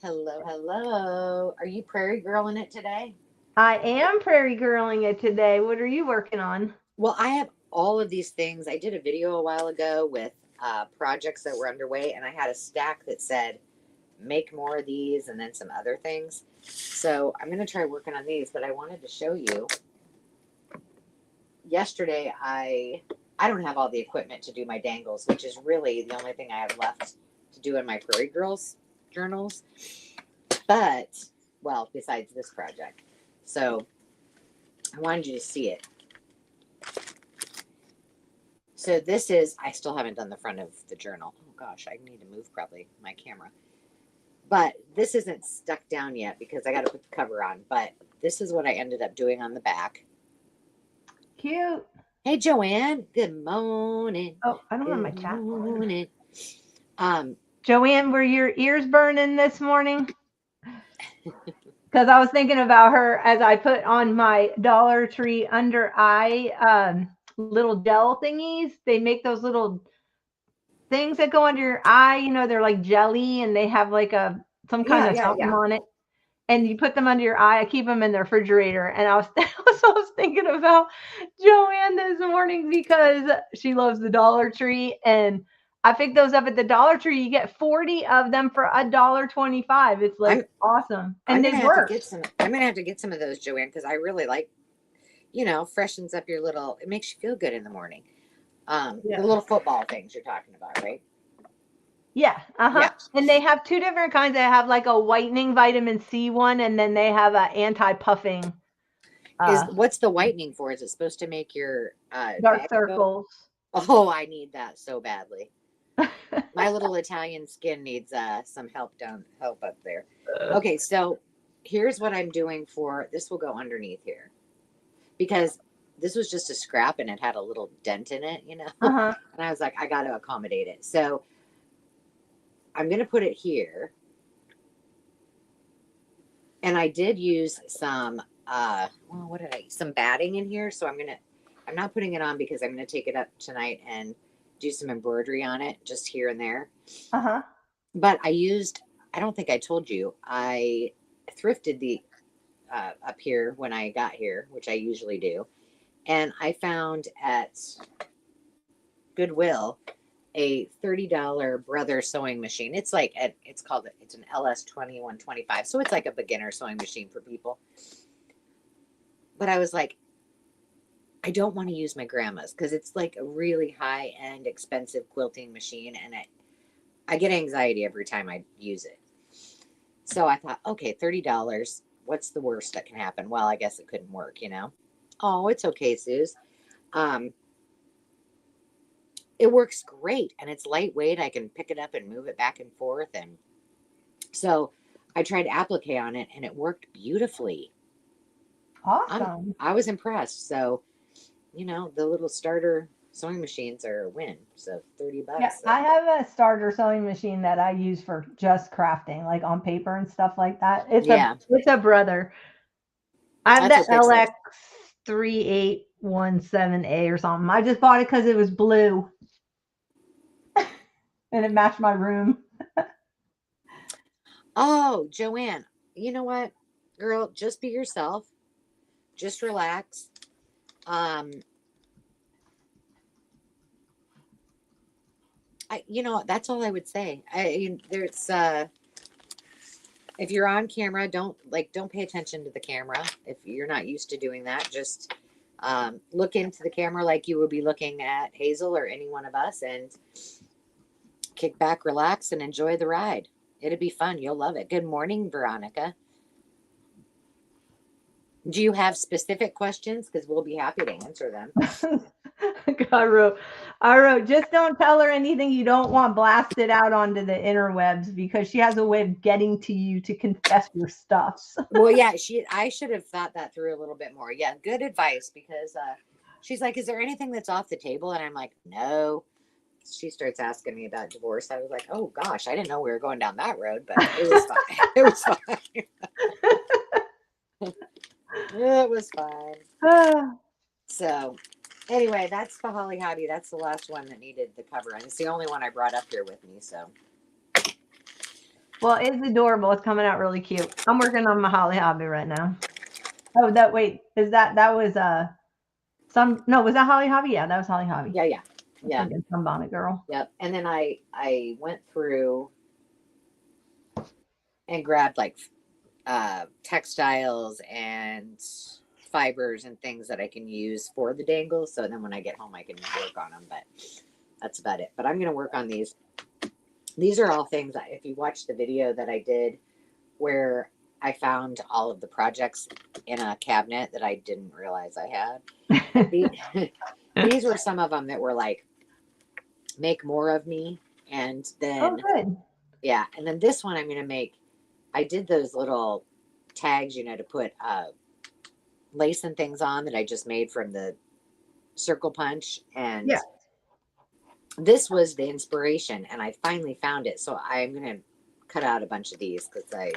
Hello, hello. Are you prairie girling it today? I am prairie girling it today. What are you working on? Well, I have all of these things. I did a video a while ago with projects that were underway, and I had a stack that said, make more of these, and then some other things. So I'm going to try working on these, but I wanted to show you. Yesterday, I don't have all the equipment to do my dangles, which is really the only thing I have left to do in my Prairie Girls journals. But, well, besides this project. So I wanted you to see it. So this is, I still haven't done the front of the journal. Oh gosh, I need to move probably my camera. But this isn't stuck down yet because I got to put the cover on. But this is what I ended up doing on the back. Cute. Hey, Joanne. Good morning. Oh, I don't have my Good chat. morning. Joanne, were your ears burning this morning? Because I was thinking about her as I put on my Dollar Tree under eye little gel thingies. They make those little things that go under your eye. They're like jelly and they have like some kind of something yeah. on it. And you put them under your eye. I keep them in the refrigerator. And I was thinking about Joanne this morning because she loves the Dollar Tree. And I picked those up at the Dollar Tree. You get 40 of them for $1.25. It's like awesome. And I'm they gonna have to work. get some. I'm gonna have to get some of those, Joanne, because I really like, freshens up your little. It makes you feel good in the morning. The little football things you're talking about, right? Yeah. Uh-huh. Yeah. And they have two different kinds. They have like a whitening vitamin C one, and then they have an anti-puffing What's the whitening for? Is it supposed to make your dark bag go? circles. Oh, I need that so badly. My little Italian skin needs some help up there. Okay, so here's what I'm doing for this will go underneath here because this was just a scrap and it had a little dent in it, Uh-huh. and I was like, I got to accommodate it. So I'm going to put it here. And I did use some, what did I, some batting in here. So I'm not putting it on because I'm going to take it up tonight and do some embroidery on it just here and there. Uh-huh. But I don't think I told you, I thrifted the up here when I got here, which I usually do. And I found at Goodwill a $30 brother sewing machine. It's an LS 2125. So it's like a beginner sewing machine for people. But I was like, I don't want to use my grandma's because it's like a really high end expensive quilting machine and I get anxiety every time I use it. So I thought, okay, $30. What's the worst that can happen? Well, I guess it couldn't work. Oh, it's okay, Suze. Um, it works great and it's lightweight. I can pick it up and move it back and forth. And so I tried applique on it and it worked beautifully. Awesome. I was impressed. So, the little starter sewing machines are a win. So Yeah, $30. I have a starter sewing machine that I use for just crafting, like on paper and stuff like that. Yeah, It's a brother. I have that's the what fixed this. LX3817A or something. I just bought it because it was blue and it matched my room. Oh, Joanne, you know what? Girl, just be yourself. Just relax. Um, that's all I would say. There's if you're on camera, don't pay attention to the camera if you're not used to doing that. Just look into the camera like you would be looking at Hazel or any one of us, and kick back, relax, and enjoy the ride. It'll be fun. You'll love it. Good morning, Veronica. Do you have specific questions? Because we'll be happy to answer them. I wrote, just don't tell her anything you don't want blasted out onto the interwebs because she has a way of getting to you to confess your stuffs. Well, yeah, I should have thought that through a little bit more. Yeah, good advice because she's like, is there anything that's off the table? And I'm like, no. She starts asking me about divorce. I was like, oh gosh, I didn't know we were going down that road, but it was fine. It was fine. It was fine. So anyway, that's the Holly Howdy. That's the last one that needed the cover. And it's the only one I brought up here with me. So Well, it's adorable. It's coming out really cute. I'm working on my Holly Hobby right now. Oh, wait, that was was that Holly Hobby? Yeah, that was Holly Hobby. Yeah, I'm thinking Sunbonnet Girl. yep. And then I went through and grabbed like textiles and fibers and things that I can use for the dangles. So then when I get home, I can work on them. But that's about it. But I'm going to work on these. These are all things that if you watch the video that I did where I found all of the projects in a cabinet that I didn't realize I had. These were some of them that were like, make more of me. And then, good. Yeah. And then this one I'm going to make, I did those little tags, to put lace and things on that I just made from the circle punch. And this was the inspiration. And I finally found it. So I'm going to cut out a bunch of these because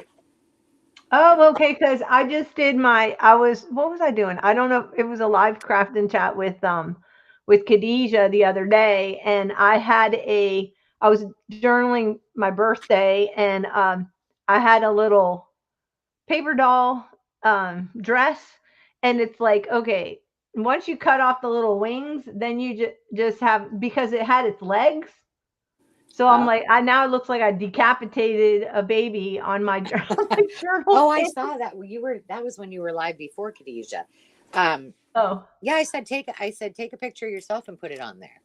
Oh, okay. Because I just did what was I doing? I don't know. It was a live crafting chat with Khadijah the other day, and I was journaling my birthday, and I had a little paper doll dress, and it's like, okay, once you cut off the little wings, then you just have, because it had its legs. So I'm like, now it looks like I decapitated a baby on my journal. Oh, I saw that. That was when you were live before Khadijah. Yeah, I said take a picture of yourself and put it on there.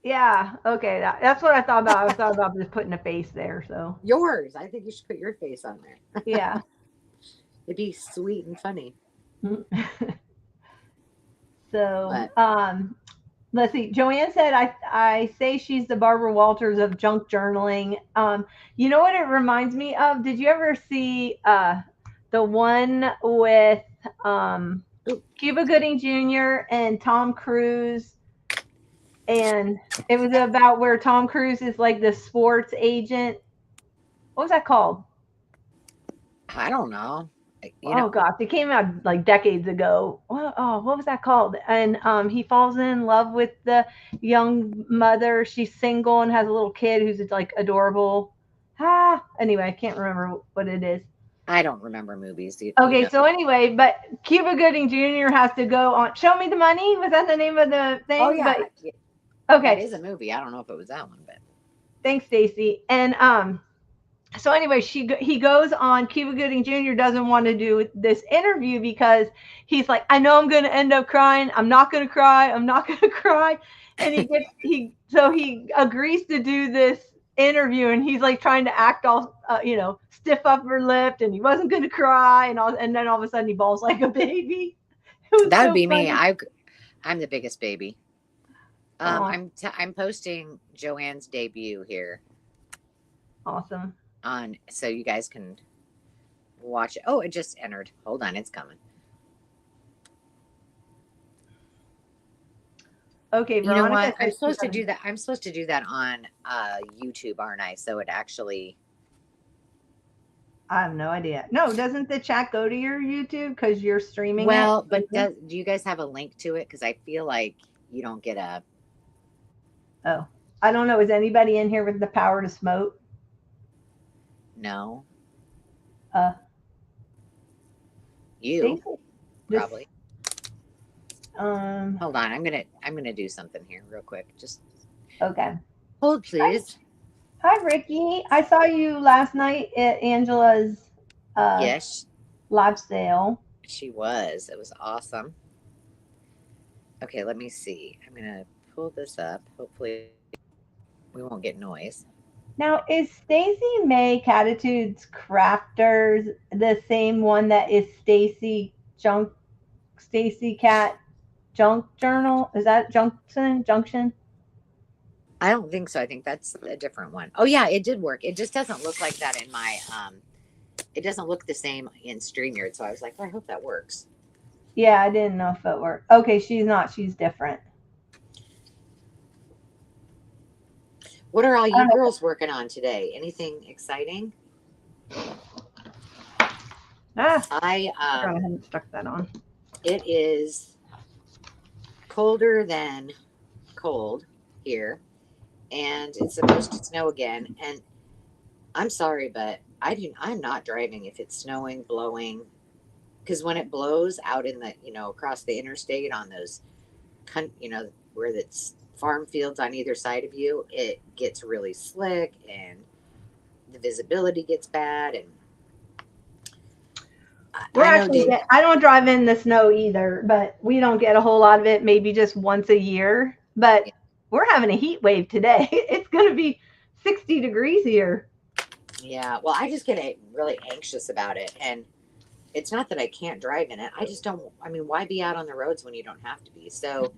Yeah, okay. That's what I thought about. I thought about just putting a face there. So yours. I think you should put your face on there. Yeah. It'd be sweet and funny. So, let's see. Joanne said, I say she's the Barbara Walters of junk journaling. You know what it reminds me of? Did you ever see the one with Cuba Gooding Jr. and Tom Cruise? And it was about where Tom Cruise is like the sports agent. What was that called? I don't know. Gosh, it came out like decades ago. What was that called? And he falls in love with the young mother. She's single and has a little kid who's like adorable. Anyway, I can't remember what it is. I don't remember movies. Okay, so anyway, but Cuba Gooding Jr. has to go on Show Me the Money. Was that the name of the thing? Oh yeah. Okay. That is a movie. I don't know if it was that one, but thanks, Stacy. And so anyway, he goes on. Cuba Gooding Jr. doesn't want to do this interview because he's like, I know I'm going to end up crying. I'm not going to cry. I'm not going to cry. And he agrees to do this interview, and he's like trying to act all stiff upper lipped, and he wasn't going to cry, and then all of a sudden he bawls like a baby. That would be funny. Me. I'm the biggest baby. I'm posting Joanne's debut here. Awesome. So you guys can watch it. Oh, it just entered. Hold on, it's coming. Okay, Veronica, you know what? I'm supposed to do that. I'm supposed to do that on YouTube, aren't I? So it actually. I have no idea. No, doesn't the chat go to your YouTube because you're streaming? Well, but do you guys have a link to it? Because I feel like you don't get a. Oh, I don't know. Is anybody in here with the power to smoke? No. You probably. Hold on, I'm gonna do something here real quick. Just okay. Hold please. Hi Ricky. I saw you last night at Angela's yes live sale. She was. It was awesome. Okay, let me see. I'm gonna pull this up. Hopefully we won't get noise. Now, is Stacy May Catitudes Crafters the same one that is Stacy Cat Junk Journal? Is that Junction? I don't think so. I think that's a different one. Oh yeah, it did work. It just doesn't look like that in my it doesn't look the same in StreamYard. So I was like, I hope that works. Yeah, I didn't know if it worked. Okay, she's not. She's different. What are all you girls working on today? Anything exciting? I haven't stuck that on. It is colder than cold here, and it's supposed to snow again. And I'm sorry, but I'm not driving if it's snowing, blowing, because when it blows out in the, across the interstate on those, where it's farm fields on either side of you, it gets really slick and the visibility gets bad. And We're I know, actually Dave. I don't drive in the snow either, but we don't get a whole lot of it, maybe just once a year. But Yeah, we're having a heat wave today. It's going to be 60 degrees here. yeah. Well, I just get really anxious about it, and it's not that I can't drive in it. I just don't. I mean, why be out on the roads when you don't have to be? So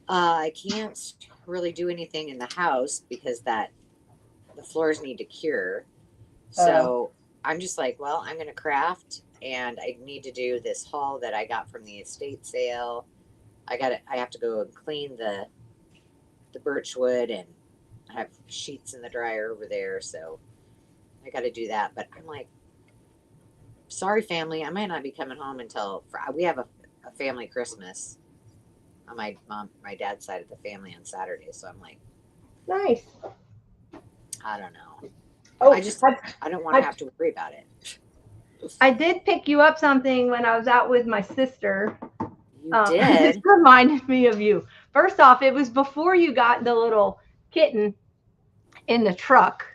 I can't really do anything in the house because the floors need to cure. Oh, So I'm just like, well, I'm going to craft, and I need to do this haul that I got from the estate sale. I have to go and clean the birchwood, and I have sheets in the dryer over there, so I got to do that. But I'm like, sorry, family, I might not be coming home until we have a family Christmas on my dad's side of the family on Saturday. So I'm like, nice. I don't know. I Oh, just I don't want to I, have to worry about it. I did pick you up something when I was out with my sister. You This did? reminded me of you. First off, it was before you got the little kitten in the truck,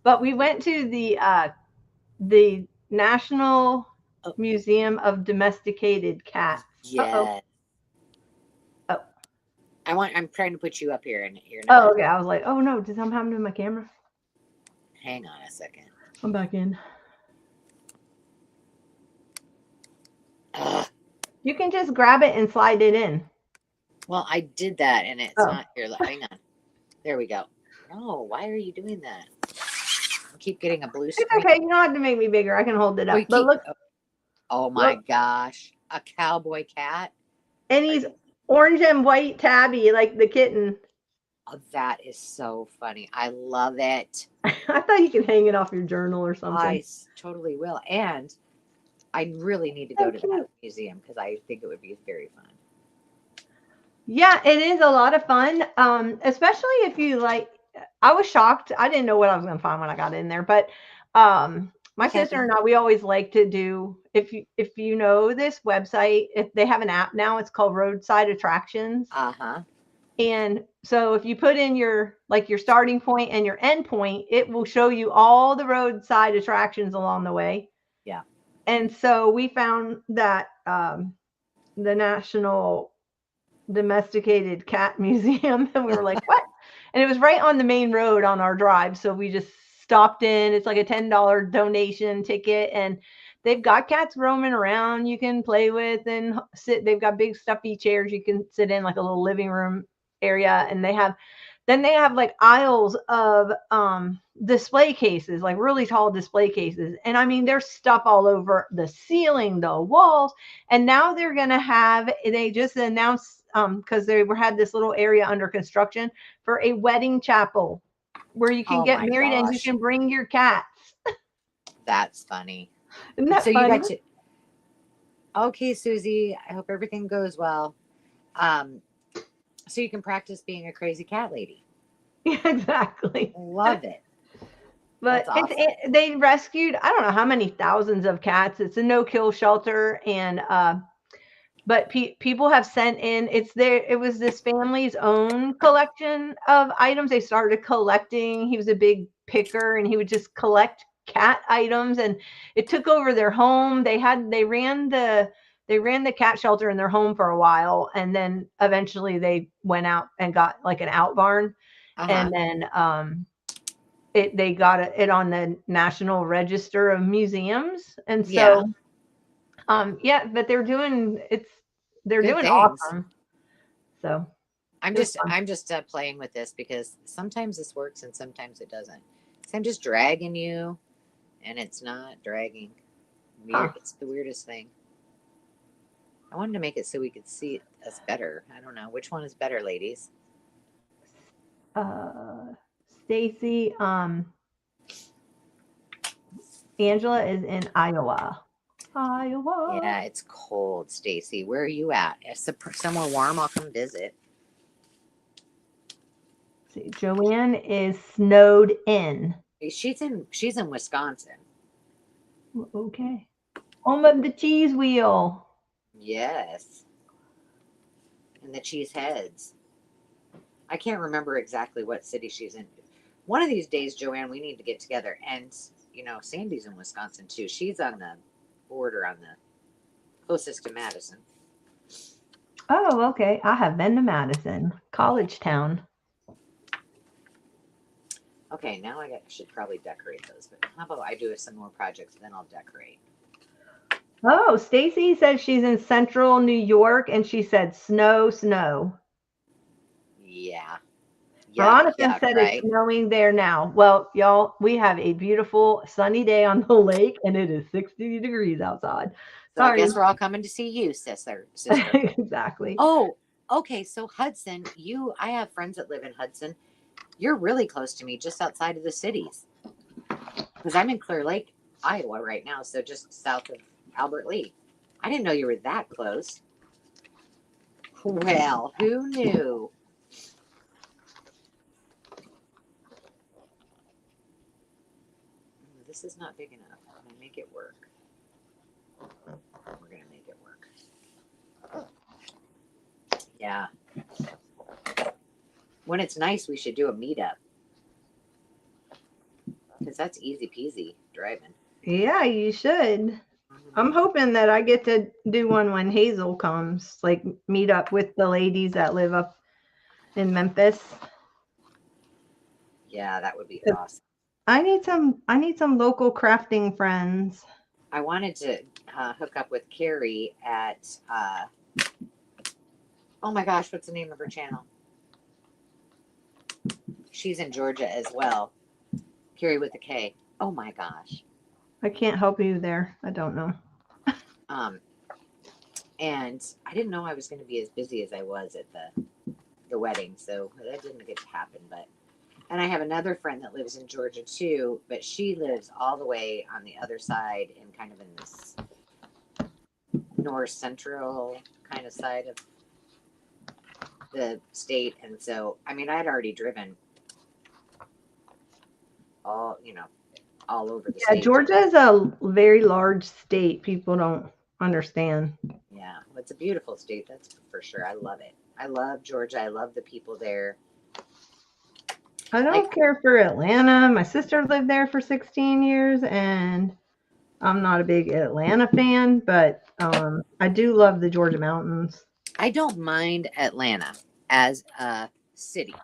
but we went to the National Oh, Museum of Domesticated Cats. Uh-oh. yeah. Oh. I'm trying to put you up here, and you're Oh, not. okay. I was like, oh no, did something happen to my camera? Hang on a second. I'm back in. Ugh. You can just grab it and slide it in. Well, I did that, and it's Oh. not here. Hang on. There we go. No, why are you doing that? I keep getting a blue It's screen. okay. You don't have to make me bigger. I can hold it Oh, up. you But keep. look, Oh my look. gosh, a cowboy cat. And Are he's you? orange and white tabby like the kitten. Oh, that is so funny. I love it. I thought you could hang it off your journal or something. Totally will. And I really need to go So to that cute. museum because I think it would be very fun. Yeah, it is a lot of fun. Especially if you like. I was shocked. I didn't know what I was going to find when I got in there, but my Hey, sister Kathy. and I, we always like to do. If you know this website, if they have an app now, it's called Roadside Attractions. Uh huh. And so if you put in your starting point and your end point, it will show you all the roadside attractions along the way. Yeah. And so we found that the National Domesticated Cat Museum, and we were like, what? And it was right on the main road on our drive. So we just stopped in. It's like a $10 donation ticket. And they've got cats roaming around you can play with and sit. They've got big stuffy chairs you can sit in, like a little living room area. And they have like aisles of display cases, like really tall display cases. And I mean, there's stuff all over the ceiling, the walls. And now they just announced because they had this little area under construction for a wedding chapel where you can Oh get my married and you gosh, can bring your cats. that's funny. Isn't So that you funny? got to. Okay, Susie. I hope everything goes well. Um, so you can practice being a crazy cat lady. Yeah, exactly. Love it. That's But awesome. they rescued, I don't know how many thousands of cats. It's a no kill shelter, and but people have sent in. It was this family's own collection of items. They started collecting. He was a big picker, and he would just collect cat items, and it took over their home. They ran the cat shelter in their home for a while, and then eventually they went out and got like an out barn, Uh huh. and then they got it on the National Register of Museums. And Yeah. so yeah, but they're Good doing things. awesome. So I'm it was just fun. I'm just playing with this because sometimes this works and sometimes it doesn't. So I'm just dragging you, and it's not dragging. Huh. Weird. It's the weirdest thing. I wanted to make it so we could see us better. I don't know which one is better, ladies. uh Stacy, Angela is in Iowa. Iowa. Yeah, it's cold, Stacy. Where are you at? If somewhere warm, I'll come visit. See, Joanne is snowed in. She's in Wisconsin. Okay. Home of the cheese wheel. Yes. And the cheese heads. I can't remember exactly what city she's in. One of these days, Joanne, we need to get together. And, Sandy's in Wisconsin too. She's on the border, on the closest to Madison. Oh, okay. I have been to Madison, college town. Okay, now I should probably decorate those. But how about I do some more projects, then I'll decorate. Oh, Stacy said she's in central New York, and she said snow, snow. Yeah. Veronica said right? it's snowing there now. Well, y'all, we have a beautiful sunny day on the lake, and it is 60 degrees outside. So I Sorry. guess we're all coming to see you, sister. Exactly. Oh, okay. So Hudson, I have friends that live in Hudson. You're really close to me, just outside of the cities. Because I'm in Clear Lake, Iowa right now, so just south of Albert Lee. I didn't know you were that close. Well, who knew? This is not big enough. I'm going to make it work. We're going to make it work. Yeah. When it's nice, we should do a meetup. Because that's easy peasy driving. Yeah, you should. I'm hoping that I get to do one when Hazel comes, like meet up with the ladies that live up in Memphis. Yeah, that would be awesome. I need some local crafting friends. I wanted to hook up with Carrie at oh my gosh, what's the name of her channel? She's in Georgia as well. Carrie with a K. Oh my gosh. I can't help you there. I don't know. And I didn't know I was going to be as busy as I was at the wedding, so that didn't get to happen. And I have another friend that lives in Georgia too, but she lives all the way on the other side, in kind of in this north central kind of side of the state. And so, I mean, I'd already driven all over the state. Georgia is a very large state. People don't understand. Yeah, well, it's a beautiful state, that's for sure. I love it. I love Georgia. I love the people there. I don't care for Atlanta. My sister lived there for 16 years, and I'm not a big Atlanta fan, but I do love the Georgia mountains. I don't mind Atlanta as a city.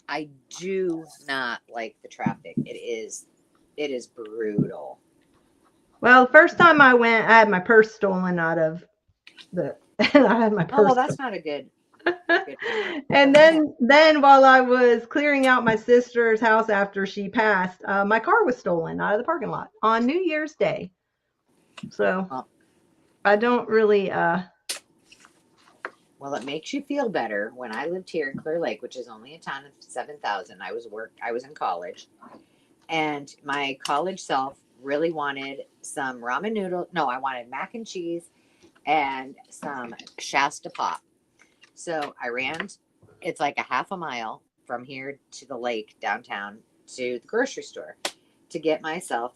I do not like the traffic. It is brutal. Well, the first time I went, I had my purse stolen out of I had my purse. Oh, well, that's not a good And then while I was clearing out my sister's house after she passed, my car was stolen out of the parking lot on New Year's Day. So I don't really well, it makes you feel better. When I lived here in Clear Lake, which is only a town of 7,000, I was in college, and my college self really wanted some ramen noodle. No, I wanted mac and cheese and some Shasta pop. So I ran. It's like a half a mile from here to the lake downtown to the grocery store to get myself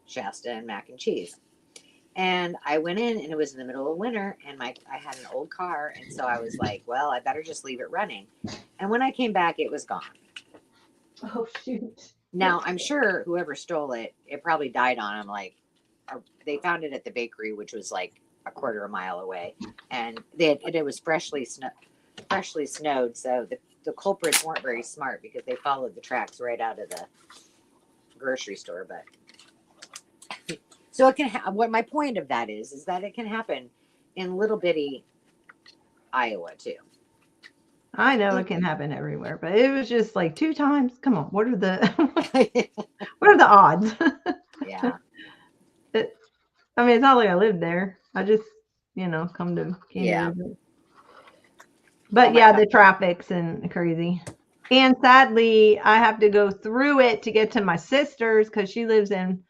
Shasta and mac and cheese. And I went in, and it was in the middle of winter, and I had an old car, and so I was like, well, I better just leave it running. And when I came back, it was gone. Oh, shoot. Now, I'm sure whoever stole it, it probably died on them. Like, they found it at the bakery, which was like a quarter of a mile away, and it was freshly snowed. So the culprits weren't very smart, because they followed the tracks right out of the grocery store. But so it can what my point of that is that it can happen in little bitty Iowa too. I know it can happen everywhere, but it was just like 2 times. Come on, what are the odds? Yeah. I mean, it's not like I lived there. I just, come to Canada. Yeah. But yeah, the traffic's and crazy. And sadly, I have to go through it to get to my sister's, because she lives in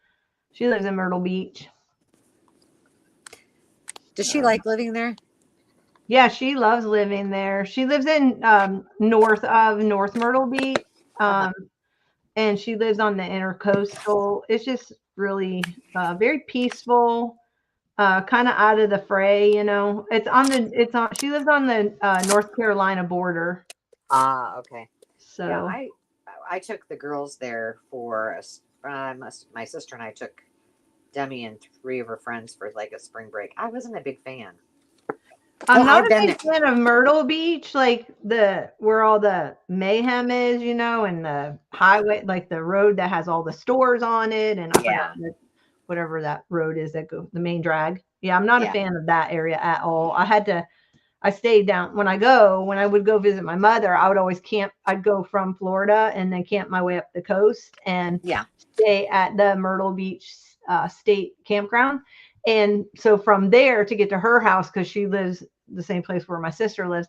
Myrtle Beach. Does she like living there? Yeah, she loves living there. She lives in north Myrtle Beach. and she lives on the intercoastal. It's just really very peaceful, kind of out of the fray, you know. She lives on the North Carolina border. Ah, okay. Yeah, So, I took the girls there for my sister and I took Demi and three of her friends for like a spring break. I wasn't a big fan. I'm not I've a been big there. fan of Myrtle Beach, like where all the mayhem is, you know, and the highway, like the road that has all the stores on it, and I forgot Yeah, whatever that road is that go the main drag. Yeah, I'm not a yeah, fan of that area at all. I stayed down when I would go visit my mother, I would always camp. I'd go from Florida and then camp my way up the coast and yeah, stay at the Myrtle Beach State Campground. And so from there to get to her house, because she lives the same place where my sister lives,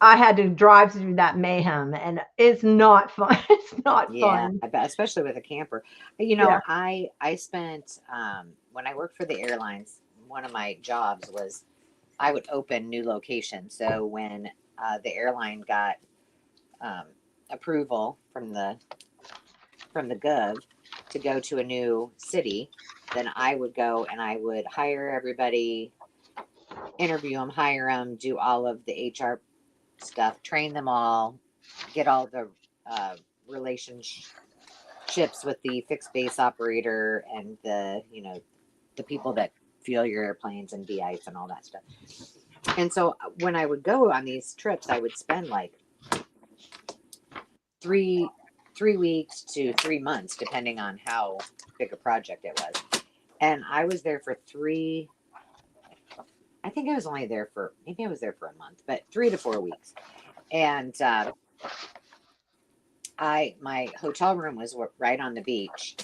I had to drive through that mayhem, and it's not fun. It's not yeah. fun. I bet, especially with a camper. Yeah. I spent when I worked for the airlines. One of my jobs was I would open new locations. So when the airline got um, approval from the gov to go to a new city, then I would go and I would hire everybody, interview them, hire them, do all of the HR stuff, train them all, get all the uh, relationships with the fixed base operator and the people that fuel your airplanes and de-ice and all that stuff. And so when I would go on these trips, I would spend like three weeks to 3 months, depending on how big a project it was. And I was there for I think I was only there for, maybe I was there for a month, but 3 to 4 weeks. And my hotel room was right on the beach,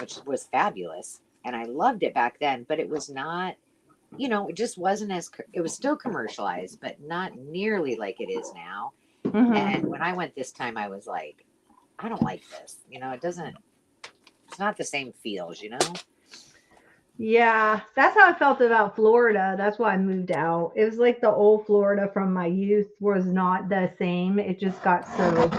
which was fabulous. And I loved it back then, but it was not, it just wasn't it was still commercialized, but not nearly like it is now. And Hmm. when I went this time, I was like, I don't like this. It's not the same feels. Yeah, that's how I felt about Florida. That's why I moved out. It was like the old Florida from my youth was not the same. It just got so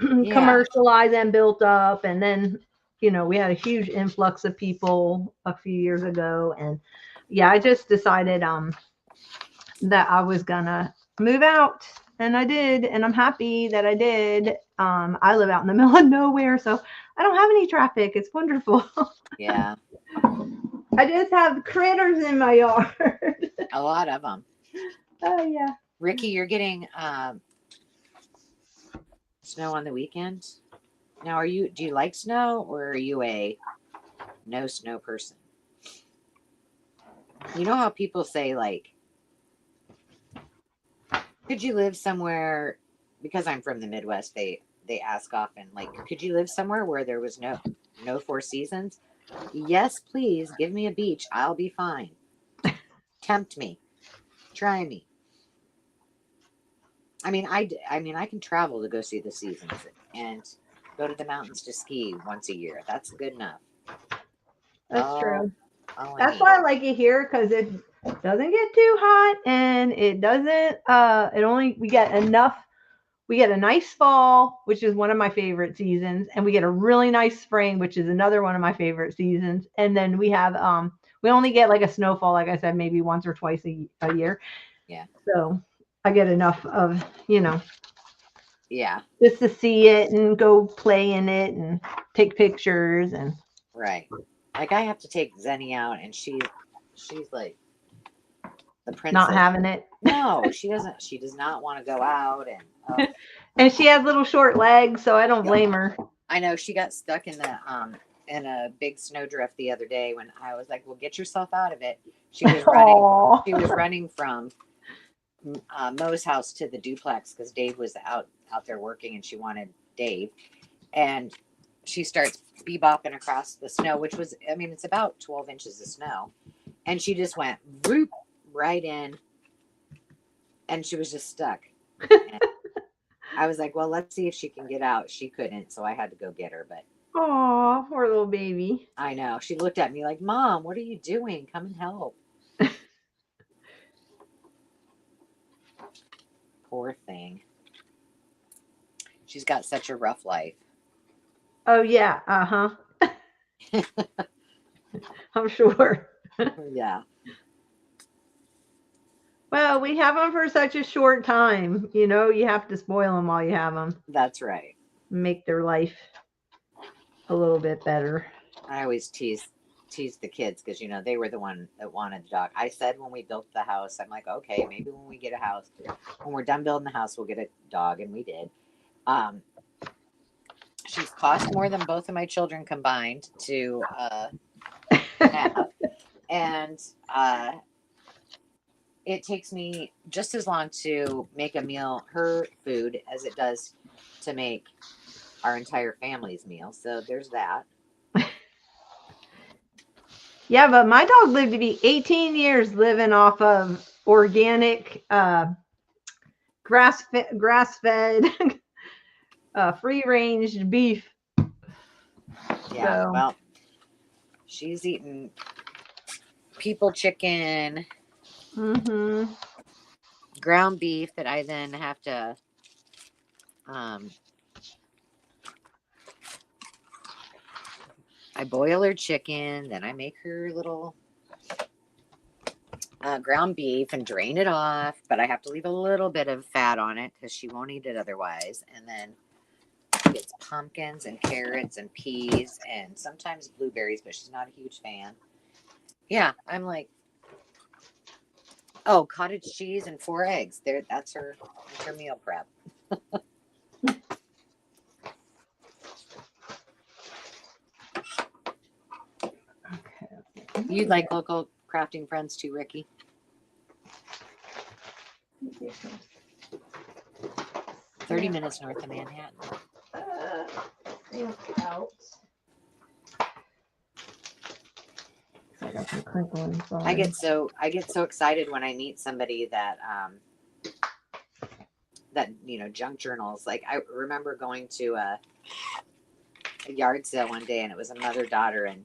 Yeah. commercialized and built up. And then, we had a huge influx of people a few years ago. And yeah, I just decided that I was gonna move out. And I did, and I'm happy that I did. I live out in the middle of nowhere, so I don't have any traffic. It's wonderful. Yeah. I just have critters in my yard. A lot of them. Oh yeah. Ricky, you're getting snow on the weekend. Now, do you like snow or are you a no snow person? You know how people say, like, could you live somewhere, because I'm from the Midwest, they ask often, like, could you live somewhere where there was no four seasons? Yes, please give me a beach. I'll be fine. Tempt me. Try me. I can travel to go see the seasons and go to the mountains to ski once a year. That's good enough. That's Oh, true. all I That's need. why I like it here because it doesn't get too hot and it doesn't it only we get a nice fall, which is one of my favorite seasons, and we get a really nice spring, which is another one of my favorite seasons. And then we only get like a snowfall, like I said, maybe once or twice a year. Yeah, So I get enough of, yeah, just to see it and go play in it and take pictures and right. Like I have to take Zenny out, and she's like the not princess. having it. No, she doesn't. She does not want to go out, and And she has little short legs, so I don't yep. blame her. I know she got stuck in a big snowdrift the other day when I was like, "Well, get yourself out of it." She was running. Aww. She was running from Mo's house to the duplex because Dave was out there working, and she wanted Dave. And she starts bebopping across the snow, which was, I mean, it's about 12 inches of snow, and she just went whoop right in, and she was just stuck. And I was like, well, let's see if she can get out. She couldn't, so I had to go get her. But Aw, poor little baby. I know she looked at me like, Mom, what are you doing? Come and help. Poor thing. She's got such a rough life. Oh yeah. I'm sure. Yeah, Well, we have them for such a short time. You know, you have to spoil them while you have them. that's right. Make their life a little bit better. I always tease the kids because they were the one that wanted the dog. I said when we built the house, I'm like, okay, maybe when we get a house, when we're done building the house, we'll get a dog, and we did. Um, she's cost more than both of my children combined to have, and it takes me just as long to make a meal, her food, as it does to make our entire family's meal. So there's that. Yeah, but my dog lived to be 18 years living off of organic, grass fed, free range beef. Yeah. So Well, she's eating people chicken, hmm ground beef that I then have to um I boil her chicken, then I make her little ground beef and drain it off, but I have to leave a little bit of fat on it because she won't eat it otherwise. And then it's pumpkins and carrots and peas and sometimes blueberries, but she's not a huge fan. Yeah, I'm like, oh, cottage cheese and 4 eggs. There, that's her meal prep. You like local crafting friends too, Ricky? 30 minutes north of Manhattan. out. I got some crinkle inside. I get so excited when I meet somebody that junk journals. Like I remember going to a yard sale one day, and it was a mother-daughter, and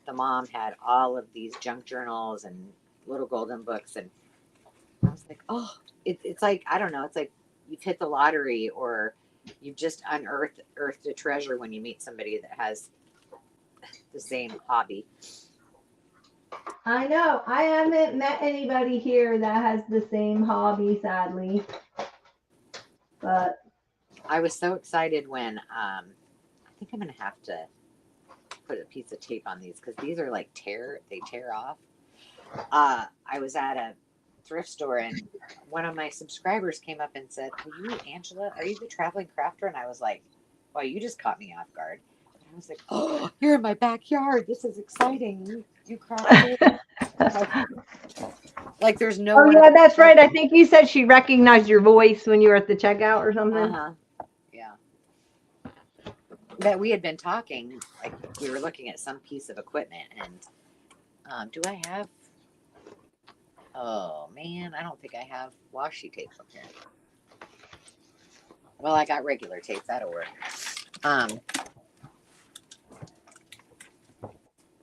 the mom had all of these junk journals and little golden books, and I was like, oh, it's like, I don't know, it's like you've hit the lottery, or you've just unearthed a treasure when you meet somebody that has the same hobby. I know. I haven't met anybody here that has the same hobby, sadly. But I was so excited when I think I'm gonna have to put a piece of tape on these because these are like they tear off. I was at a thrift store, and one of my subscribers came up and said, "Are you Angela? Are you the traveling crafter?" And I was like, "Well, you just caught me off guard." And I was like, "Oh, you're in my backyard. This is exciting. You crafted." Like there's no. oh yeah, that's right. I think you said she recognized your voice when you were at the checkout or something. Yeah. That we had been talking, like we were looking at some piece of equipment, and do I have? Oh man, I don't think I have washi tape up here. Well, I got regular tape. That'll work.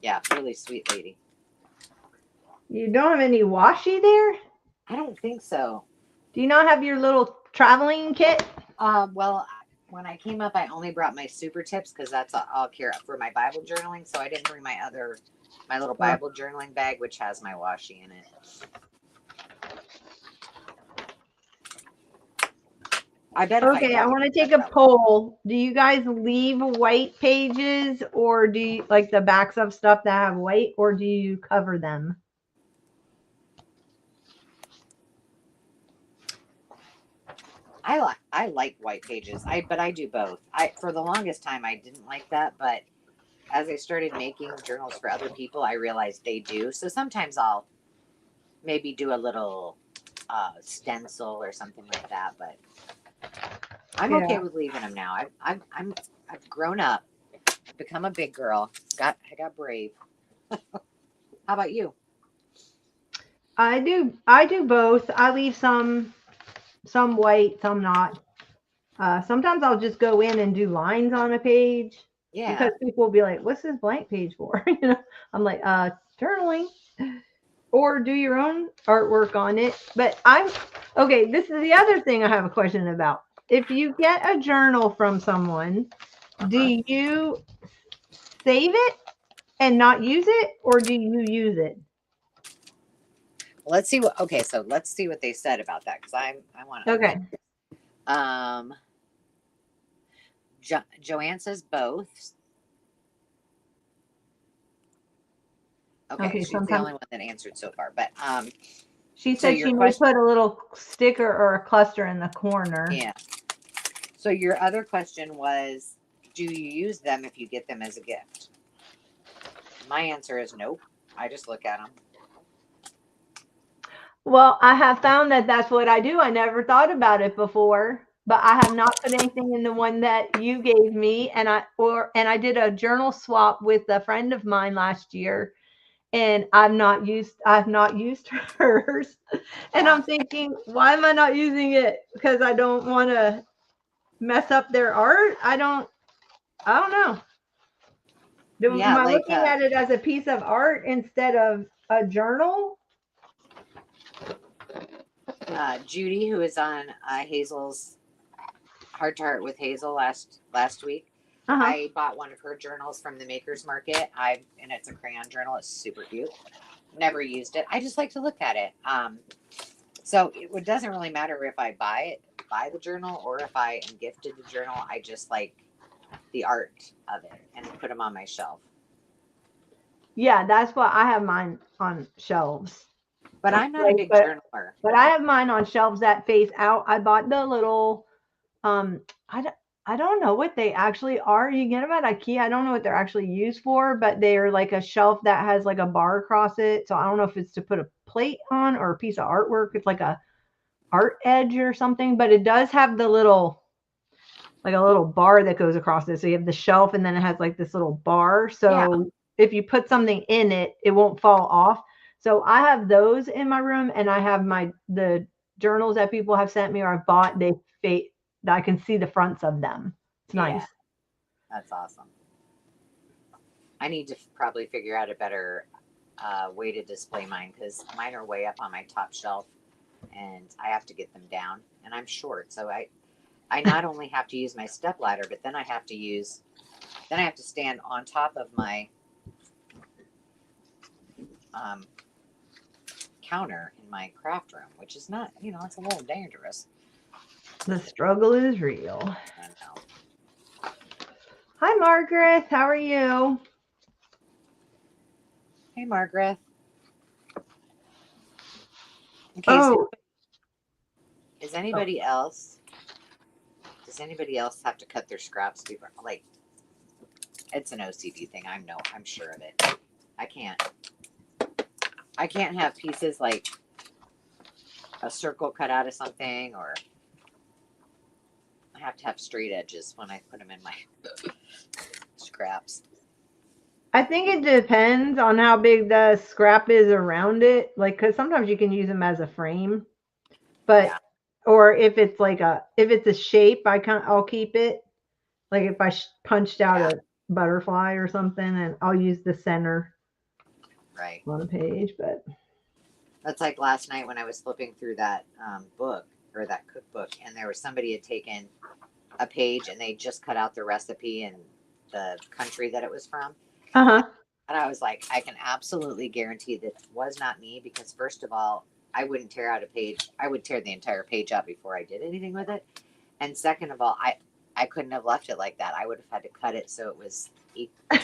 Yeah, really sweet lady. You don't have any washi there? I don't think so. Do you not have your little traveling kit? Well, when I came up, I only brought my super tips because that's all care for my Bible journaling. So I didn't bring my little Bible journaling bag, which has my washi in it. I bet. Okay, I want to take a poll. Do you guys leave white pages, or do you like the backs of stuff that have white, or do you cover them? I like white pages. But I do both. For the longest time I didn't like that, but as I started making journals for other people, I realized they do. So sometimes I'll maybe do a little stencil or something like that, but I'm okay with leaving them now. I've grown up, become a big girl. I got brave. How about you? I do both. I leave some white, some not. Sometimes I'll just go in and do lines on a page. Yeah. Because people will be like, "What's this blank page for?" I'm like, journaling. Or do your own artwork on it. But okay, this is the other thing I have a question about. If you get a journal from someone Do you save it and not use it, or do you use it? Let's see what. Okay, so let's see what they said about that because I want to. Okay. Joanne says both. Okay, she's the sometimes only one that answered so far. But she so said your she may question, put a little sticker or a cluster in the corner. yeah. So your other question was, do you use them if you get them as a gift? My answer is nope. I just look at them. Well, I have found that that's what I do. I never thought about it before, but I have not put anything in the one that you gave me. And I did a journal swap with a friend of mine last year, and I've not used hers. And Yeah. I'm thinking, why am I not using it? Because I don't want to mess up their art. I don't know. Yeah, Am I like looking at it as a piece of art instead of a journal? Judy, who is on Hazel's Heart to Heart with Hazel last week. Uh-huh. I bought one of her journals from the Makers Market. And it's a crayon journal. It's super cute. Never used it. I just like to look at it. So it doesn't really matter if I buy the journal or if I am gifted the journal. I just like the art of it and put them on my shelf. Yeah, that's why I have mine on shelves. But I'm not a big journaler. But I have mine on shelves that face out. I bought the little, I don't know what they actually are. You get them at IKEA. I don't know what they're actually used for, but they're like a shelf that has like a bar across it. So I don't know if it's to put a plate on or a piece of artwork. It's like a art edge or something, but it does have the little, like a little bar that goes across it. So you have the shelf and then it has like this little bar. So if you put something in it, it won't fall off. So I have those in my room, and I have the journals that people have sent me or I've bought. That I can see the fronts of them. It's nice. That's awesome. I need to probably figure out a better way to display mine because mine are way up on my top shelf, and I have to get them down. And I'm short, so I not only have to use my step ladder, but then I have to stand on top of my counter in my craft room, which is not, it's a little dangerous. The struggle is real. I know. Hi, Margaret. How are you? Hey, Margaret. Okay. Oh. Does anybody else have to cut their scraps before? Like, it's an OCD thing. I'm sure of it. I can't have pieces like a circle cut out of something, or I have to have straight edges when I put them in my scraps. I think it depends on how big the scrap is around it. Like, because sometimes you can use them as a frame, but or if it's a shape, I'll keep it. Like if I punched out a butterfly or something, and I'll use the center on a page. But that's like last night when I was flipping through that book or that cookbook, and there was somebody had taken a page and they just cut out the recipe and the country that it was from. And I was like, I can absolutely guarantee that was not me, because first of all, I wouldn't tear out a page. I would tear the entire page out before I did anything with it. And second of all, I couldn't have left it like that. I would have had to cut it so it was equal.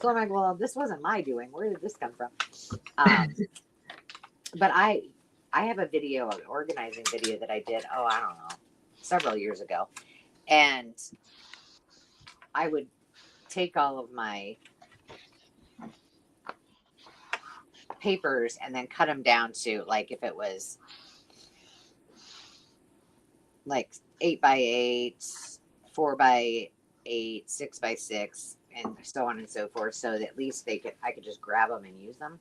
So I'm like, well, this wasn't my doing. Where did this come from? But I have a video, an organizing video that I did, I don't know, several years ago. And I would take all of my papers and then cut them down to, like, if it was like 8x8, 4x8, 6x6, and so on and so forth, so that at least I could just grab them and use them.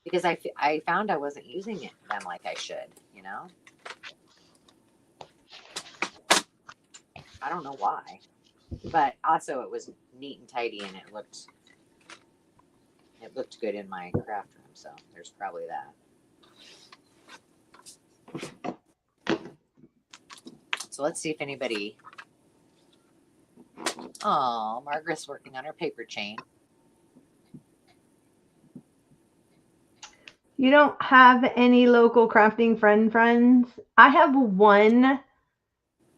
Because I found I wasn't using them like I should, I don't know why, but also it was neat and tidy, and it looked good in my craft room, so there's probably that. So let's see if anybody Oh, Margaret's working on her paper chain. You don't have any local crafting friends? I have one.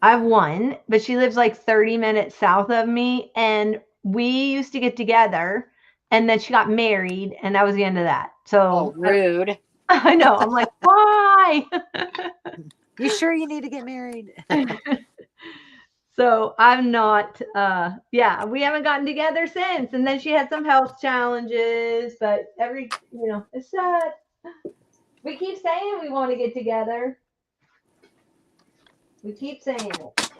I have one, but she lives like 30 minutes south of me. And we used to get together and then she got married and that was the end of that. Oh, So rude. I know. I'm like, why? You sure you need to get married? So I'm not, yeah, we haven't gotten together since. And then she had some health challenges, but it's sad. We keep saying we want to get together. We keep saying it.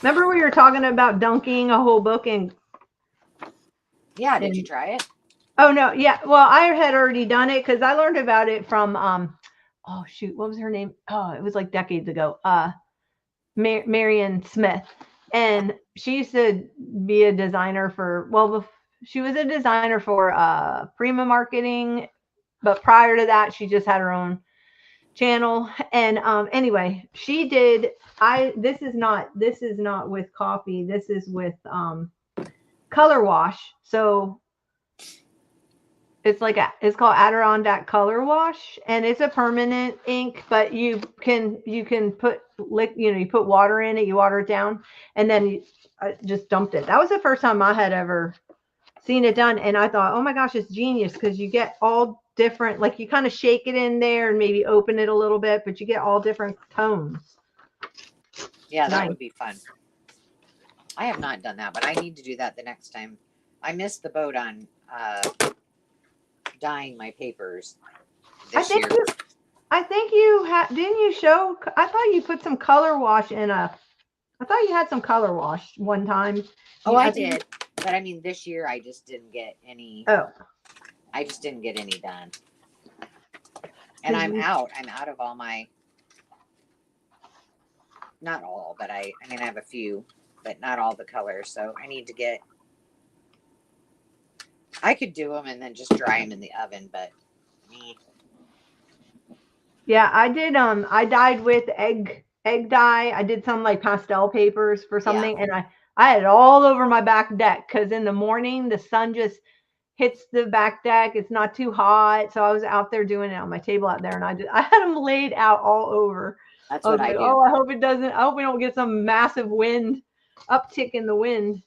Remember we were talking about dunking a whole book in. Yeah, did you try it? Oh no, yeah. Well, I had already done it because I learned about it from oh shoot, what was her name? Oh, it was like decades ago. Marion Smith. And she used to be a designer for she was a designer for Prima Marketing, but prior to that, she just had her own channel. And anyway, she did this is not with coffee, this is with color wash. So it's called Adirondack color wash, and it's a permanent ink, but you can put you put water in it, you water it down, and then you just dumped it. That was the first time I had ever seen it done, and I thought, oh my gosh, it's genius, because you get all different, like you kind of shake it in there and maybe open it a little bit, but you get all different tones. Yeah, that would be fun. I have not done that, but I need to do that the next time. I missed the boat on dyeing my papers this year. I think you didn't you show? I thought you put some color wash in a. I thought you had some color wash one time. Oh, I did, but I mean, this year I just didn't get any. Oh, I just didn't get any done, and I'm out. I'm out of all my. Not all, but I mean, I have a few, but not all the colors. So I need to get. I could do them and then just dry them in the oven, but. Yeah, I did. I dyed with egg dye. I did some like pastel papers for something, and I had it all over my back deck because in the morning the sun just hits the back deck. It's not too hot, so I was out there doing it on my table out there, and I had them laid out all over. That's what I do. Oh, I hope it doesn't. I hope we don't get some massive uptick in the wind.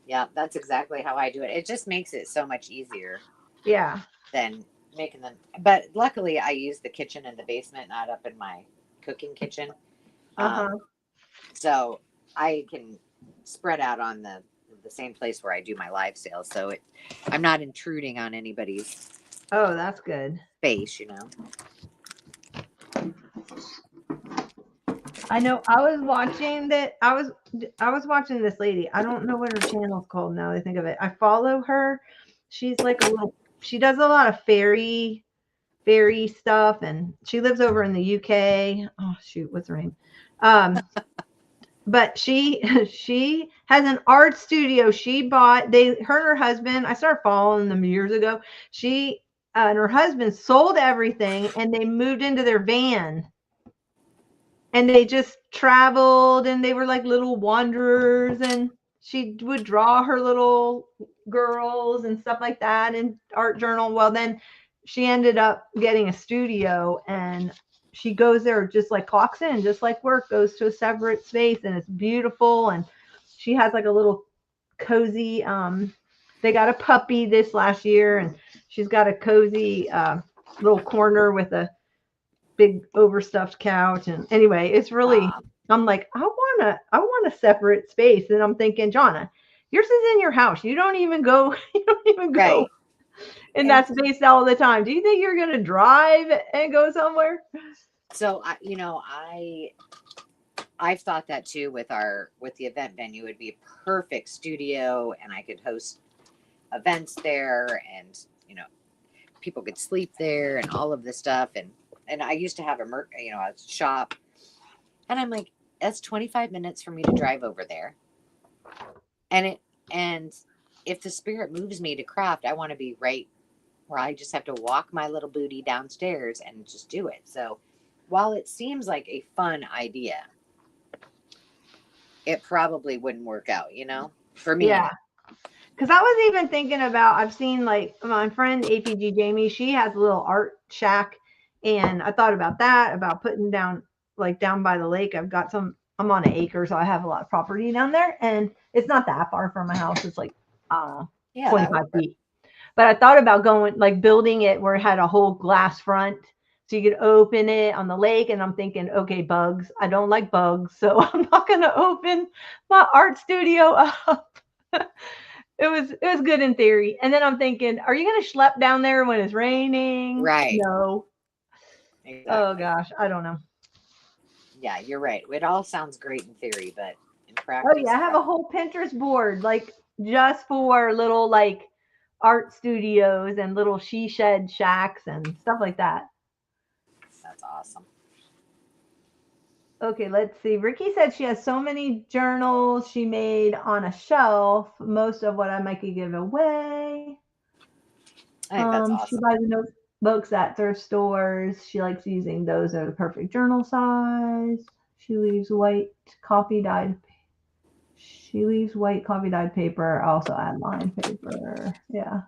Yeah, that's exactly how I do it. It just makes it so much easier. Yeah. Than making them. But luckily, I use the kitchen in the basement, not up in my cooking kitchen. So I can spread out on the same place where I do my live sales. So I'm not intruding on anybody's. Oh, that's good. Space, I know. I was watching that. I was watching this lady. I don't know what her channel's called now that I think of it. I follow her. She's like she does a lot of fairy stuff, and she lives over in the UK. Oh shoot, what's her name? But she has an art studio. She bought her and her husband. I started following them years ago. She and her husband sold everything, and they moved into their van. And they just traveled, and they were like little wanderers, and she would draw her little girls and stuff like that in art journal. Well, then she ended up getting a studio, and she goes there, just like clocks in, just like work, goes to a separate space, and it's beautiful. And she has like a little cozy, they got a puppy this last year, and she's got a cozy little corner with a big overstuffed couch. And anyway, it's really, I'm like, I want a separate space. And I'm thinking, Johnna, yours is in your house. You don't even go Right. in that space all the time. Do you think you're going to drive and go somewhere? So, I've thought that too with the event venue. It'd be a perfect studio, and I could host events there, and, people could sleep there and all of this stuff. And I used to have a shop, and I'm like, that's 25 minutes for me to drive over there. And if the spirit moves me to craft, I want to be right where I just have to walk my little booty downstairs and just do it. So while it seems like a fun idea, it probably wouldn't work out, for me Yeah. anyway. Because I was even thinking about, I've seen like my friend APG Jamie, she has a little art shack. And I thought about that, about putting down, like down by the lake. I'm on an acre, so I have a lot of property down there. And it's not that far from my house. It's like, I don't know, Yeah, that would 25 work. feet. But I thought about going, like building it where it had a whole glass front. So you could open it on the lake. And I'm thinking, okay, bugs. I don't like bugs. So I'm not going to open my art studio up. It was good in theory. And then I'm thinking, are you going to schlep down there when it's raining? Right. No. Oh Exactly. gosh, I don't know. Yeah, you're right. It all sounds great in theory, but in Oh yeah, practice, I have a probably. whole Pinterest board like just for little like art studios and little she shed shacks and stuff like that. That's awesome. Okay, let's see. Ricky said she has so many journals she made on a shelf. Most of what I might could give away. I think that's She awesome. buys the notebooks at thrift stores. She likes using those. They're the perfect journal size. She leaves white coffee dyed. She leaves white coffee dyed paper. I also add line paper. Yeah.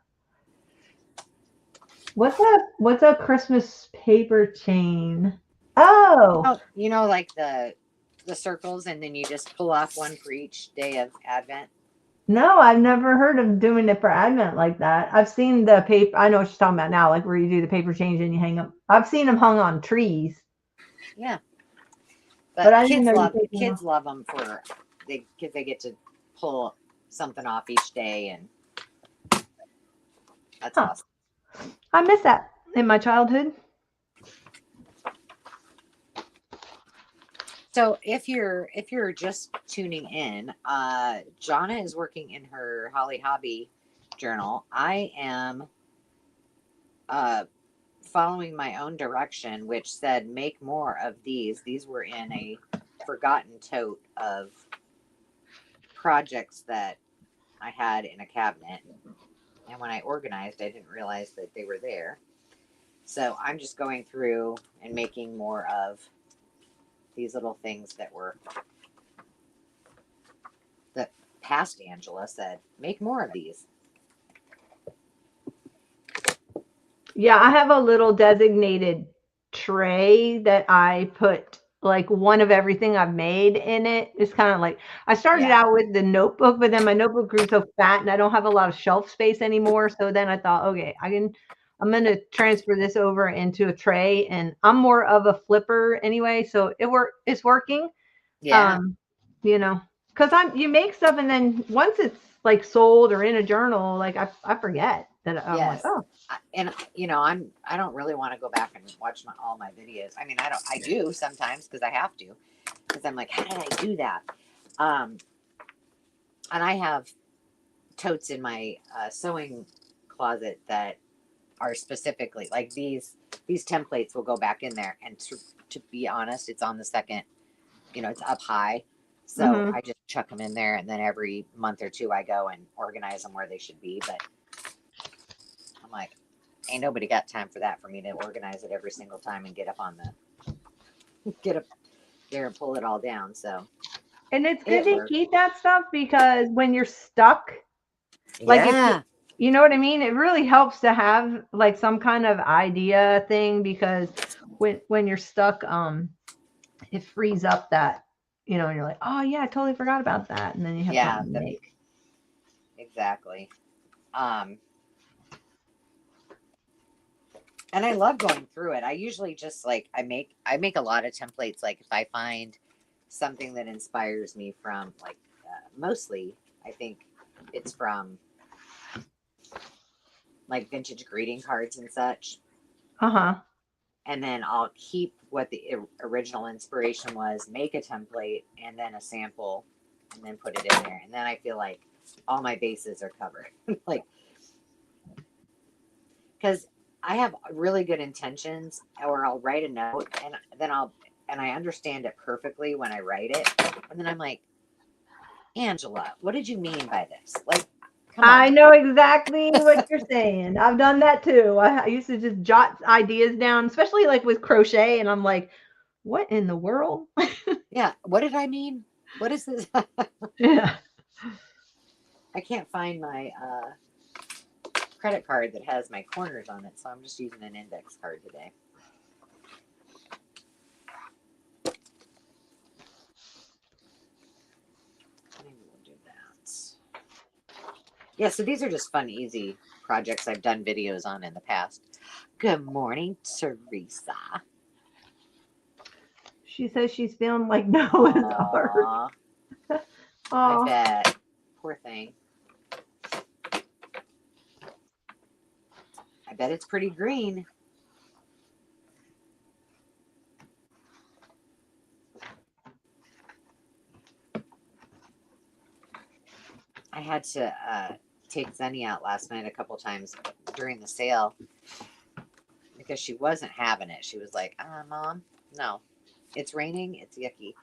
What's a Christmas paper chain? Oh Like the circles, and then you just pull off one for each day of Advent. no, I've never heard of doing it for Advent like that. I've seen the paper. I know what you're talking about now, like where you do the paper change and you hang them. I've seen them hung on trees, Yeah, but but I didn't know you take them off. kids love them for because they get to pull something off each day, and that's Huh. awesome. I miss that in my childhood. So if you're just tuning in, Johnna is working in her Holly Hobby journal. I am uh, following my own direction, which said make more of these. These were in a forgotten tote of projects that I had in a cabinet. And when I organized, I didn't realize that they were there. So I'm just going through and making more of these little things that past Angela said, make more of these. Yeah, I have a little designated tray that I put like one of everything I've made in it. It's kind of like I started Yeah. out with the notebook, but then my notebook grew so fat and I don't have a lot of shelf space anymore. So then I thought, okay, I'm gonna transfer this over into a tray, and I'm more of a flipper anyway, so it's working. Yeah. Um, you know, because you make stuff and then once it's like sold or in a journal, like I forget that I'm like, Yes. oh. And I don't really want to go back and watch all my videos. I mean, I do sometimes because I have to, because I'm like, how did I do that? Um, and I have totes in my sewing closet that are specifically like these templates will go back in there. And to be honest, it's on the second, it's up high. So Mhm. I just chuck them in there, and then every month or two I go and organize them where they should be. But I'm like, ain't nobody got time for that for me to organize it every single time and get up there and pull it all down. So And it's good it to worked. keep that stuff because when you're stuck, like if Yeah. you know what I mean, it really helps to have like some kind of idea thing because when you're stuck, it frees up that, and you're like, oh yeah, I totally forgot about that. And then you have Yeah. something to make. Exactly. Um, and I love going through it. I usually just like I make a lot of templates. Like if I find something that inspires me from like mostly I think it's from like vintage greeting cards and such. Uh-huh. And then I'll keep what the original inspiration was, make a template, and then a sample, and then put it in there. And then I feel like all my bases are covered. Like, because I have really good intentions, or I'll write a note, and then I understand it perfectly when I write it. And then I'm like, Angela, what did you mean by this? Like, come I on. know exactly what you're saying. I've done that too. I used to just jot ideas down, especially like with crochet, and I'm like, what in the world? Yeah, what did I mean? What is this? Yeah. I can't find my credit card that has my corners on it, so I'm just using an index card today. Maybe we'll do that. Yeah, so these are just fun, easy projects I've done videos on in the past. Good morning, Teresa. She says she's feeling like Noah's Ark. I Oh, bet. Poor thing. I bet it's pretty green. I had to take Zenny out last night a couple times during the sale because she wasn't having it. She was like, Mom, no, it's raining, it's yucky.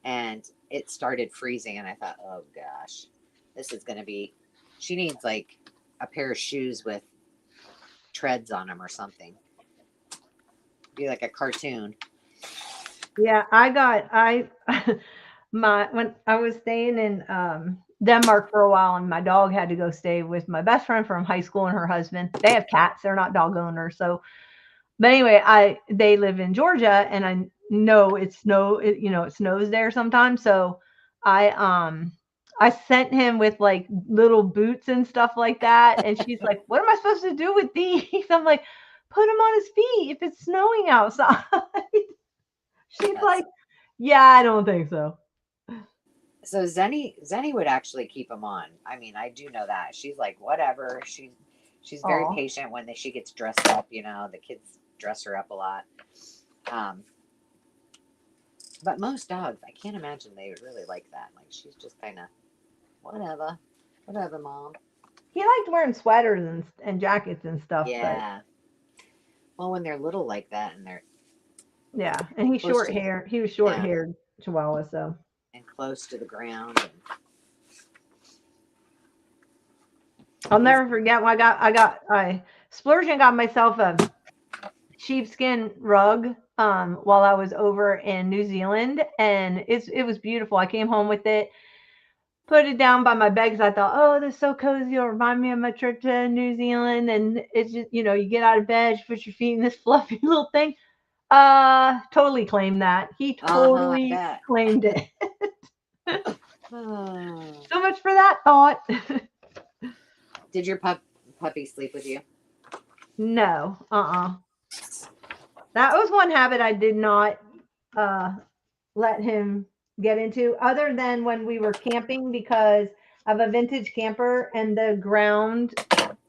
And it started freezing, and I thought, oh gosh, this is going to be, she needs like a pair of shoes with treads on them or something. Be like a cartoon. yeah. When I was staying in Denmark for a while, and my dog had to go stay with my best friend from high school and her husband. They have cats. They're not dog owners. So, but anyway, they live in Georgia, and I know it snows there sometimes. So I sent him with like little boots and stuff like that. And she's like, "What am I supposed to do with these?" I'm like, "Put him on his feet if it's snowing outside." She's That's, like, "Yeah, I don't think so." so Zenny would actually keep them on. I mean, I do know that. She's like, whatever. She's very Oh, patient when she gets dressed up. The kids dress her up a lot. But most dogs, I can't imagine they would really like that. Like, she's just kind of whatever, Mom. he liked wearing sweaters and jackets and stuff, but Yeah. Well, when they're little like that and they're yeah, and he's close short to the hair. He was short yeah haired Chihuahua, so and close to the ground, and I'll he's never forget when I splurged and got myself a sheepskin rug while I was over in New Zealand, and it was beautiful. I came home with it, put it down by my bed because I thought, oh, this is so cozy. It'll remind me of my trip to New Zealand. And it's just, you get out of bed, you put your feet in this fluffy little thing. Totally claimed that. He I totally bet. claimed it. Oh. So much for that thought. Did your puppy sleep with you? No, that was one habit I did not let him get into, other than when we were camping, because I have a vintage camper and the ground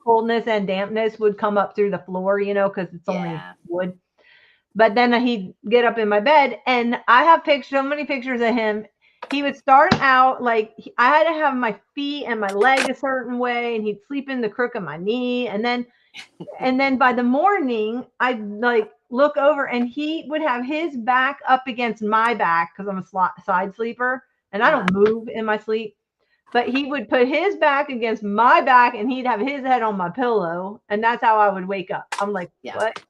coldness and dampness would come up through the floor, because it's only Yeah. wood. But then he'd get up in my bed, and I have so many pictures of him. He would start out like I had to have my feet and my leg a certain way, and he'd sleep in the crook of my knee, and then by the morning I'd like look over, and he would have his back up against my back because I'm a side sleeper and I Uh-huh. don't move in my sleep. But he would put his back against my back, and he'd have his head on my pillow, and that's how I would wake up. I'm like, Yeah. what?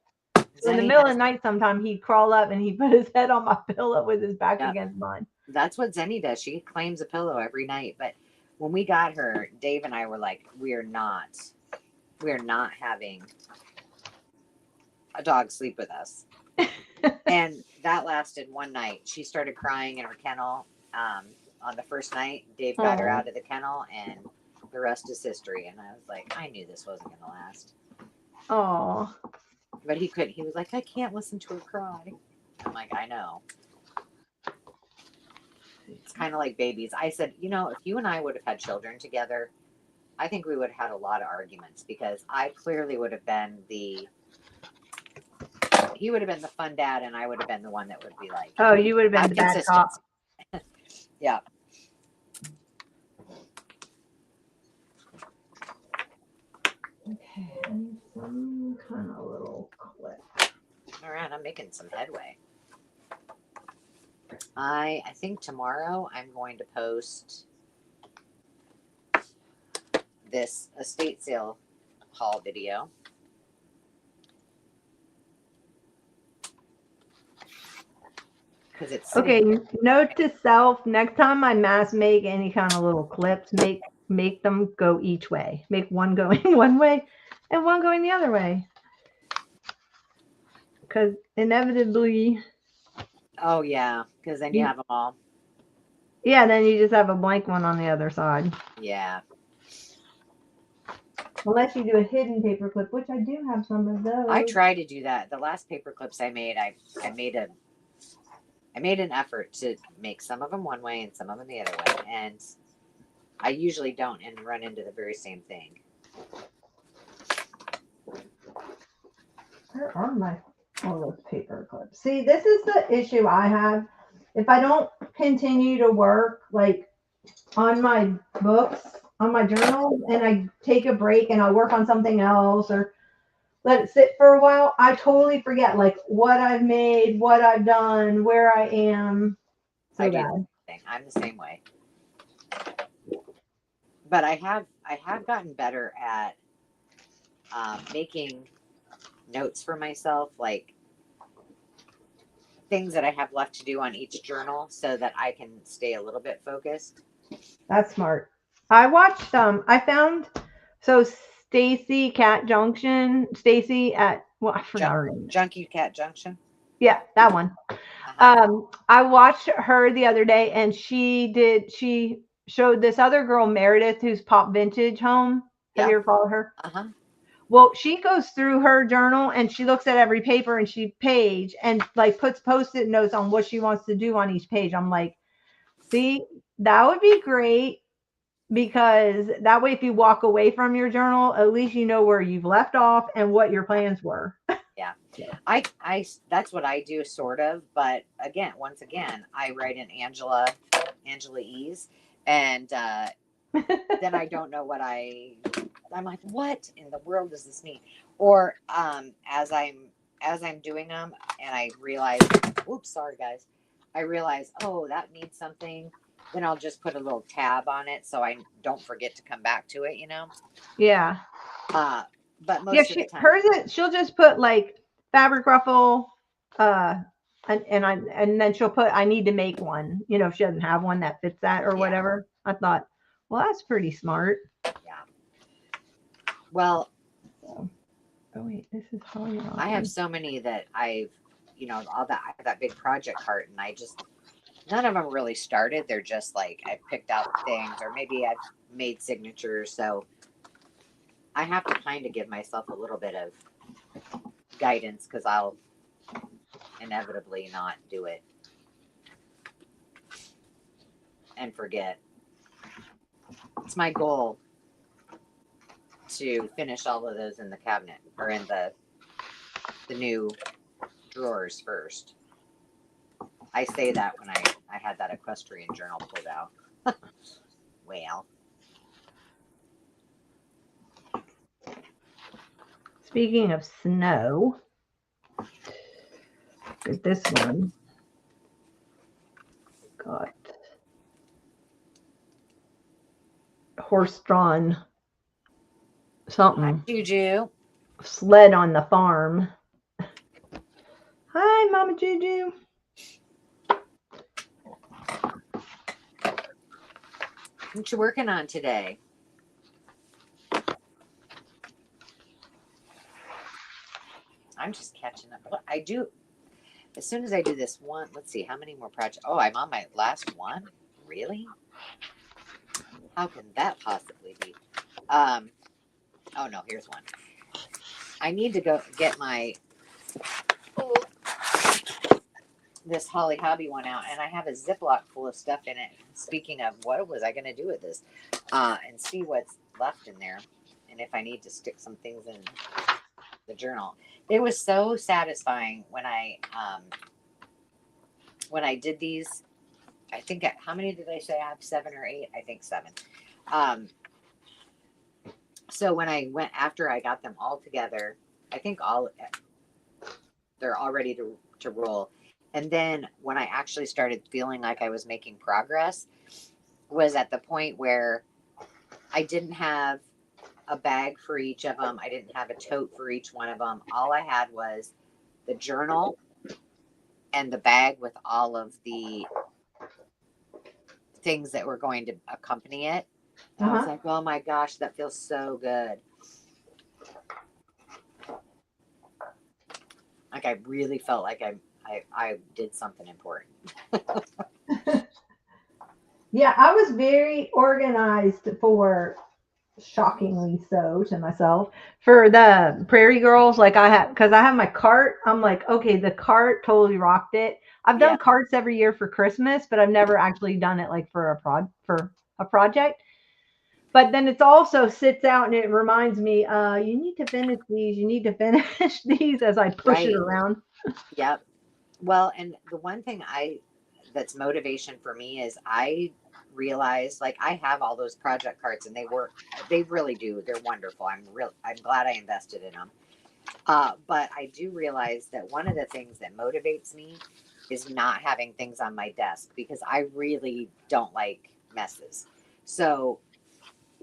So in the Zenny middle of has. the night, sometime he'd crawl up and he'd put his head on my pillow with his back Yeah. against mine. That's what Zenny does. She claims a pillow every night. But when we got her, Dave and I were like, we're not having a dog sleep with us. And that lasted one night. She started crying in her kennel. On the first night, Dave got her Oh, out of the kennel, and the rest is history. And I was like, I knew this wasn't going to last. oh, But he couldn't. He was like, I can't listen to her cry. I'm like, I know. It's kind of like babies. I said, if you and I would have had children together, I think we would have had a lot of arguments, because I clearly would have been he would have been the fun dad, and I would have been the one that would be like, oh, you would have been have the bad cop. consistency. Yeah. Okay, I need some kind of little clip. All right, I'm making some headway. I think tomorrow I'm going to post this estate sale haul video. because it's sitting Okay, there. note to self, next time I mass make any kind of little clips, make them go each way. Make one going one way and one going the other way. Because inevitably, Oh yeah, because then you have them all. yeah, then you just have a blank one on the other side. Yeah. Unless you do a hidden paper clip, which I do have some of those. I try to do that. The last paper clips I made, I made an effort to make some of them one way and some of them the other way, and I usually don't and run into the very same thing. Where are my all those paper clips? See, this is the issue I have. If I don't continue to work like on my books, on my journal, and I take a break and I work on something else or let it sit for a while, I totally forget like what I've made, what I've done, where I am. So I do bad. the same thing. I'm the same way. But I have gotten better at making notes for myself, like things that I have left to do on each journal, so that I can stay a little bit focused. That's smart. I watched I found so Stacy Cat Junction, Stacy at well, I forgot her name. Junkie Cat Junction. Yeah, that one. I watched her the other day and she showed this other girl, Meredith, who's Pop Vintage Home. Have you ever followed her? Well, she goes through her journal and she looks at every paper and she page and like puts post-it notes on what she wants to do on each page. I'm like, see, that would be great because that way if you walk away from your journal, at least you know where you've left off and what your plans were. Yeah. I that's what I do sort of, but once again, I write in Angela E's, and then I don't know what I'm like, what in the world does this mean? Or as I'm doing them and I realize, oops, sorry guys, I realize, oh, that means something. Then I'll just put a little tab on it so I don't forget to come back to it, Yeah. But most of the time, she'll just put like fabric ruffle, and then she'll put I need to make one. If she doesn't have one that fits that or whatever. I thought, well, that's pretty smart. Yeah. Well, oh wait, this is Holly. I have so many that I have that big project cart, and none of them really started. They're just like I picked out things, or maybe I've made signatures. So I have to kind of give myself a little bit of guidance because I'll inevitably not do it and forget. It's my goal to finish all of those in the cabinet or in the new drawers first. I say that when I had that equestrian journal pulled out. Well. Speaking of snow, this one got horse-drawn something. Hi, Juju. Sled on the farm. Hi, Mama Juju. What you working on today? I'm just catching up. I do. As soon as I do this one, let's see, how many more projects? Oh, I'm on my last one? Really? How can that possibly be? Oh, no, here's one. I need to go get this Holly Hobby one out, and I have a Ziploc full of stuff in it. Speaking of, what was I going to do with this? And see what's left in there, and if I need to stick some things in the journal. It was so satisfying when I did these. I think how many did I say I have? 7 or 8? I think 7. So when I went after I got them all together, I think they're all ready to roll. And then when I actually started feeling like I was making progress was at the point where I didn't have a bag for each of them. I didn't have a tote for each one of them. All I had was the journal and the bag with all of the things that were going to accompany it. And I was like, oh my gosh, that feels so good. Like I really felt like I did something important. Yeah, I was very organized for, shockingly so to myself, for the Prairie Girls. Like I have, because I have my cart. I'm like, okay, the cart totally rocked it. I've Yeah. done carts every year for Christmas, but I've never actually done it like for a project. But then it's also sits out and it reminds me, you need to finish these. You need to finish these as I push it Right. around. Yep. Well, and the one thing that's motivation for me is I realize like I have all those project cards and they really do. They're wonderful. I'm glad I invested in them. But I do realize that one of the things that motivates me is not having things on my desk because I really don't like messes. So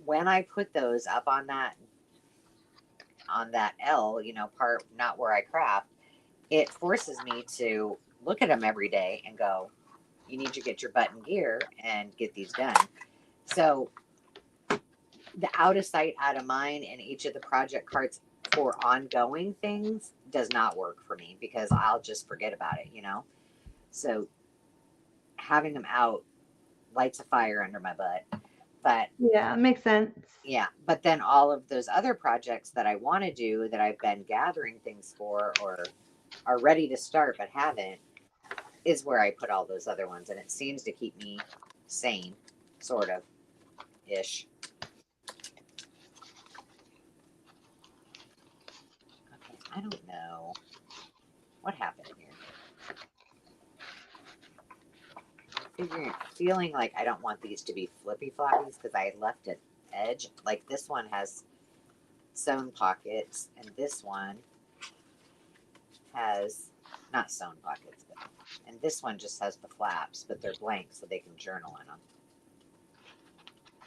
when I put those up on that L, part not where I craft, it forces me to look at them every day and go, you need to get your butt in gear and get these done. So the out of sight, out of mind in each of the project cards for ongoing things does not work for me because I'll just forget about it. So having them out lights a fire under my butt. But Yeah, it makes sense. yeah, but then all of those other projects that I want to do that I've been gathering things for or are ready to start but haven't is where I put all those other ones. And it seems to keep me sane, sort of ish. Okay, I don't know what happened here. Feeling like I don't want these to be flippy floppies because I left it edge. Like this one has sewn pockets, and this one has not sewn pockets, and this one just has the flaps, but they're blank so they can journal in them.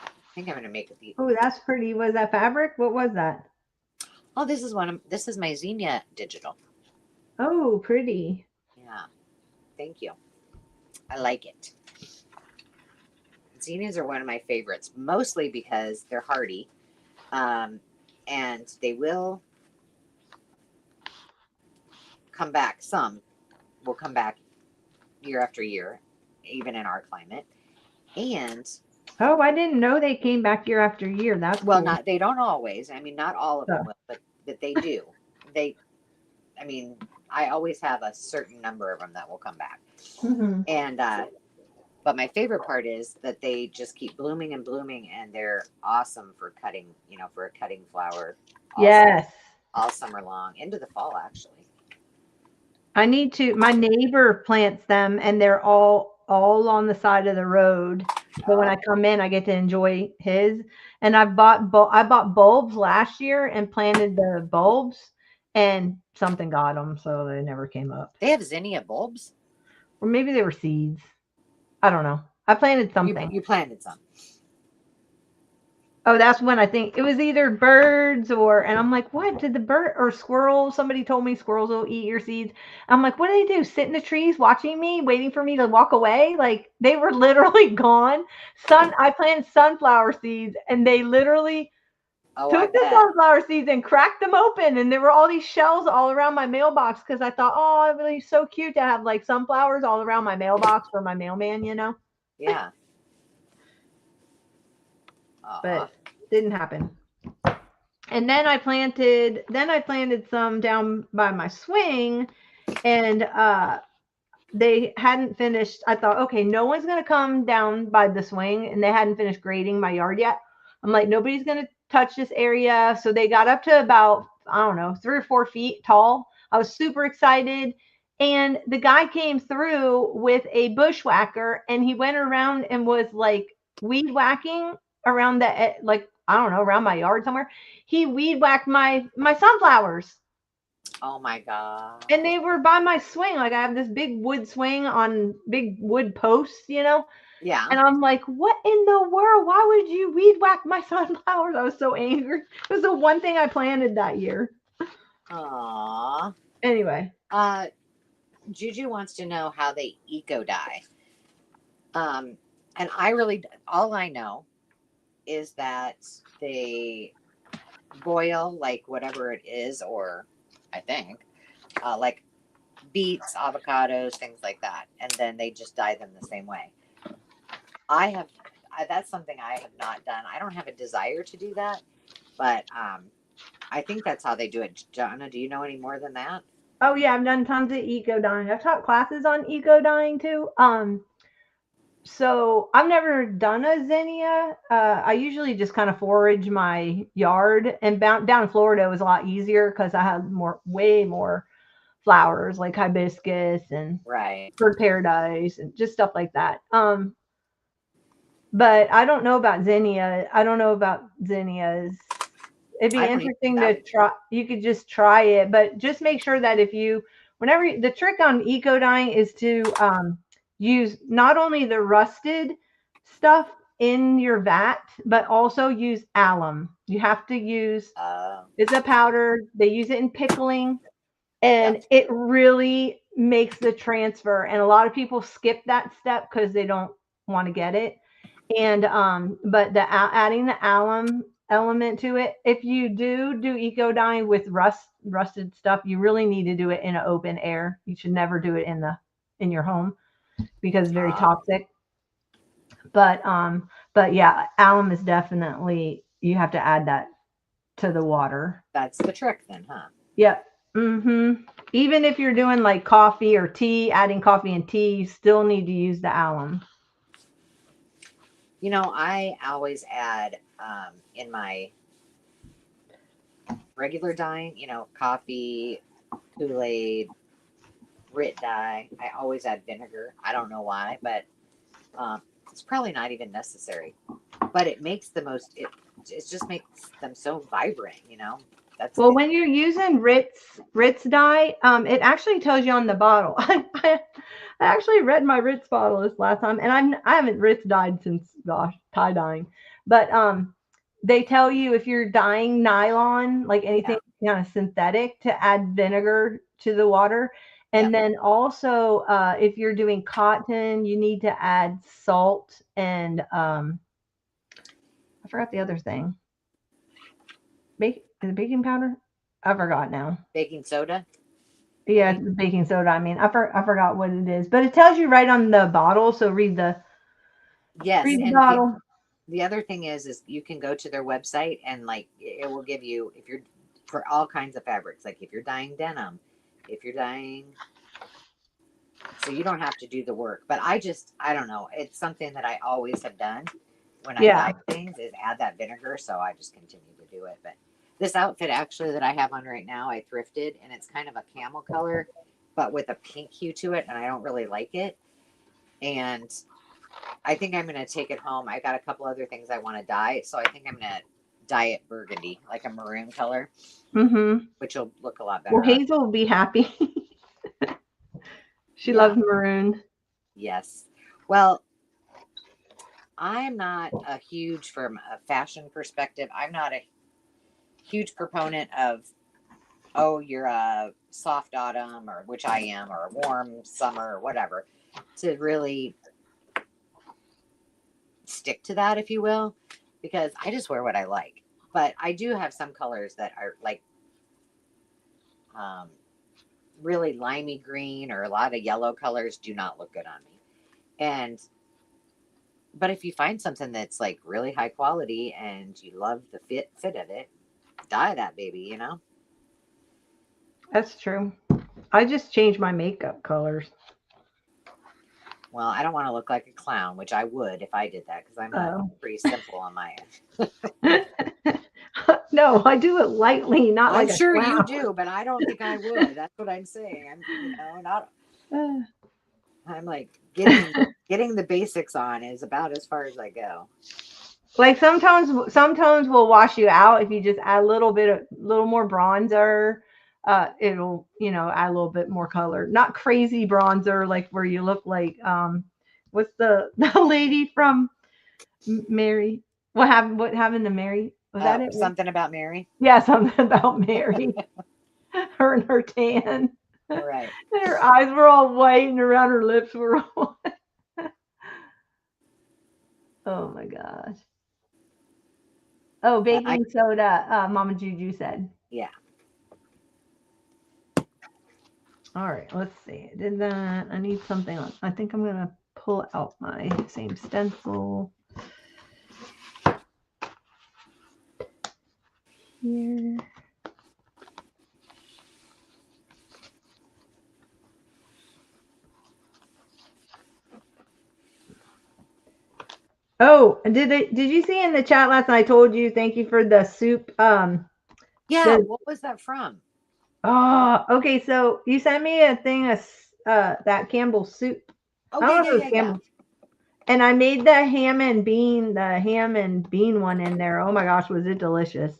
I think I'm gonna make it the. Oh, that's pretty. Was that fabric? What was that? Oh, this is my Xenia digital. Oh, pretty. Yeah, thank you. I like it. Zinnias are one of my favorites, mostly because they're hardy, and they will come back. Some will come back year after year, even in our climate. And Oh, I didn't know they came back year after year. That's well, cool. not they don't always. I mean, not all of them So, will, but they do. They, I mean, I always have a certain number of them that will come back. mhm. And but my favorite part is that they just keep blooming and blooming, and they're awesome for cutting. For a cutting flower. Yes. All summer long into the fall, actually. I need to. My neighbor plants them, and they're all on the side of the road. So when Oh, I come in, I get to enjoy his. And I bought bulbs last year and planted the bulbs, and something got them, so they never came up. they have zinnia bulbs. Or maybe they were seeds. I don't know. I planted You something. you planted some. Oh, that's when I think it was either birds and I'm like, what did the bird or squirrels? Somebody told me squirrels will eat your seeds. I'm like, what do they do? Sit in the trees watching me, waiting for me to walk away? Like they were literally gone. I planted sunflower seeds and they literally Oh, I took the bet. sunflower seeds and cracked them open. And there were all these shells all around my mailbox because I thought, oh, it would be so cute to have like sunflowers all around my mailbox for my mailman. Yeah. But Aw. didn't happen. And then I planted some down by my swing, and they hadn't finished. I thought, okay, no one's going to come down by the swing, and they hadn't finished grading my yard yet. I'm like, nobody's going to touch this area. So they got up to about, I don't know, 3 or 4 feet tall. I was super excited. And the guy came through with a bushwhacker and he went around and was like weed whacking around like, I don't know, around my yard somewhere. He weed whacked my sunflowers. Oh my God. And they were by my swing. Like I have this big wood swing on big wood posts. Yeah. And I'm like, what in the world? Why would you weed whack my sunflowers? I was so angry. It was the one thing I planted that year. Aw. Anyway. Uh, Juju wants to know how they eco dye. Um, and I really, all I know is that they boil like whatever it is, or I think like beets, avocados, things like that, and then they just dye them the same way. I have, that's something I have not done. I don't have a desire to do that, but I think that's how they do it. Johnna, do you know any more than that? Oh yeah, I've done tons of eco dyeing. I've taught classes on eco dyeing too. So I've never done a zinnia. I usually just kind of forage my yard, and down in Florida it was a lot easier because I had way more flowers like hibiscus and Right. bird paradise and just stuff like that. But I don't know about zinnia. I don't know about zinnias. It'd be I don't even interesting know. to try. You could just try it, but just make sure that the trick on eco dyeing is to use not only the rusted stuff in your vat, but also use alum. You have to use, it's a powder. They use it in pickling, Yep. and it really makes the transfer. And a lot of people skip that step because they don't want to get it. And but adding the alum element to it, if you do eco dyeing with rusted stuff, you really need to do it in an open air. You should never do it in your home because it's very Ah, toxic. But yeah, alum is definitely, you have to add that to the water. that's the trick then, huh? Yep. Mhm. Even if you're doing like coffee or tea, adding coffee and tea, you still need to use the alum. I always add in my regular dyeing, coffee, Kool-Aid, Rit dye. I always add vinegar. I don't know why, but it's probably not even necessary. But it makes it just makes them so vibrant. That's Well, it. when you're using Ritz dye, it actually tells you on the bottle. I actually read my Ritz bottle this last time, and I haven't Ritz dyed since, gosh, tie dyeing. But they tell you if you're dyeing nylon, like Yeah. anything kind of synthetic, to add vinegar to the water. Yep. And then also, if you're doing cotton, you need to add salt and I forgot the other thing. Is it baking powder? I forgot now. Baking soda, Yeah, maybe. it's baking soda. I mean, I forgot what it is, but it tells you right on the bottle. So Yes, read the and bottle. the other thing is you can go to their website and like it will give you if you're for all kinds of fabrics, like if you're dyeing denim, if you're dyeing, so you don't have to do the work. But I don't know. It's something that I always have done when I Yeah, dye things is add that vinegar. So I just continue to do it. But this outfit actually that I have on right now, I thrifted and it's kind of a camel color, but with a pink hue to it, and I don't really like it. And I think I'm gonna take it home. I got a couple other things I want to dye, so I think I'm gonna dye it burgundy, like a maroon color, mm-hmm. which will look a lot Well, better on. Hazel will be happy. She Yeah. loves maroon. Yes. Well, I'm not a huge, from a fashion perspective, I'm not a huge proponent of, oh, you're a soft autumn, or which I am, or a warm summer, or whatever, to really stick to that, if you will, because I just wear what I like. But I do have some colors that are like um, really limey green or a lot of yellow colors do not look good on me. And but if you find something that's like really high quality and you love the fit of it, dye that baby. That's true. I just changed my makeup colors. Well, I don't want to look like a clown, which I would if I did that because I'm Oh. pretty simple on my end. No, I do it lightly, not I'm like a sure you clown. do, but I don't think I would. That's what I'm saying. Not. I'm like getting the basics on is about as far as I go. Like sometimes we'll wash you out if you just add little more bronzer. It'll, add a little bit more color. Not crazy bronzer like where you look like what's the the lady from Mary? What happened to Mary? Was that it? Something about Mary. Yeah, something about Mary. Her and her tan. Right. And her eyes were all white and around her lips were all white. Oh my gosh. Oh, But I, baking soda, Mama Juju said. yeah. All right, let's see. I did that. I need something else. I think I'm going to pull out my same stencil here. Oh, did you see in the chat last night? I told you thank you for the soup. Yeah. The What was that from? Oh, okay. So you sent me a thing of that Campbell's soup. Oh, I yeah, don't know yeah, if it yeah, was yeah. Campbell's. And I made the ham and bean one in there. Oh my gosh, was it delicious?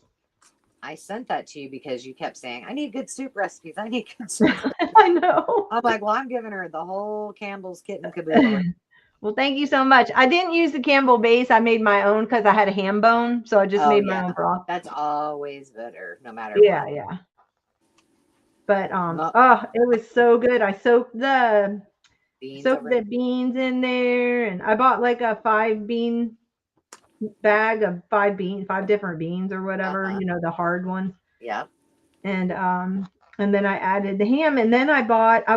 I sent that to you because you kept saying, I need good soup recipes. I need good soup recipes. I know. I'm like, well, I'm giving her the whole Campbell's kit and caboodle. Well, thank you so much. I didn't use the Campbell base. I made my own because I had a ham bone, so I just Oh, made my yeah. own broth. That's always better, no matter Yeah, what. yeah. But Mo- oh, it was so good. I beans soaked over. the beans in there, and I bought like a 5 bean bag of 5 different beans or whatever, Uh-huh. the hard ones. Yeah. And then I added the ham, and then I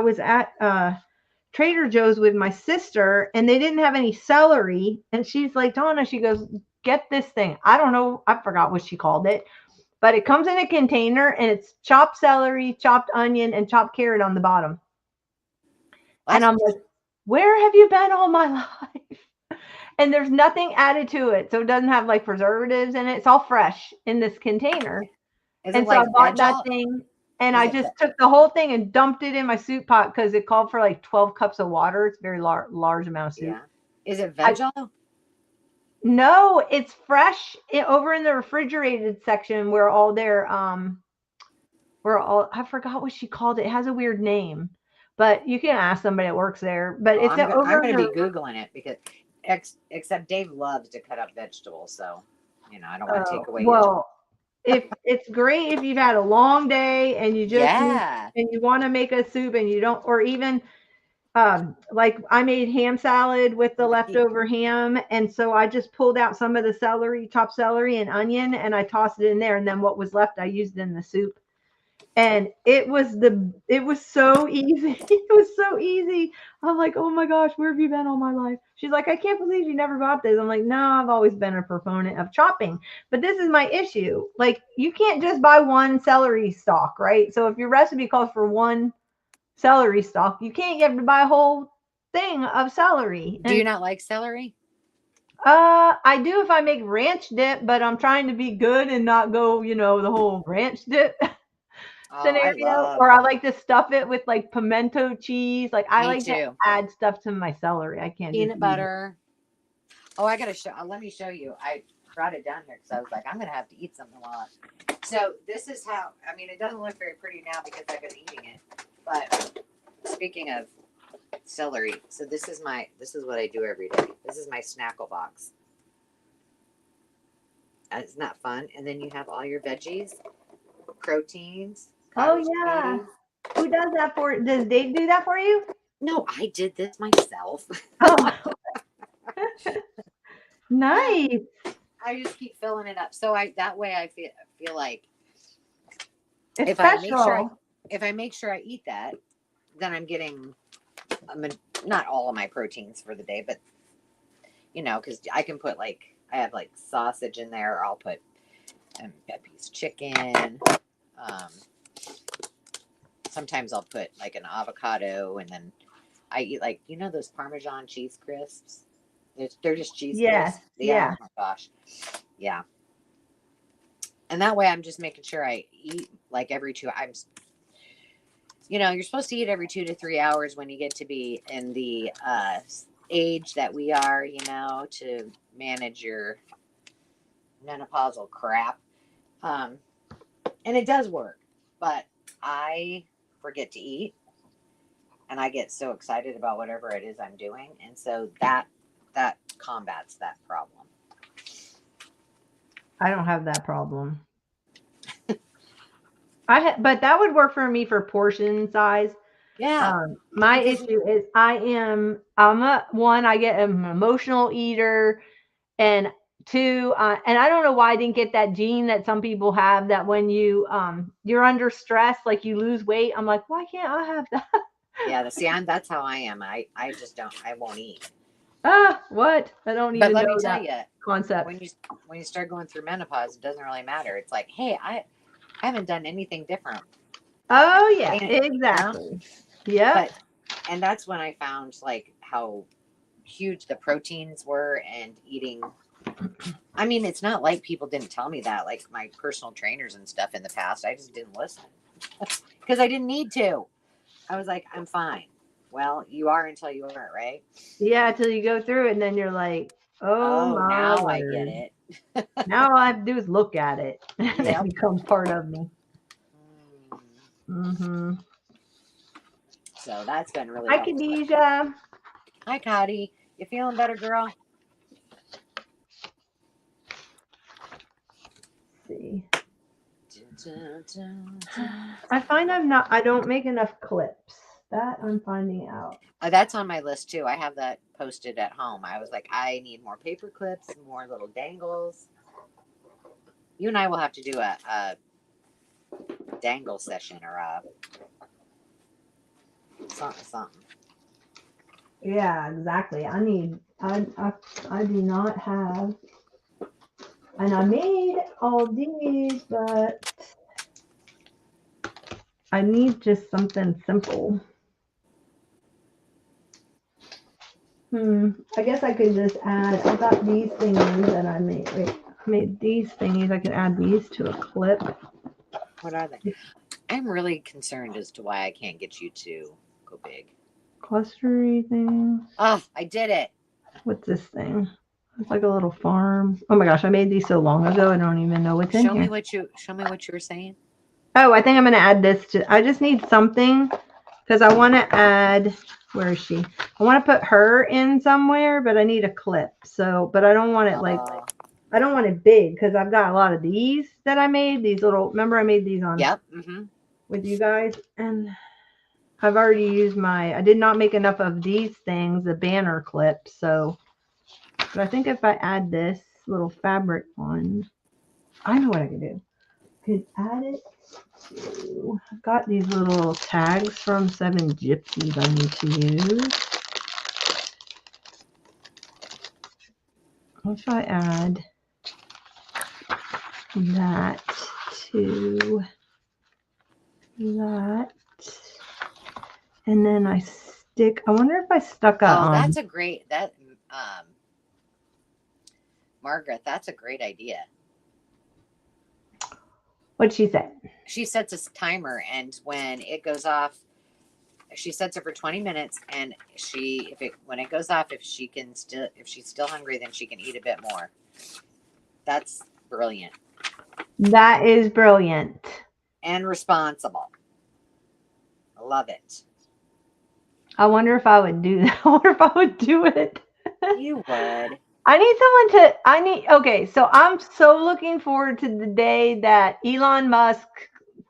was at Trader Joe's with my sister, and they didn't have any celery, and she's like, Donna, she goes, get this thing. I don't know, I forgot what she called it, but it comes in a container, and it's chopped celery, chopped onion, and chopped carrot on the bottom. And What? I'm like, where have you been all my life? And there's nothing added to it, so it doesn't have like preservatives in it. It's all fresh in this container. Is it And so I like bought veg that all? thing, and Is I it just took the whole thing and dumped it in my soup pot because it called for like 12 cups of water. It's a very large amount of soup. yeah. Is it I veg all? No, it's fresh over in the refrigerated section where all I forgot what she called it. It has a weird name, but you can ask somebody that works there. But Oh, it's I'm over in gonna be the Googling it because except Dave loves to cut up vegetables, so I don't want to take away his. well, if it's great if you've had a long day and you just need Yeah. and you want to make a soup and you don't, or even like I made ham salad with the leftover ham, and so I just pulled out some of the chopped celery and onion, and I tossed it in there, and then what was left I used in the soup. And it was so easy. It was so easy. I'm like, oh my gosh, where have you been all my life? She's like, I can't believe you never bought this. I'm like, no, I've always been a proponent of chopping, but this is my issue. Like, you can't just buy one celery stalk, right? So if your recipe calls for one celery stalk, you can't get to buy a whole thing of celery. Do you And not like celery? I do if I make ranch dip, but I'm trying to be good and not go, the whole ranch dip Oh, I scenario. love. Or I like to stuff it with like pimento cheese. Like I Me like to too. add stuff to my celery. I can't just Peanut eat it. butter. Oh, I gotta show. Let me show you. I brought it down here because I was like, I'm gonna have to eat something while. So this is how. I mean, it doesn't look very pretty now because I've been eating it. But speaking of celery, so this is what I do every day. This is my snackle box. It's not fun. And then you have all your veggies, proteins, Oh cottage yeah. cheese. Who does that does Dave do that for you? No, I did this myself. Oh, nice. I just keep filling it up. So that way I feel like It's if I make sure special. I eat that, then I'm getting not all of my proteins for the day, but because I can put I have sausage in there, or I'll put Pepe's chicken. Sometimes I'll put an avocado, and then I eat those Parmesan cheese crisps. They're just cheese Yes. crisps. Yeah. Yeah. Oh my gosh. Yeah. And that way I'm just making sure I eat every you're supposed to eat every 2 to 3 hours when you get to be in the age that we are, to manage your menopausal crap. And it does work, but I forget to eat, and I get so excited about whatever it is I'm doing. And so that combats that problem. I don't have that problem. But that would work for me for portion size. Yeah. My Because issue is I get an emotional eater, and two, and I don't know why I didn't get that gene that some people have, that when you're under stress, like you lose weight. I'm like, why can't I have that? yeah, that's how I am. I just don't. I won't eat. What? I don't But even let me know tell that you, concept. when you start going through menopause, it doesn't really matter. It's like, hey, I haven't done anything different. Oh yeah, And, you know, exactly. Yep. but and that's when I found like how huge the proteins were and eating. I mean, it's not like people didn't tell me that, like my personal trainers and stuff in the past. I just didn't listen because I didn't need to. I was like, I'm fine. Well, you are until you aren't, right? Yeah, till you go through it, and then you're like, oh Oh, my now I get word. it. Now all I have to do is look at it, and it Yep. becomes part of me. Mm. Mm-hmm. So that's been really Hi, helpful. Khadijah. Hi, Cotty. You feeling better, girl? Let's see. Dun, dun, dun, I find I don't make enough clips. That I'm finding out. That's on my list too. I have that posted at home. I was like, I need more paper clips, more little dangles. You and I will have to do a dangle session or a something. Yeah, exactly. I do not have, and I made all these, but I need just something simple. I guess I could just add, I got these thingies that I made. Wait, I made these thingies. I could add these to a clip. What are they? I'm really concerned as to why I can't get you to go big. Clustery things. Oh, I did it. What's this thing? It's like a little farm. Oh my gosh, I made these so long ago. I don't even know what's in Show me here. what you were saying. Oh, I think I'm going to add this to, I just need something because I want to add, where is she? I want to put her in somewhere, but I need a clip. So, but I don't want it like, I don't want it big because I've got a lot of these that I made. These little, remember I made these on Yep. Mm-hmm. with you guys, and I've already used I did not make enough of these things, the banner clips. So, but I think if I add this little fabric one, I know what I can do. I could add it to, I've got these little tags from Seven Gypsies I need to use. If I add that to that, and then I wonder if I stuck a, That's a great um Margaret, that's a great idea. what'd she say? She sets a timer, and when it goes off, she sets it for 20 minutes, and when it goes off, if she's still hungry, then she can eat a bit more. That's brilliant That is brilliant. and responsible. I love it. I wonder if I would do that. I wonder if I would do it. You would. Okay, so I'm so looking forward to the day that Elon Musk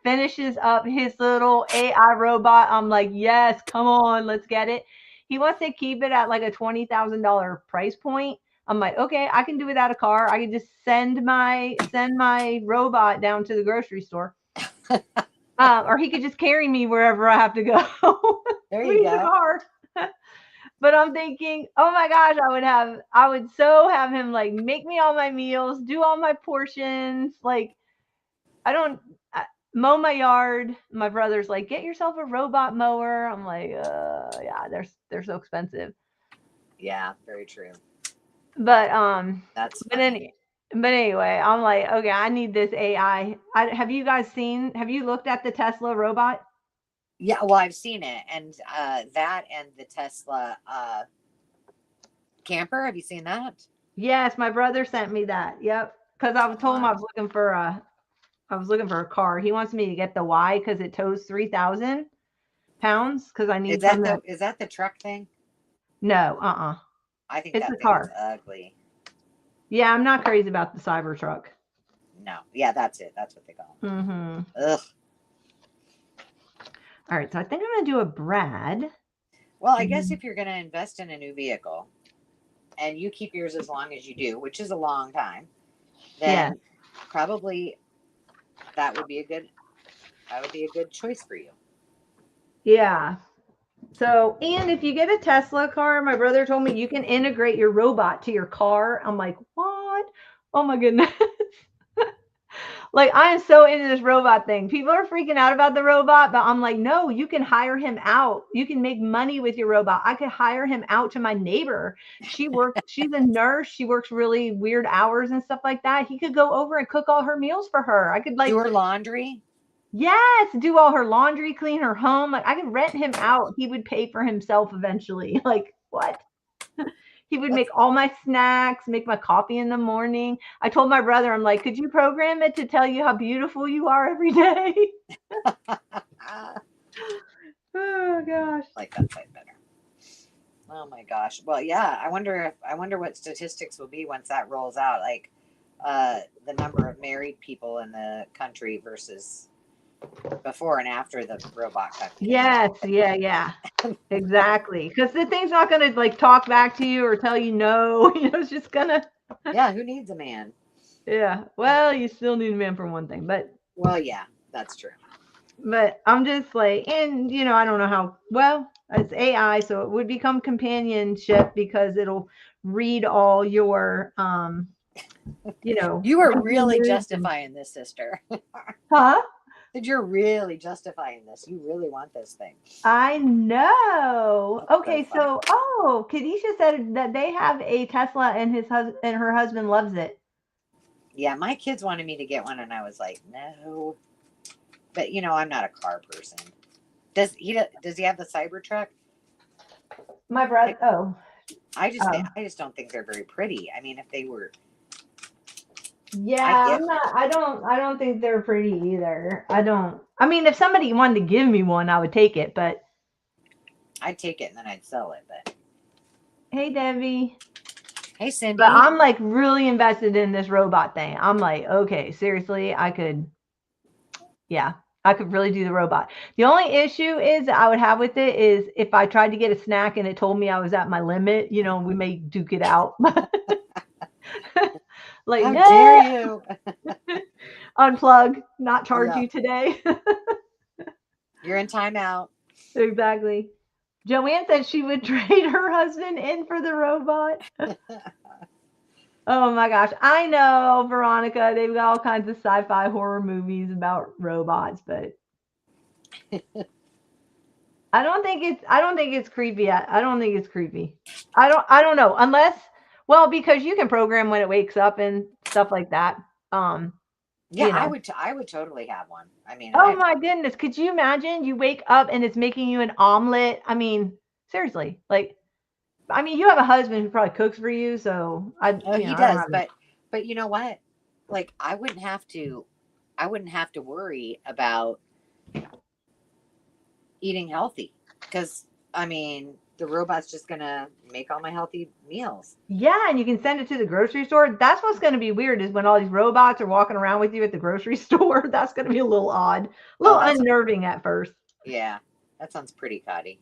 finishes up his little AI robot. I'm like, yes, come on, let's get it. He wants to keep it at like a $20,000 price point. I'm like, okay, I can do without a car. I can just send my robot down to the grocery store. Or he could just carry me wherever I have to go. There you go. The car. But I'm thinking, oh my gosh, I would so have him like make me all my meals, do all my portions. Like, mow my yard. My brother's like, get yourself a robot mower. I'm like, yeah, they're so expensive. Yeah, very true. But That's but funny. anyway, I'm like, okay, I need this AI. Have you looked at the Tesla robot? Yeah, well, I've seen it, and that and the Tesla camper. Have you seen that? Yes, my brother sent me that. Yep. Because I told him I was looking for a car. He wants me to get the Y because it tows 3,000 pounds. Because I need some that. Is that the truck thing? No, I think it's a that thing is car. ugly. Yeah, I'm not crazy about the Cybertruck. No, yeah, that's it. That's what they call them. Mm-hmm. Ugh. All right, so I think I'm going to do a Brad. Well, I guess if you're going to invest in a new vehicle and you keep yours as long as you do, which is a long time, then probably that would be a good choice for you. Yeah. So, and if you get a Tesla car, my brother told me you can integrate your robot to your car. I'm like, what? Oh my goodness. Like, I am so into this robot thing. People are freaking out about the robot, but I'm like, no, you can hire him out. You can make money with your robot. I could hire him out to my neighbor. She's a nurse. She works really weird hours and stuff like that. He could go over and cook all her meals for her. I could Do her laundry. yes, do all her laundry, clean her home. Like, I could rent him out. He would pay for himself eventually. Like, what? He would make all my snacks, make my coffee in the morning. I told my brother, I'm like, could you program it to tell you how beautiful you are every day? Oh gosh. Like that side better. Oh my gosh. Well, yeah. I wonder what statistics will be once that rolls out. Like the number of married people in the country versus before and after the robot cut. Yes, yeah. Exactly. Because the thing's not gonna like talk back to you or tell you no. It's just gonna Yeah, who needs a man? Yeah. Well, you still need a man for one thing, but well, yeah, that's true. But I'm just like, and I don't know how well it's AI, so it would become companionship because it'll read all your You are really justifying this, sister. Huh? You're really justifying this. You really want this thing. I know. That's Okay, so Kadisha said that they have a Tesla and her husband loves it. Yeah, my kids wanted me to get one, and I was like, no. But I'm not a car person. Does he have the Cybertruck? My brother. Oh, I just don't think they're very pretty. I mean, if they were, yeah, I'm not. I don't think they're pretty either. I don't. I mean, if somebody wanted to give me one, I would take it. But I'd take it and then I'd sell it. But hey, Debbie. Hey, Cindy. But I'm like really invested in this robot thing. I'm like, okay, seriously, I could really do the robot. The only issue is that I would have with it is if I tried to get a snack and it told me I was at my limit, we may duke it out. Like, how dare you? Unplug, not charge you today. You're in timeout. Exactly. Joanne said she would trade her husband in for the robot. Oh my gosh. I know, Veronica, they've got all kinds of sci-fi horror movies about robots, but I don't think it's creepy. I don't think it's creepy. I don't know. Unless because you can program when it wakes up and stuff like that. Yeah, I would totally have one. I mean, oh my goodness, could you imagine you wake up and it's making you an omelet? I mean, seriously, like you have a husband who probably cooks for you, so he does, but you know what? Like I wouldn't have to worry about eating healthy because the robot's just gonna make all my healthy meals. Yeah, and you can send it to the grocery store. That's what's going to be weird is when all these robots are walking around with you at the grocery store. That's going to be a little odd, a little unnerving at first. Yeah, that sounds pretty coddy.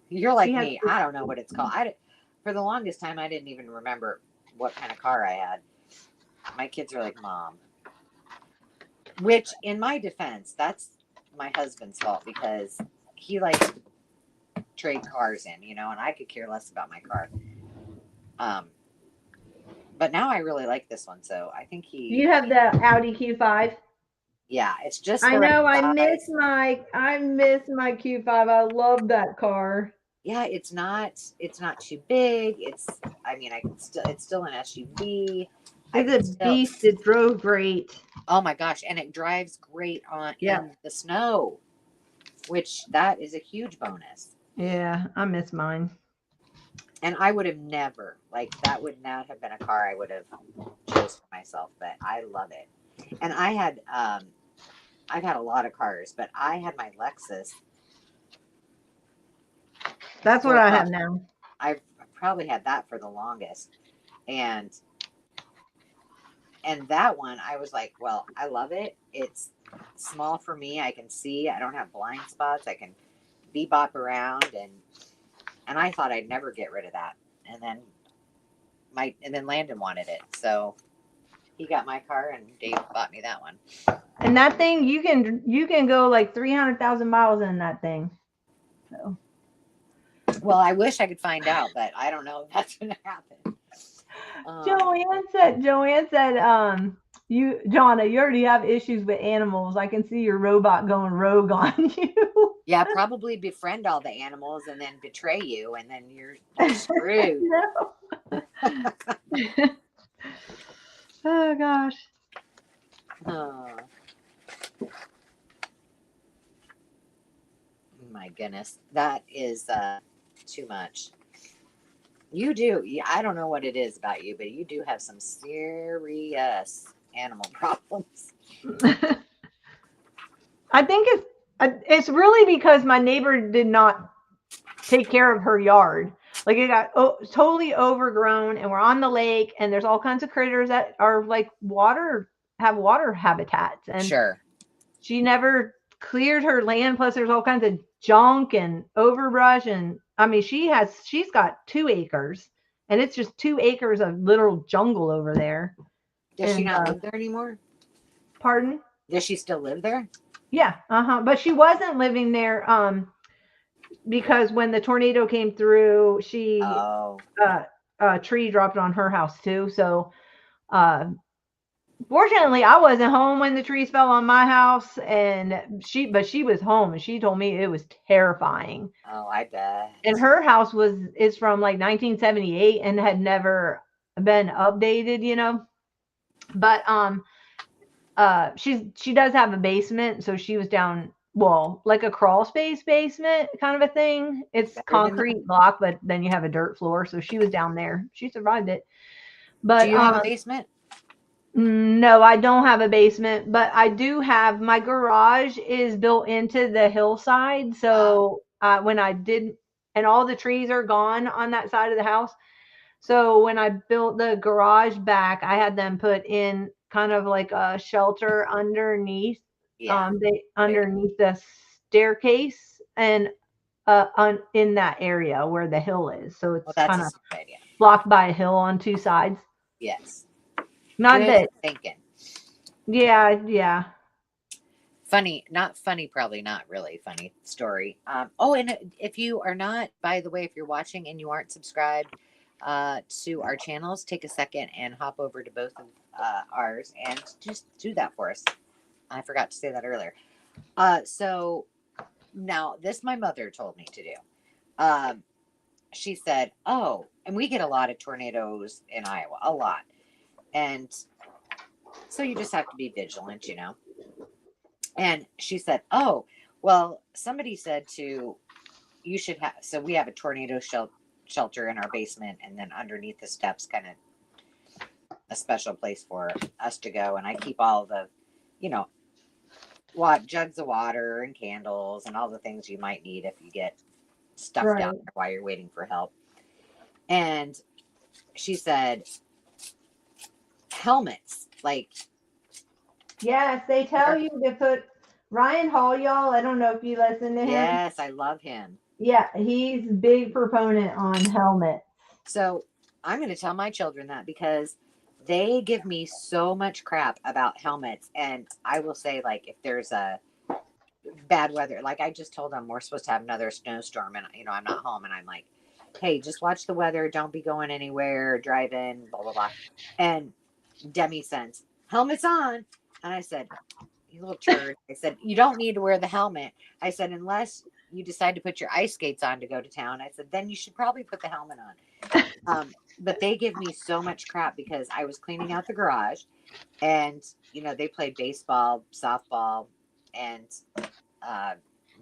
You're like me. I don't know what it's called. For the longest time, I didn't even remember what kind of car I had. My kids are like, Mom. Which, in my defense, that's my husband's fault because he likes to trade cars in, and I could care less about my car. But now I really like this one, so I think You have the Audi Q5. Yeah, it's just. I know. I miss my Q5. I love that car. Yeah, it's not too big. It's still an SUV. It's a beast. It drove great. Oh my gosh, and it drives great in the snow, which that is a huge bonus. Yeah, I miss mine. And I would have never, that would not have been a car I would have chose for myself, but I love it. And I had, I've had a lot of cars, but I had my Lexus. That's what I have now. I've probably had that for the longest. And that one, I was like, well, I love it. It's small for me. I can see. I don't have blind spots. I can bebop around, and I thought I'd never get rid of that. And then Landon wanted it, so he got my car, and Dave bought me that one. And that thing, you can go like 300,000 miles in that thing. So. Well, I wish I could find out, but I don't know if that's going to happen. Joanne said, Johnna, you already have issues with animals. I can see your robot going rogue on you. Yeah, probably befriend all the animals and then betray you, and then you're screwed. Oh gosh. Oh. My goodness, that is too much. You do. I don't know what it is about you, but you do have some serious animal problems. I think it's really because my neighbor did not take care of her yard. Like it got totally overgrown, and we're on the lake, and there's all kinds of critters that are like have water habitats, and Sure. She never cleared her land. Plus, there's all kinds of junk and overbrush, and I mean, she's got 2 acres, and it's just 2 acres of literal jungle over there. Does she not live there anymore? Pardon? Does she still live there? Yeah, but she wasn't living there because when the tornado came through, a tree dropped on her house too. So fortunately, I wasn't home when the trees fell on my house, but she was home, and she told me it was terrifying. Oh, I bet. And her house is from like 1978 and had never been updated, But she does have a basement, so she was down, well, like a crawl space basement kind of a thing. It's concrete block, but then you have a dirt floor, so she was down there. She survived it. But do you have a basement? No, I don't have a basement, but I do have, my garage is built into the hillside. So when I did, and all the trees are gone on that side of the house. So when I built the garage back, I had them put in kind of like a shelter underneath, underneath the staircase and in that area where the hill is. So it's kind of blocked by a hill on 2 sides. Yes. Not that thinking. Yeah. Funny, not funny, probably not really funny story. And if you are not, by the way, if you're watching and you aren't subscribed to our channels, take a second and hop over to both of ours and just do that for us. I forgot to say that earlier. So now this my mother told me to do. She said, "Oh, and we get a lot of tornadoes in Iowa, a lot." And so you just have to be vigilant, And she said, "Oh, well, somebody said you should have," so we have a tornado shelter in our basement, and then underneath the steps, kind of a special place for us to go. And I keep all the, jugs of water and candles and all the things you might need if you get stuff down there while you're waiting for help. And she said, helmets, like, yes, they tell you to put Ryan Hall, y'all. I don't know if you listen to him. Yes, I love him. Yeah, he's a big proponent on helmets. So I'm going to tell my children that, because they give me so much crap about helmets. And I will say, like, if there's a bad weather, like I just told them we're supposed to have another snowstorm, and I'm not home, and I'm like, hey, just watch the weather, don't be going anywhere, driving, blah blah blah. And Demi sends, helmets on. And I said, you little turd. I said, you don't need to wear the helmet. I said, unless you decide to put your ice skates on to go to town. I said, then you should probably put the helmet on. But they give me so much crap because I was cleaning out the garage, and they played baseball, softball, and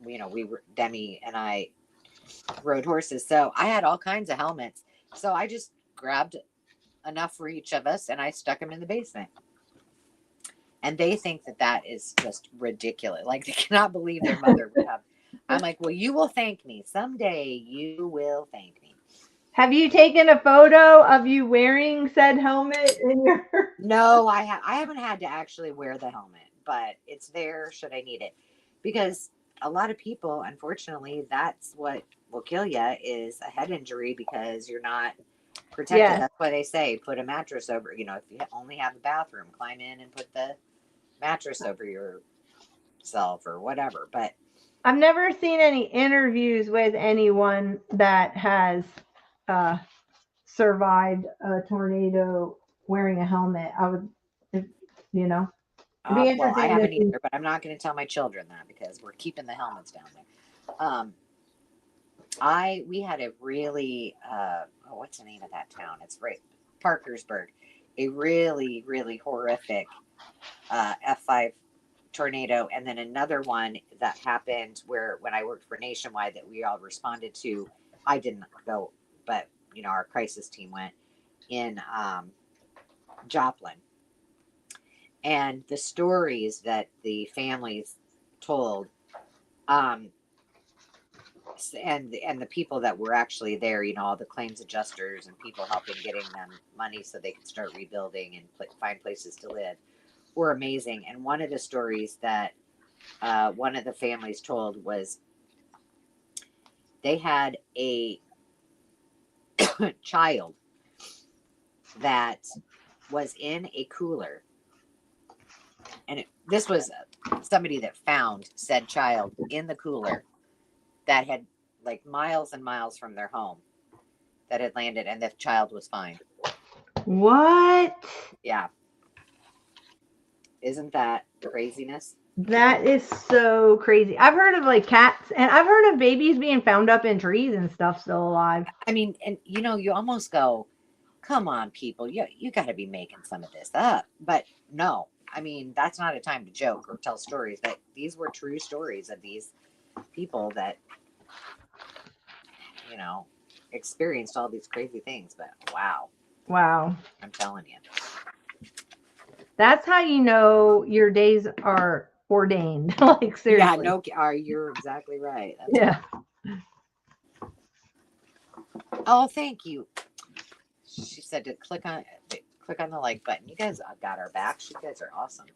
we were, Demi and I rode horses, so I had all kinds of helmets. So I just grabbed enough for each of us, and I stuck them in the basement. And they think that is just ridiculous. Like, they cannot believe their mother would have. I'm like, well, you will thank me someday. You will thank me. Have you taken a photo of you wearing said helmet in your? No, I haven't had to actually wear the helmet, but it's there should I need it. Because a lot of people, unfortunately, that's what will kill you is a head injury because you're not protected. Yes. That's why they say put a mattress over. You know, if you only have a bathroom, climb in and put the mattress over yourself or whatever. But I've never seen any interviews with anyone that has survived a tornado wearing a helmet. I would, you know, it'd be well, I interesting to haven't see. either, but I'm not going to tell my children that because we're keeping the helmets down there. We had a really what's the name of that town? It's right Parkersburg, a really really horrific F5 tornado, and then another one that happened where when I worked for Nationwide that we all responded to. I didn't go, but you know our crisis team went in Joplin, and the stories that the families told. Um, and the people that were actually there, you know, all the claims adjusters and people helping getting them money so they could start rebuilding and find places to live, were amazing. And one of the stories that one of the families told was they had a child that was in a cooler, and this was somebody that found said child in the cooler that had like miles and miles from their home that had landed, and the child was fine. What? Yeah. Isn't that craziness? That is so crazy. I've heard of like cats, and I've heard of babies being found up in trees and stuff still alive. I mean, and you know, you almost go, come on, people, you got to be making some of this up. But no, I mean, that's not a time to joke or tell stories. That these were true stories of these people that, you know, experienced all these crazy things. But wow, Wow. I'm telling you. That's how you know your days are ordained. Like seriously. Yeah, no, you're exactly right. That's Yeah. Oh, thank you. She said to click on the like button. You guys got our backs. You guys are awesome.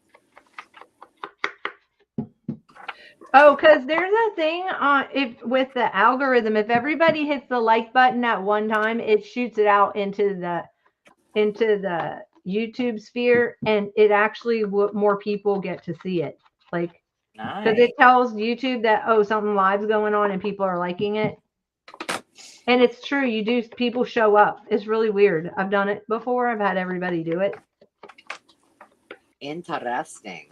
Oh, because there's a thing on if with the algorithm, if everybody hits the like button at one time, it shoots it out into the YouTube sphere, and it actually more people get to see it. Like because Nice. it tells YouTube that something live's going on and people are liking it. And it's true, you do. People show up. It's really weird. I've done it before. I've had everybody do it. Interesting.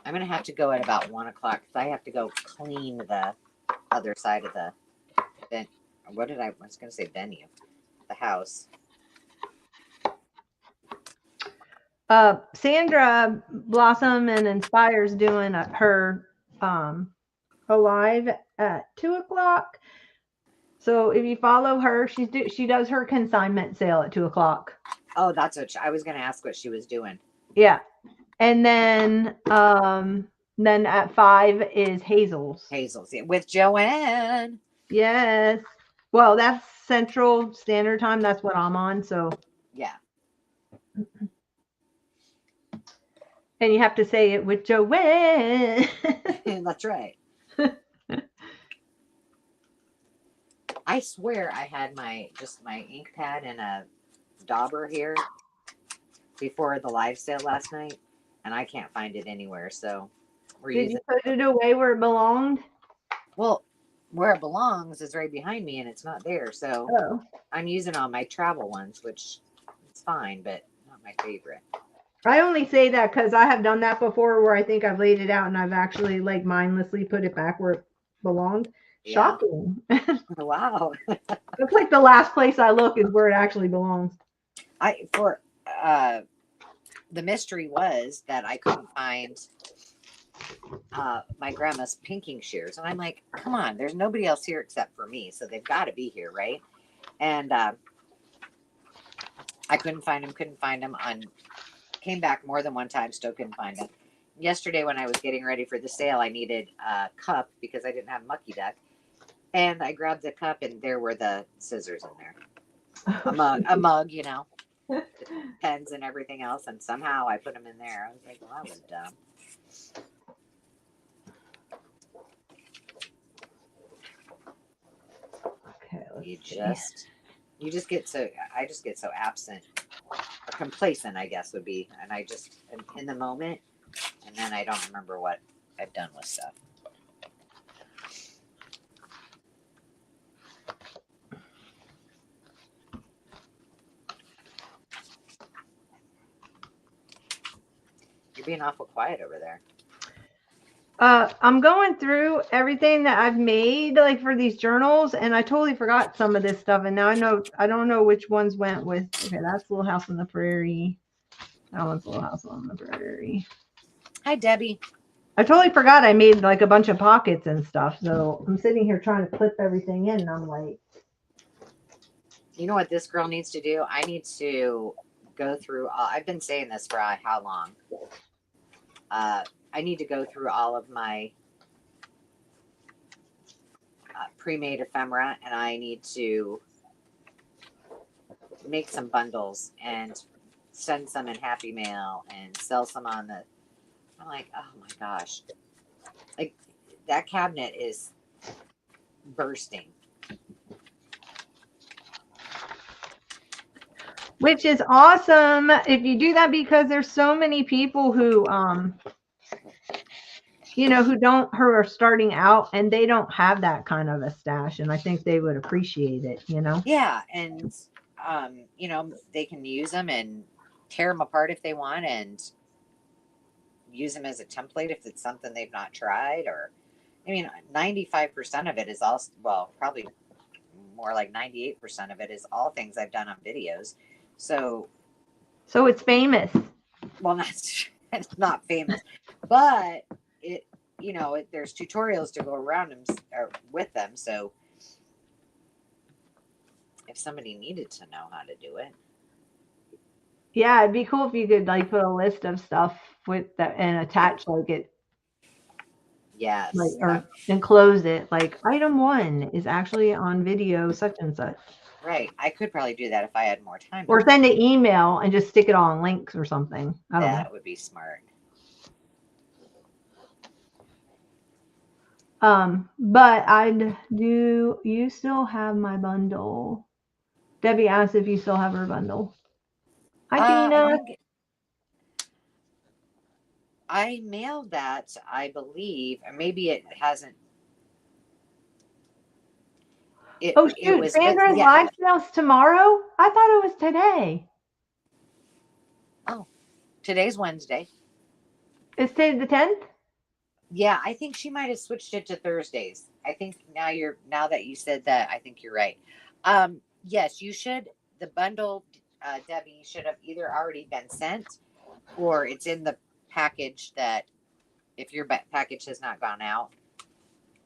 I'm gonna have to go at about 1 o'clock because I have to go clean the other side of the I was gonna say venue, the house. Sandra Blossom and Inspires doing her a live at 2 o'clock. So if you follow her, she does her consignment sale at 2 o'clock. Oh, that's what I was gonna ask what she was doing. Yeah, and then at 5 is Hazel's. Hazel's with Joanne. Yes. Well, that's Central Standard Time. That's what I'm on. So yeah. And you have to say it with Joanne. That's right. I swear I had my ink pad and a dauber here before the live sale last night, and I can't find it anywhere. So Did you put it away where it belonged? Well, where it belongs is right behind me, and it's not there. So I'm using all my travel ones, which it's fine, but not my favorite. I only say that because I have done that before where I think I've laid it out and I've actually like mindlessly put it back where it belonged. Yeah. Shocking. Wow. Looks like the last place I look is where it actually belongs. The mystery was that I couldn't find my grandma's pinking shears. And I'm like, come on, there's nobody else here except for me. So they've got to be here, right? And I couldn't find them. Came back more than one time, still couldn't find them. yesterday when I was getting ready for the sale, I needed a cup because I didn't have Mucky Duck. And I grabbed the cup and there were the scissors in there. A mug, you know, pens and everything else. And somehow I put them in there. I was like, well, that was dumb. Okay, You just get so, I just get so absent or complacent, I guess would be. And I just am in the moment and then I don't remember what I've done with stuff. You're being awful quiet over there. I'm going through everything that I've made, like for these journals, and I totally forgot some of this stuff. And now I don't know which ones went with. Okay, that's Little House on the Prairie. That one's Little House on the Prairie. Hi, Debbie. I totally forgot I made like a bunch of pockets and stuff. So I'm sitting here trying to clip everything in, and I'm like, you know what this girl needs to do? I need to go through. I've been saying this for how long? I need to go through all of my pre-made ephemera, and I need to make some bundles and send some in Happy Mail and sell some on the. I'm like, oh my gosh, like that cabinet is bursting. which is awesome if you do that, because there's so many people who you know, who are starting out and they don't have that kind of a stash, and I think they would appreciate it, you know. Yeah, and you know, they can use them and tear them apart if they want and use them as a template if it's something they've not tried. Or I mean, 95% of it is all, well, probably more like 98% of it is all things I've done on videos. So it's famous. well, it's not famous, but it, you know, there's tutorials to go around them or with them. So if somebody needed to know how to do it. Yeah, it'd be cool if you could like put a list of stuff with that and attach like it. Yes. Like, or enclose it. Like item 1 is actually on video such and such. Right. I could probably do that if I had more time. Or send an email and just stick it all in links or something. I don't know. That would be smart. But you still have my bundle? Debbie asked if you still have her bundle. Hi, Gina. I mailed that, I believe, or maybe it hasn't. Oh shoot, Sandra's live sale's tomorrow? I thought it was today. Oh, today's Wednesday. Is today the 10th? Yeah, I think she might have switched it to Thursdays. I think now that you said that, I think you're right. Yes, you should. The bundle, Debbie, should have either already been sent or it's in the package that if your package has not gone out,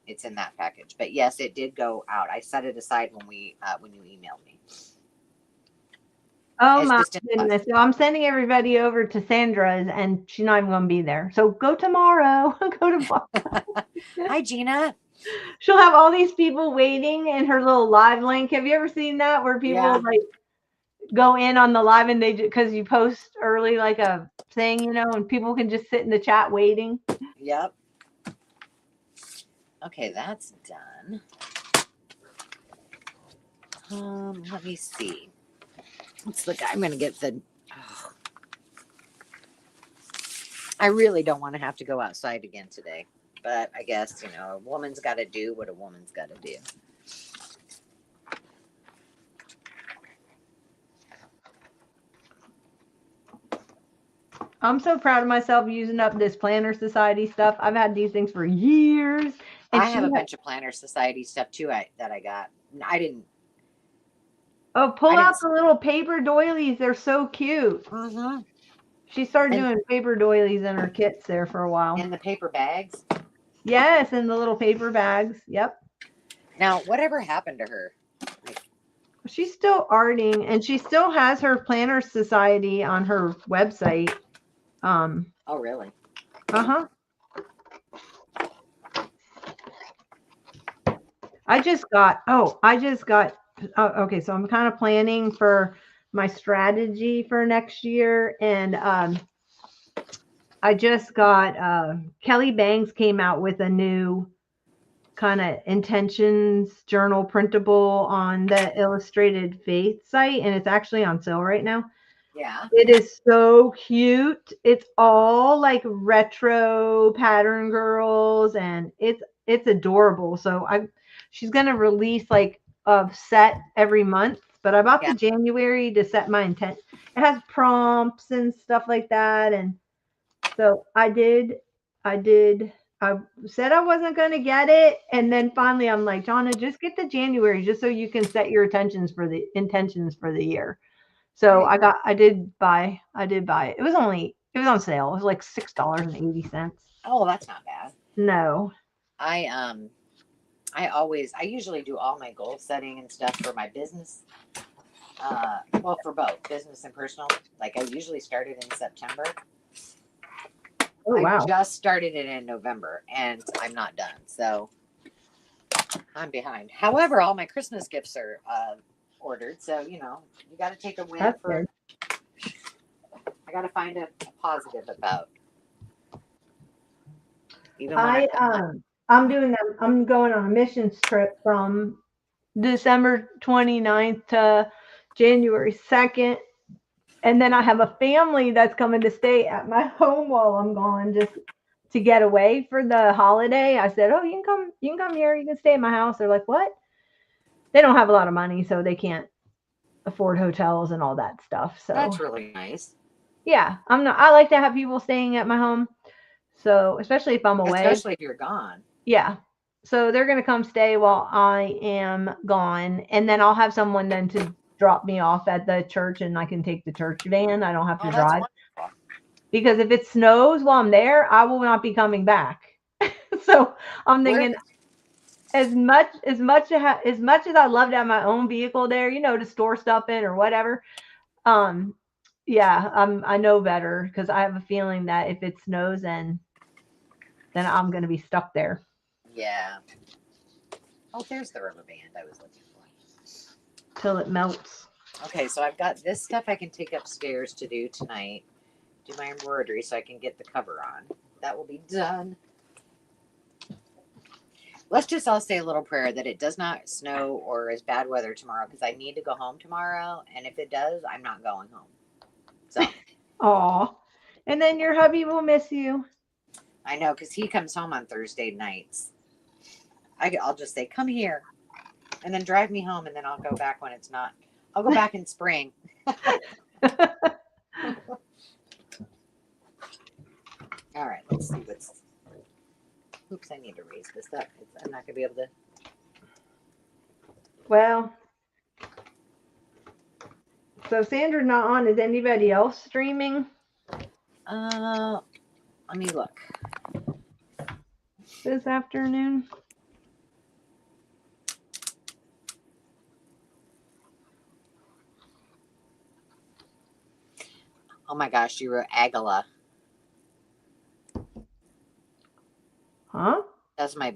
it's in that package. But yes, it did go out. I set it aside when you emailed me. Oh my goodness. So I'm sending everybody over to Sandra's and she's not even going to be there. So go tomorrow. Go tomorrow. Hi, Gina. She'll have all these people waiting in her little live link. Have you ever seen that where people like go in on the live and they, because you post early like a thing, you know, and people can just sit in the chat waiting? Yep. Okay, that's done. Let me see. Let's look. I'm going to get the. Oh. I really don't want to have to go outside again today, but I guess, you know, a woman's got to do what a woman's got to do. I'm so proud of myself using up this Planner Society stuff. I've had these things for years. And I have a bunch of Planner Society stuff too that I got. I didn't. Oh, pull out the little paper doilies. They're so cute. Mm-hmm. She started doing paper doilies in her kits there for a while. And the paper bags? Yes, and the little paper bags. Yep. Now, whatever happened to her? She's still arting, and she still has her Planner Society on her website. Oh, really? Uh-huh. I just got, okay, so I'm kind of planning for my strategy for next year. And I just got, Kelly Bangs came out with a new kind of intentions journal printable on the Illustrated Faith site. And it's actually on sale right now. Yeah. It is so cute. It's all like retro pattern girls, and it's adorable. So she's gonna release like a set every month, but I bought the January to set my intent. It has prompts and stuff like that, and so I said I wasn't gonna get it, and then finally I'm like, Johnna, just get the January just so you can set your intentions for the year. So I did buy it. It was on sale. It was like $6.80. Oh, that's not bad. No. I usually do all my goal setting and stuff for my business. Well, for both business and personal. Like I usually started in September. Oh, wow. I just started it in November and I'm not done. So I'm behind. However, all my Christmas gifts are ordered. So, you got to take a win. That's good. I got to find a positive about. Even when I'm going on a missions trip from December 29th to January 2nd. And then I have a family that's coming to stay at my home while I'm gone, just to get away for the holiday. I said, "Oh, you can come here. You can stay at my house." They're like, "What?" They don't have a lot of money, so they can't afford hotels and all that stuff. So that's really nice. Yeah, I like to have people staying at my home. So especially if I'm away. Especially if you're gone. Yeah. So they're going to come stay while I am gone, and then I'll have someone then to drop me off at the church, and I can take the church van. I don't have to drive. Wonderful. Because if it snows while I'm there, I will not be coming back. So I'm thinking, as much as I love to have my own vehicle there, to store stuff in or whatever. Yeah, I know better, because I have a feeling that if it snows, then I'm going to be stuck there. Yeah. Oh, there's the rubber band I was looking for. Till it melts. Okay, so I've got this stuff I can take upstairs to do tonight. Do my embroidery so I can get the cover on. That will be done. Let's just all say a little prayer that it does not snow or is bad weather tomorrow, because I need to go home tomorrow. And if it does, I'm not going home. So. Aw. And then your hubby will miss you. I know, because he comes home on Thursday nights. I'll just say, come here. And then drive me home, and then I'll go back when it's not. I'll go back in spring. All right, let's see what's. Oops, I need to raise this up. I'm not going to be able to. Well, so Sandra's not on. Is anybody else streaming? Let me look. This afternoon? Oh my gosh, you wrote Agala. Huh? That's my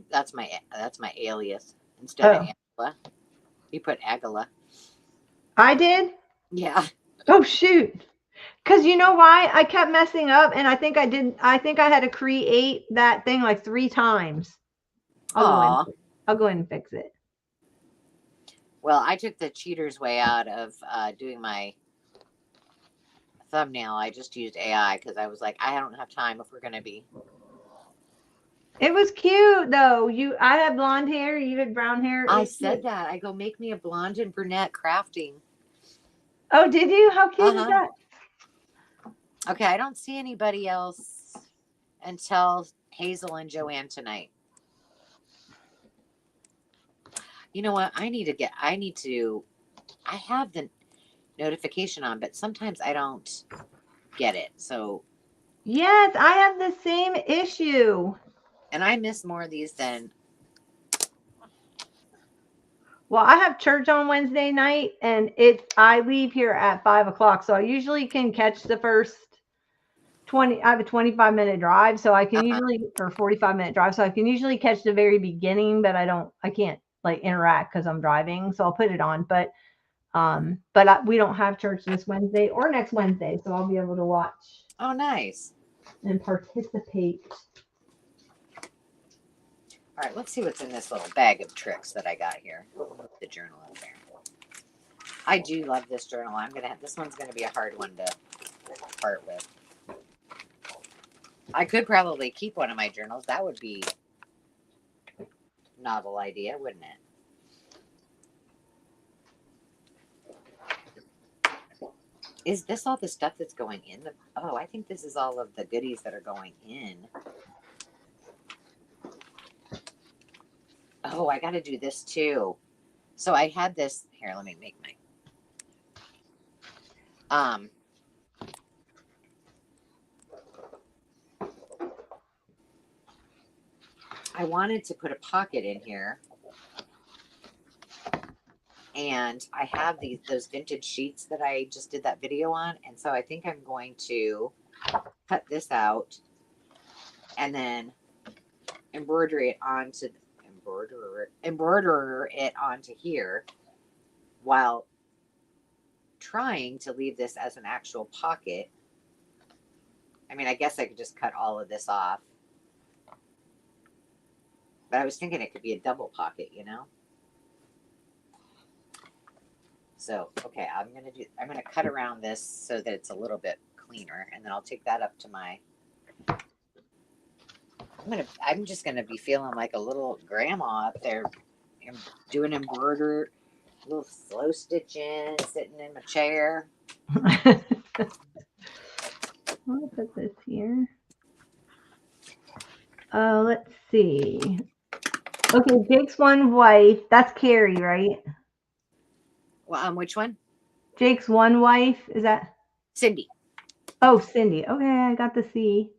alias instead of Angela. You put Agala. I did? Yeah. Oh shoot. Because you know why? I kept messing up, and I think I had to create that thing like 3 times. I'll go in and fix it. Well, I took the cheater's way out of doing my thumbnail. I just used AI because I was like, I don't have time if we're going to be. It was cute though. I had blonde hair, you had brown hair. I said that. I go, make me a blonde and brunette crafting. Oh, did you? How cute is that? Okay, I don't see anybody else until Hazel and Joanne tonight. You know what? I have the notification on, but sometimes I don't get it. So. Yes, I have the same issue. And I miss more of these than. Well, I have church on Wednesday night, and I leave here at 5 o'clock. So I usually can catch the first I have a 25-minute drive, so I can usually, or 45-minute drive, so I can usually catch the very beginning, but I can't like interact because I'm driving, so I'll put it on. But we don't have church this Wednesday or next Wednesday, so I'll be able to watch. Oh, nice. And participate. All right, let's see what's in this little bag of tricks that I got here. The journal up there. I do love this journal. This one's gonna be a hard one to part with. I could probably keep one of my journals. That would be a novel idea, wouldn't it? Is this all the stuff that's going in the... Oh, I think this is all of the goodies that are going in. Oh, I got to do this too. So I had this... Here, let me make my... I wanted to put a pocket in here. And I have those vintage sheets that I just did that video on. And so I think I'm going to cut this out and then embroider it onto here while trying to leave this as an actual pocket. I mean, I guess I could just cut all of this off. But I was thinking it could be a double pocket, you know? So, okay, I'm gonna cut around this so that it's a little bit cleaner, and then I'll take that up to my... I'm just gonna be feeling like a little grandma up there doing embroidery, a little slow stitching, sitting in my chair. I'll put this here. Let's see. Okay, Jake's one wife. That's Carrie, right? Well, which one? Jake's one wife. Is that Cindy? Oh, Cindy. Okay, I got the C.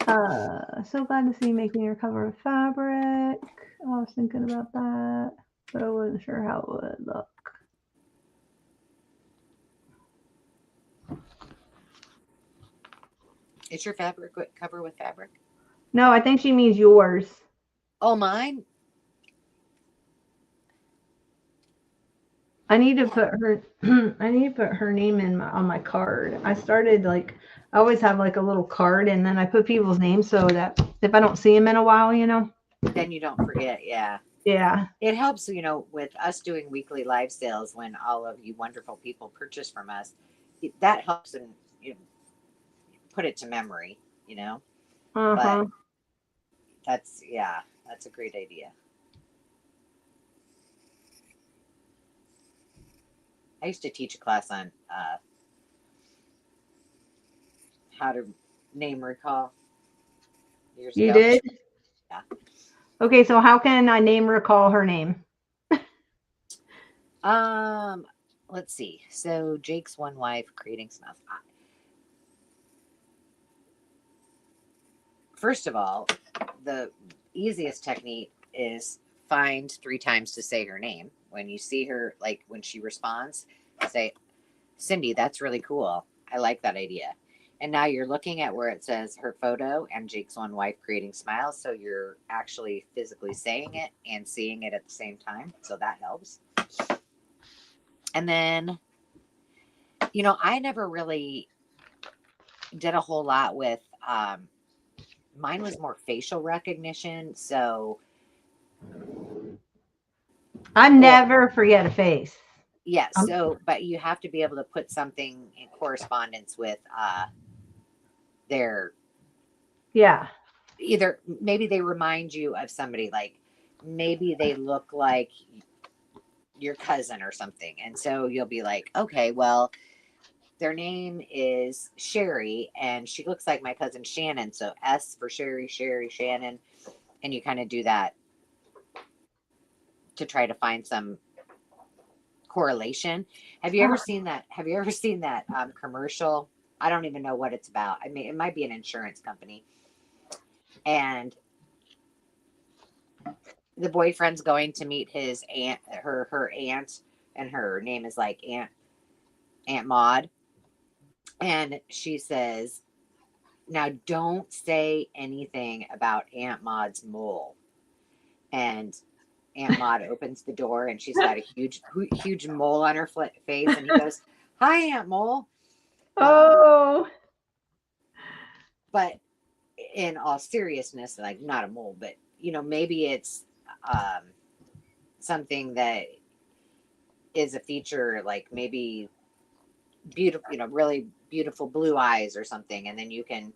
So glad to see you making your cover of fabric. I was thinking about that, but I wasn't sure how it would look. Is your fabric cover with fabric? No, I think she means yours. Oh, mine? I need to put her name in on my card. I started I always have like a little card, and then I put people's names so that if I don't see them in a while, you know. Then you don't forget, yeah. Yeah. It helps, you know, with us doing weekly live sales when all of you wonderful people purchase from us. That helps and put it to memory, you know. But that's a great idea. I used to teach a class on how to name recall years ago. You did? Yeah. Okay, so how can I name recall her name? Let's see. So Jake's one wife creating smiles. First of all, the easiest technique is find 3 times to say her name. When you see her, like when she responds, say, Cindy, that's really cool. I like that idea. And now you're looking at where it says her photo and Jake's one wife creating smiles. So you're actually physically saying it and seeing it at the same time. So that helps. And then, you know, I never really did a whole lot with, mine was more facial recognition. So I never forget a face. Yeah. So, but you have to be able to put something in correspondence with their... Yeah. Either maybe they remind you of somebody, like maybe they look like your cousin or something. And so you'll be like, okay, well, their name is Sherry and she looks like my cousin Shannon. So S for Sherry, Shannon. And you kind of do that to try to find some correlation. Have you ever seen that? Have you ever seen that commercial? I don't even know what it's about. I mean, it might be an insurance company. And the boyfriend's going to meet his aunt, her aunt, and her name is like Aunt Maud. And she says, Now, don't say anything about Aunt Maud's mole. And Aunt Maud opens the door and she's got a huge mole on her face. And he goes, "Hi, Aunt Mole." Um, Oh, but in all seriousness, like not a mole, but maybe it's um, something that is a feature, like maybe beautiful, really beautiful blue eyes or something. And then you can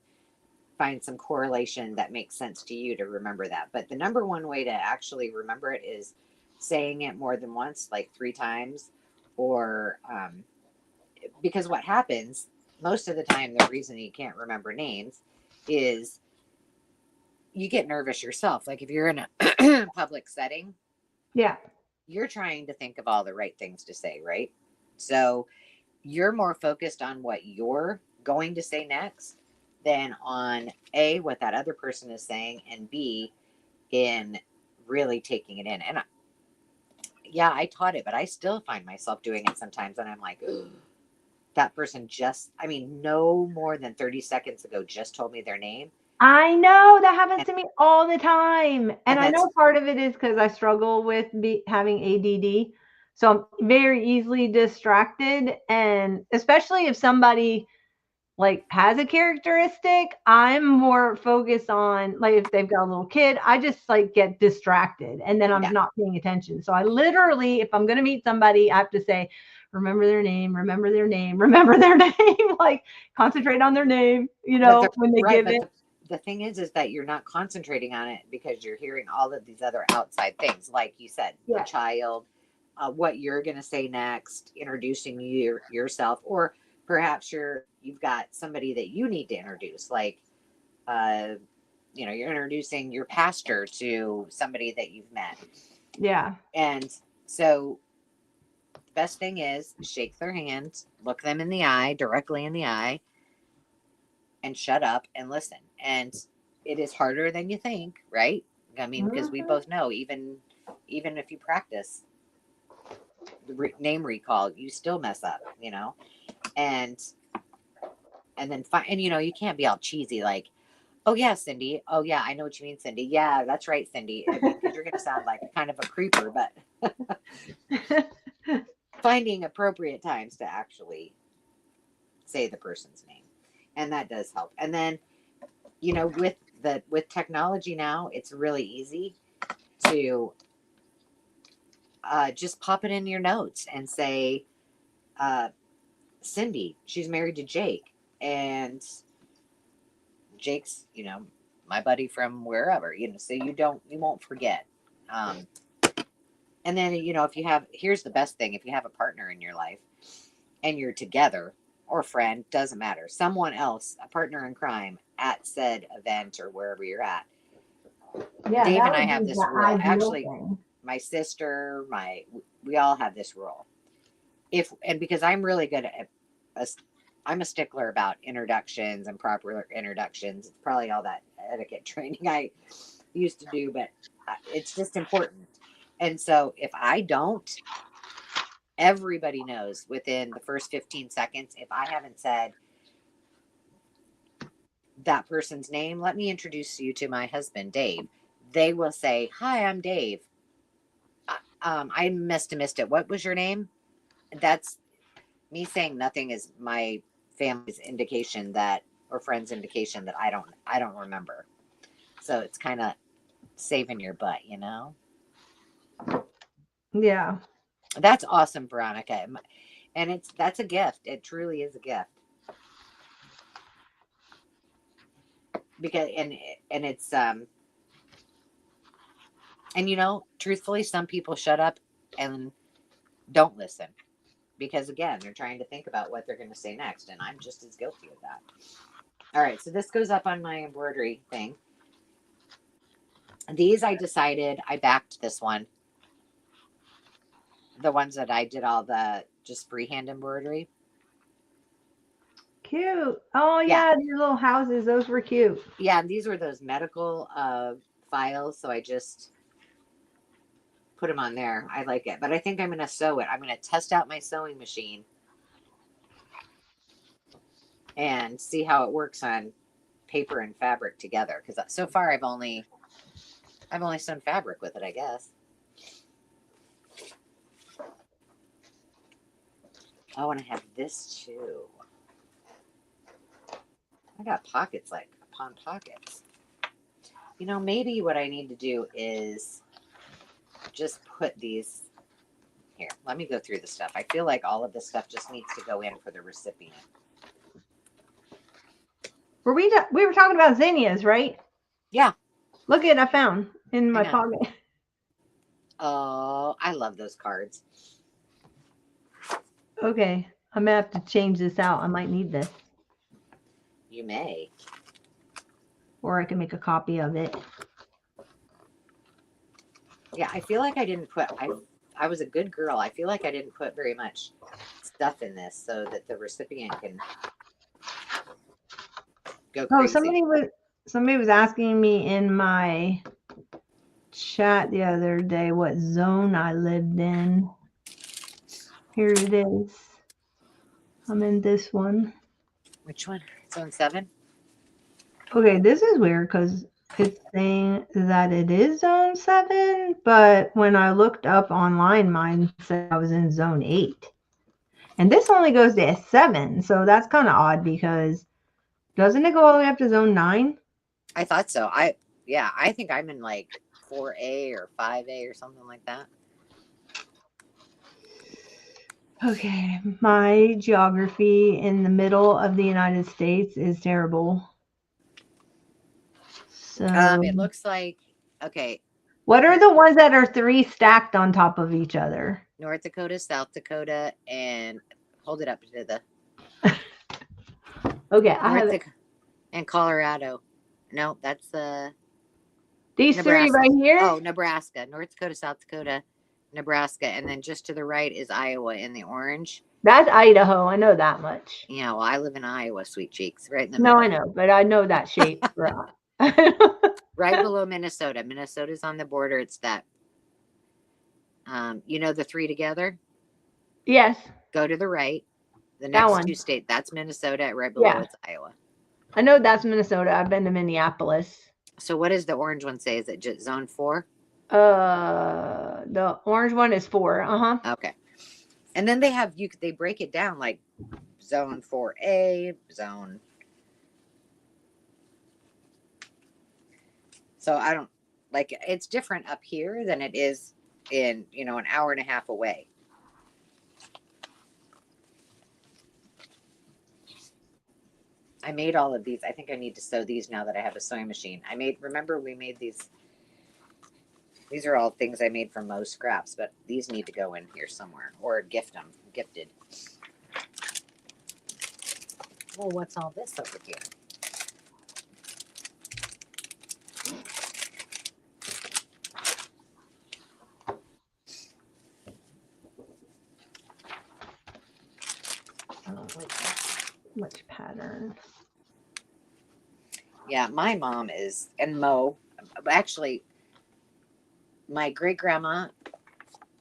find some correlation that makes sense to you to remember that. But the number one way to actually remember it is saying it more than once, like 3 times, or because what happens most of the time, the reason you can't remember names is you get nervous yourself. Like if you're in a public setting, yeah. you're trying to think of all the right things to say, right? So you're more focused on what you're going to say next than on A, what that other person is saying, and B, in really taking it in. And yeah, I taught it, but I still find myself doing it sometimes. And I'm like, "Ugh, that person no more than 30 seconds ago just told me their name." I know that happens And, to me all the time. And and I that's, know part of it is because I struggle with having ADD. So I'm very easily distracted. And especially if somebody like has a characteristic, I'm more focused on, like, if they've got a little kid, I just like get distracted and then I'm yeah. not paying attention. So I literally, if I'm going to meet somebody, I have to say, remember their name, remember their name, remember their name, like concentrate on their name, But the, when they right. give But it. the thing is that you're not concentrating on it because you're hearing all of these other outside things. Like you said, the Yeah. child, what you're going to say next, introducing yourself, or perhaps you've got somebody that you need to introduce, like uh, you're introducing your pastor to somebody that you've met. Yeah. And so the best thing is shake their hand, look them in the eye, directly in the eye, and shut up and listen. And it is harder than you think, right? I mean, because we Mhm. both know, even if you practice the name recall, you still mess up, and then and you can't be all cheesy like, "Oh yeah, Cindy. Oh yeah, I know what you mean, Cindy. Yeah, that's right, Cindy." I mean, because you're gonna sound like kind of a creeper, but finding appropriate times to actually say the person's name, and that does help. And then with technology now, it's really easy to just pop it in your notes and say, uh, "Cindy, she's married to Jake, and Jake's my buddy from wherever, so you won't forget." Um, and then if here's the best thing: if you have a partner in your life and you're together, or friend, doesn't matter, someone else, a partner in crime at said event or wherever you're at. Yeah, Dave that and I would have be this the rule. ideal Actually, thing. my sister, we all have this rule. Because I'm really good at, I'm a stickler about introductions and proper introductions. It's probably all that etiquette training I used to do, but it's just important. And so if I don't, everybody knows within the first 15 seconds, if I haven't said that person's name, "Let me introduce you to my husband, Dave." They will say, "Hi, I'm Dave. I must have missed it. What was your name?" That's me saying nothing is my family's indication that, or friends' indication that I don't remember. So it's kind of saving your butt. Yeah. That's awesome, Veronica. And that's a gift. It truly is a gift. Because and it's and truthfully, some people shut up and don't listen because again, they're trying to think about what they're going to say next, and I'm just as guilty of that. All right, so this goes up on my embroidery thing. These I decided I backed this one. The ones that I did all the just freehand embroidery. Cute. Oh Yeah. yeah, these little houses, those were cute. Yeah, and these were those medical files, so I just put them on there. I like it. But I think I'm going to sew it. I'm going to test out my sewing machine and see how it works on paper and fabric together, because so far I've only sewn fabric with it, I guess. Oh, and I have this too. I got pockets like upon pockets. You know, maybe what I need to do is just put these here. Let me go through the stuff. I feel like all of this stuff just needs to go in for the recipient. We were talking about zinnias, right? Yeah. Look at I found in my pocket. Oh, I love those cards. Okay, I'm gonna have to change this out. I might need this. You may. Or I can make a copy of it. Yeah, I feel like I didn't put, I was a good girl. I feel like I didn't put very much stuff in this so that the recipient can go crazy. Oh, somebody was asking me in my chat the other day what zone I lived in. Here it is. I'm in this one. Which one? Zone 7? Okay, this is weird because it's saying that it is zone 7, but when I looked up online, mine said I was in zone 8. And this only goes to 7, so that's kind of odd because doesn't it go all the way up to zone 9? I thought so. I think I'm in like 4A or 5A or something like that. Okay, my geography in the middle of the United States is terrible. So it looks like, okay. What are the ones that are 3 stacked on top of each other? North Dakota, South Dakota, and hold it up to the. Okay, I have it. And Colorado. No, that's these Nebraska. 3 right here. Oh, Nebraska, North Dakota, South Dakota, Nebraska, and then just to the right is Iowa in the orange. That's Idaho. I know that much. Yeah, well, I live in Iowa, sweet cheeks, right in the middle. No, I know, but I know that shape. Right below Minnesota. Minnesota's on the border. It's that. You know the 3 together? Yes. Go to the right. The next 2 states, that's Minnesota. Right below it's Iowa. I know that's Minnesota. I've been to Minneapolis. So what does the orange one say? Is it just zone 4? The orange one is 4. Okay. And then they break it down like zone 4A, zone. So I don't like it's different up here than it is in, an hour and a half away. I made all of these. I think I need to sew these now that I have a sewing machine. Remember we made these. These are all things I made from Moe's scraps, but these need to go in here somewhere or gifted. Well, what's all this over here? I don't like that much pattern. Yeah, my mom is, and Moe, actually, my great grandma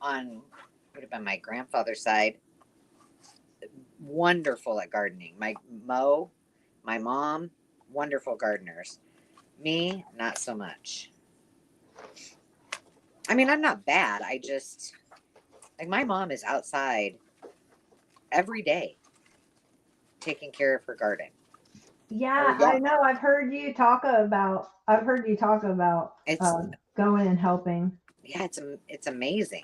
would have been my grandfather's side, wonderful at gardening. My mom, wonderful gardeners. Me, not so much. I mean, I'm not bad. I just like my mom is outside every day taking care of her garden. Yeah, I know. I've heard you talk about going and helping. Yeah, it's amazing,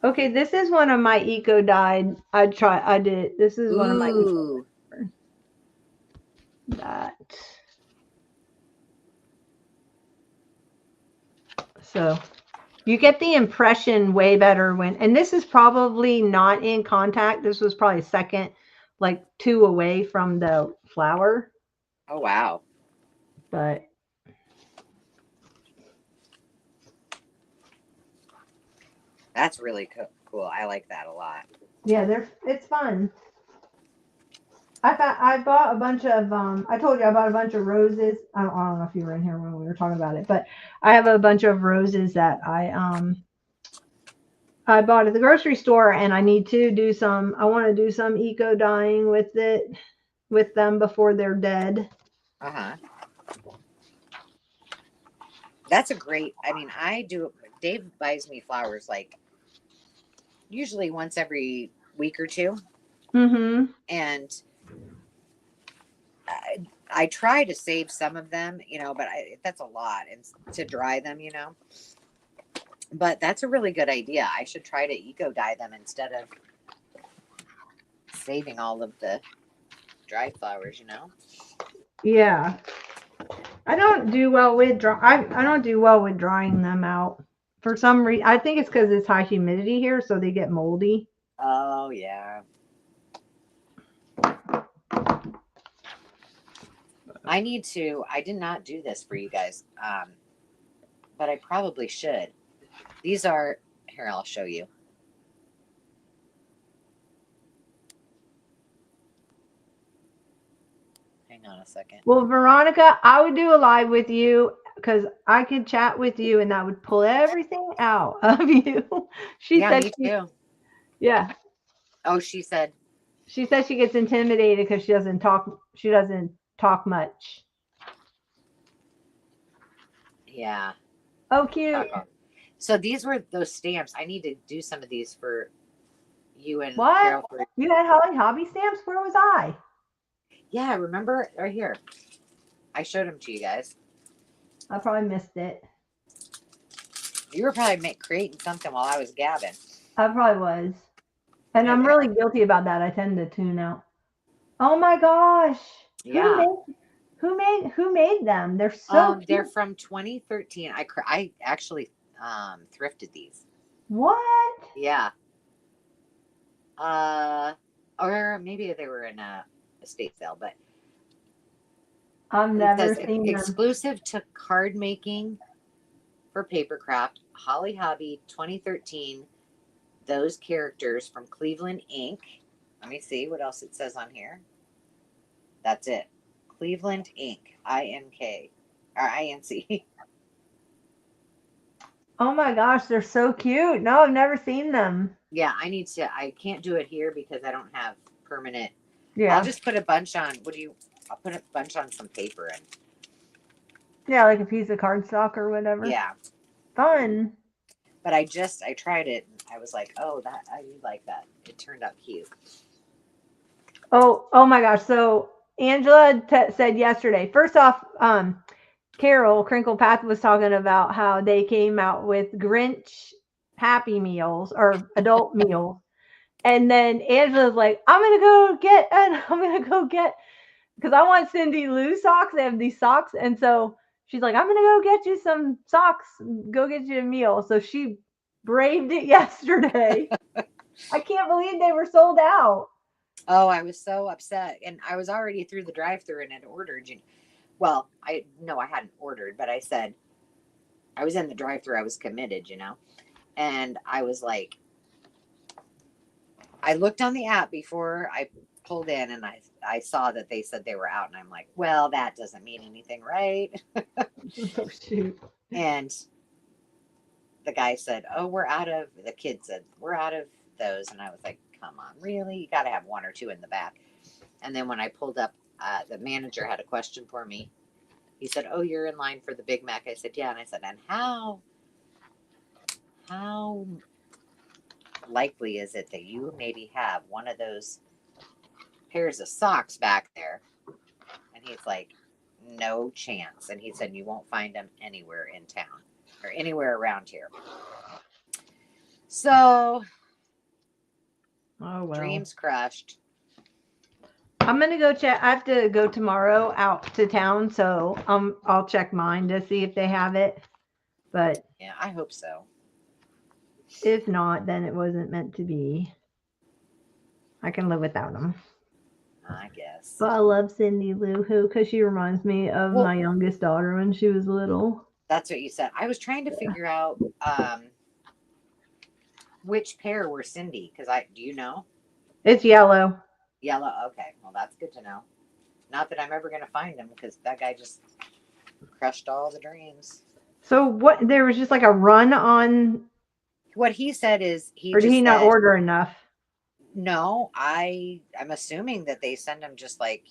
Okay, this is one of my eco dyed. This is one of my eco that. So you get the impression way better and this is probably not in contact. This was probably second, like 2 away from the flower. Oh, wow. But that's really cool. I like that a lot. Yeah, it's fun. I bought a bunch of I told you I bought a bunch of roses. I don't know if you were in here when we were talking about it, but I have a bunch of roses that I bought at the grocery store, and I want to do some eco dyeing with them before they're dead. Uh-huh. That's a great, I mean, Dave buys me flowers like usually once every week or two. Mm-hmm. And I try to save some of them, but that's a lot and to dry them, But that's a really good idea. I should try to eco dye them instead of saving all of the dried flowers, Yeah. I don't do well with I don't do well with drying them out. For some reason, I think it's because it's high humidity here, so they get moldy. Oh, yeah. I did not do this for you guys, but I probably should. These are, here, I'll show you. Hang on a second. Well, Veronica, I would do a live with you because I could chat with you and that would pull everything out of you. She Yeah, said me too. yeah. Oh, she said, She says she gets intimidated because she doesn't talk much. yeah. Oh, cute. So these were those stamps. I need to do some of these for you and What? Carol. You had Holly Hobby stamps? Where was I? Yeah, remember right here. I showed them to you guys. I probably missed it. You were probably creating something while I was gabbing. I probably was. And I'm really guilty about that. I tend to tune out. Oh my gosh. Yeah. Who made them? They're so cute. They're from 2013. I actually thrifted these. What? Yeah. Or maybe they were in a estate sale, but I've it never says seen them. exclusive to card making for papercraft, Holly Hobby 2013. Those characters from Cleveland Ink. Let me see what else it says on here. That's it. Cleveland Ink. INK or INC. Oh my gosh, they're so cute. No, I've never seen them. Yeah, I can't do it here because I don't have permanent. Yeah. I'll just put a bunch on. I'll put a bunch on some paper and. Yeah, like a piece of cardstock or whatever. Yeah. Fun. But I tried it and I was like, oh, I like that. It turned out cute. Oh my gosh. So Angela said yesterday, first off, Carol Crinkle Path was talking about how they came out with Grinch Happy Meals or adult meals. And then Angela's like, I'm going to go get, because I want Cindy Lou socks. They have these socks. And so she's like, I'm going to go get you some socks, go get you a meal. So she braved it yesterday. I can't believe they were sold out. Oh, I was so upset. And I was already through the drive-thru and had ordered. Well, I hadn't ordered, but I said, I was in the drive-thru. I was committed, And I was like, I looked on the app before I pulled in and I saw that they said they were out. And I'm like, well, that doesn't mean anything, right? Oh, shoot. And the guy said, oh, the kid said, we're out of those. And I was like, come on, really? You got to have one or two in the back. And then when I pulled up, the manager had a question for me. He said, oh, you're in line for the Big Mac. I said, yeah. And I said, and how likely is it that you maybe have one of those pairs of socks back there? And he's like, no chance. And he said, you won't find them anywhere in town or anywhere around here. So, oh, well. Dreams crushed. I'm going to go check. I have to go tomorrow out to town. So I'll check mine to see if they have it. But yeah, I hope so. If not, then it wasn't meant to be. I can live without them. I guess. But I love Cindy Lou Who because she reminds me of my youngest daughter when she was little. That's what you said. I was trying to figure out which pair were Cindy because do you know? It's yellow. Yellow. Okay. Well, that's good to know. Not that I'm ever going to find them because that guy just crushed all the dreams. So what? There was just like a run on. What he said is or did he not order enough? No, I'm assuming that they send them just like,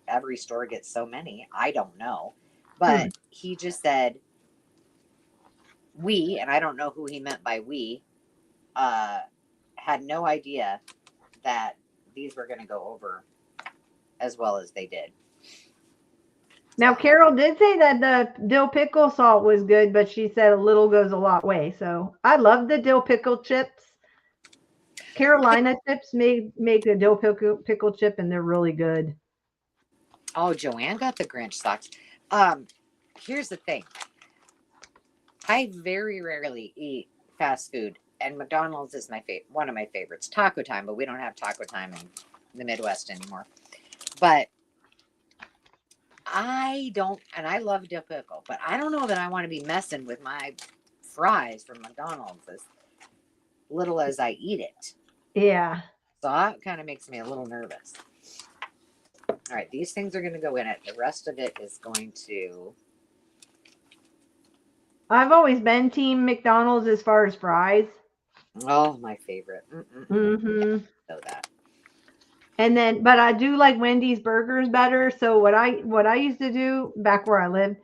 every store gets so many. I don't know. Hmm. But he just said, we, and I don't know who he meant by we, uh, had no idea that these were going to go over as well as they did. Now, So, Carol did say that the dill pickle salt was good, but she said a little goes a lot way. So I love the dill pickle chips. Carolina chips make a dill pickle chip, and they're really good. oh, Joanne got the Grinch socks. Here's the thing. I very rarely eat fast food, and McDonald's is one of my favorites. Taco time, but we don't have taco time in the Midwest anymore. But I don't, and I love dill pickle, but I don't know that I want to be messing with my fries from McDonald's as little as I eat it. Yeah. So that kind of makes me a little nervous. All right, these things are going to go in it. The rest of it is going to. I've always been team McDonald's as far as fries. Oh, my favorite. Mm-hmm. Know that. And then, but I do like Wendy's burgers better. So what I used to do back where I lived,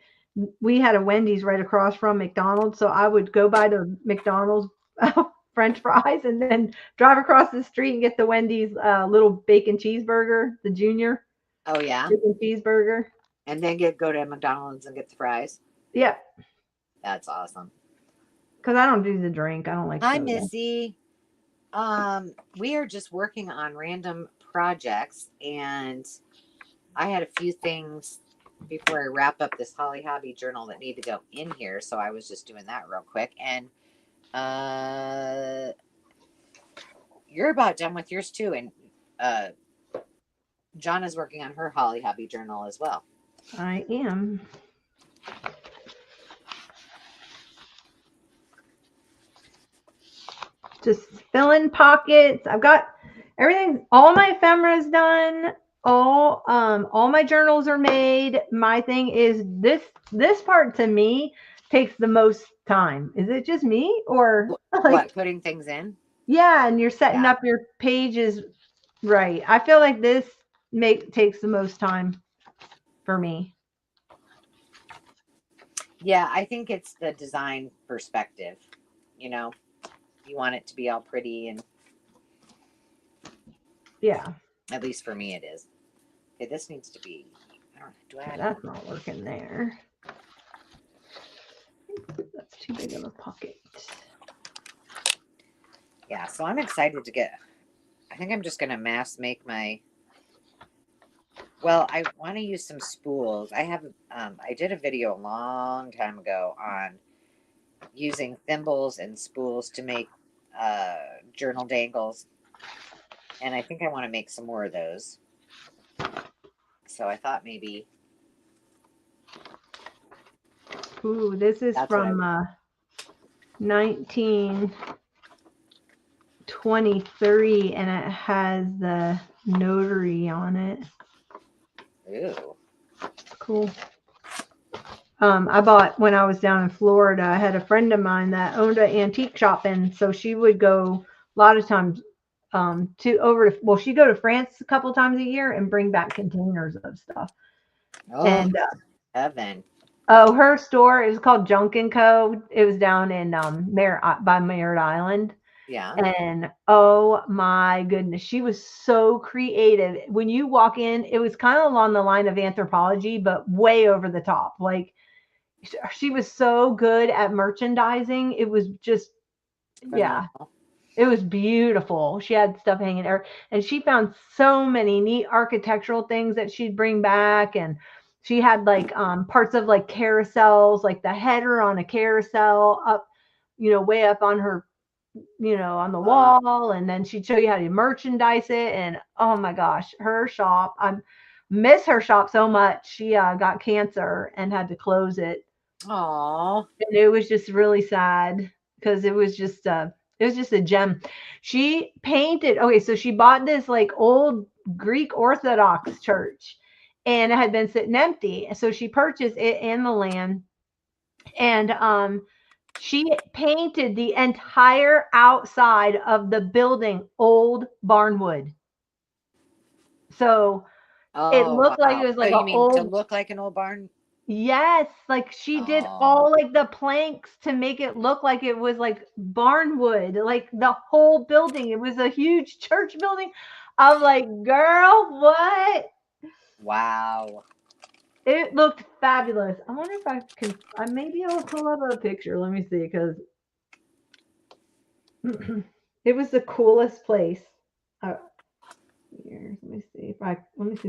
we had a Wendy's right across from McDonald's. So I would go by the McDonald's French fries and then drive across the street and get the Wendy's little bacon cheeseburger, the junior Oh, yeah. bacon cheeseburger. And then go to McDonald's and get the fries. Yep. That's awesome. Because I don't do the drink. I don't like Hi, soda. Missy. We are just working on random projects, and I had a few things before I wrap up this Holly Hobby journal that need to go in here, so I was just doing that real quick. And you're about done with yours too, and Johnna's working on her Holly Hobby journal as well. I am. Just fill in pockets. I've got everything. All my ephemeras done. All my journals are made. My thing is this part to me takes the most time. Is it just me or like What, putting things in? yeah? And you're setting Yeah. up your pages right. I feel like this takes the most time for me. Yeah, I think it's the design perspective. You know, you want it to be all pretty, and Yeah. at least for me it is. Okay, this needs to be, I don't know, do I have That's not working there. That's too big of a pocket. Yeah, so I'm excited to get, I think I'm just going to mass make well, I want to use some spools. I did a video a long time ago on using thimbles and spools to make journal dangles. And I think I want to make some more of those. So I thought maybe. Ooh, this is from 1923, and it has the notary on it. Ooh. Cool. I bought when I was down in Florida. I had a friend of mine that owned an antique shop, and so she would go a lot of times she'd go to France a couple times a year and bring back containers of stuff. Oh, And heaven. oh, her store, it was called Junk and Co. It was down in by Merritt Island. Yeah. And oh my goodness, she was so creative. When you walk in, it was kind of along the line of Anthropologie, but way over the top. Like she was so good at merchandising. It was just, yeah, Phenomenal. it was beautiful. She had stuff hanging there, and she found so many neat architectural things that she'd bring back. And she had like parts of like carousels, like the header on a carousel up, way up on her, on the wall. And then she'd show you how to merchandise it. And oh my gosh, her shop, I miss her shop so much. She got cancer and had to close it. Aww. And it was just really sad because it was just a gem. She painted, okay, so she bought this like old Greek Orthodox church, and it had been sitting empty. So she purchased it and the land, and she painted the entire outside of the building old barnwood. So It Oh, looked like it wow. was So like you an mean to old, look like an old barn? yes, like she did Oh, all like the planks to make it look like it was like barnwood, like the whole building. It was a huge church building. I'm like, girl, what? wow. It looked fabulous. I wonder if I can, maybe I'll pull up a picture. Let me see, because it was the coolest place. Uh, Here, let me see if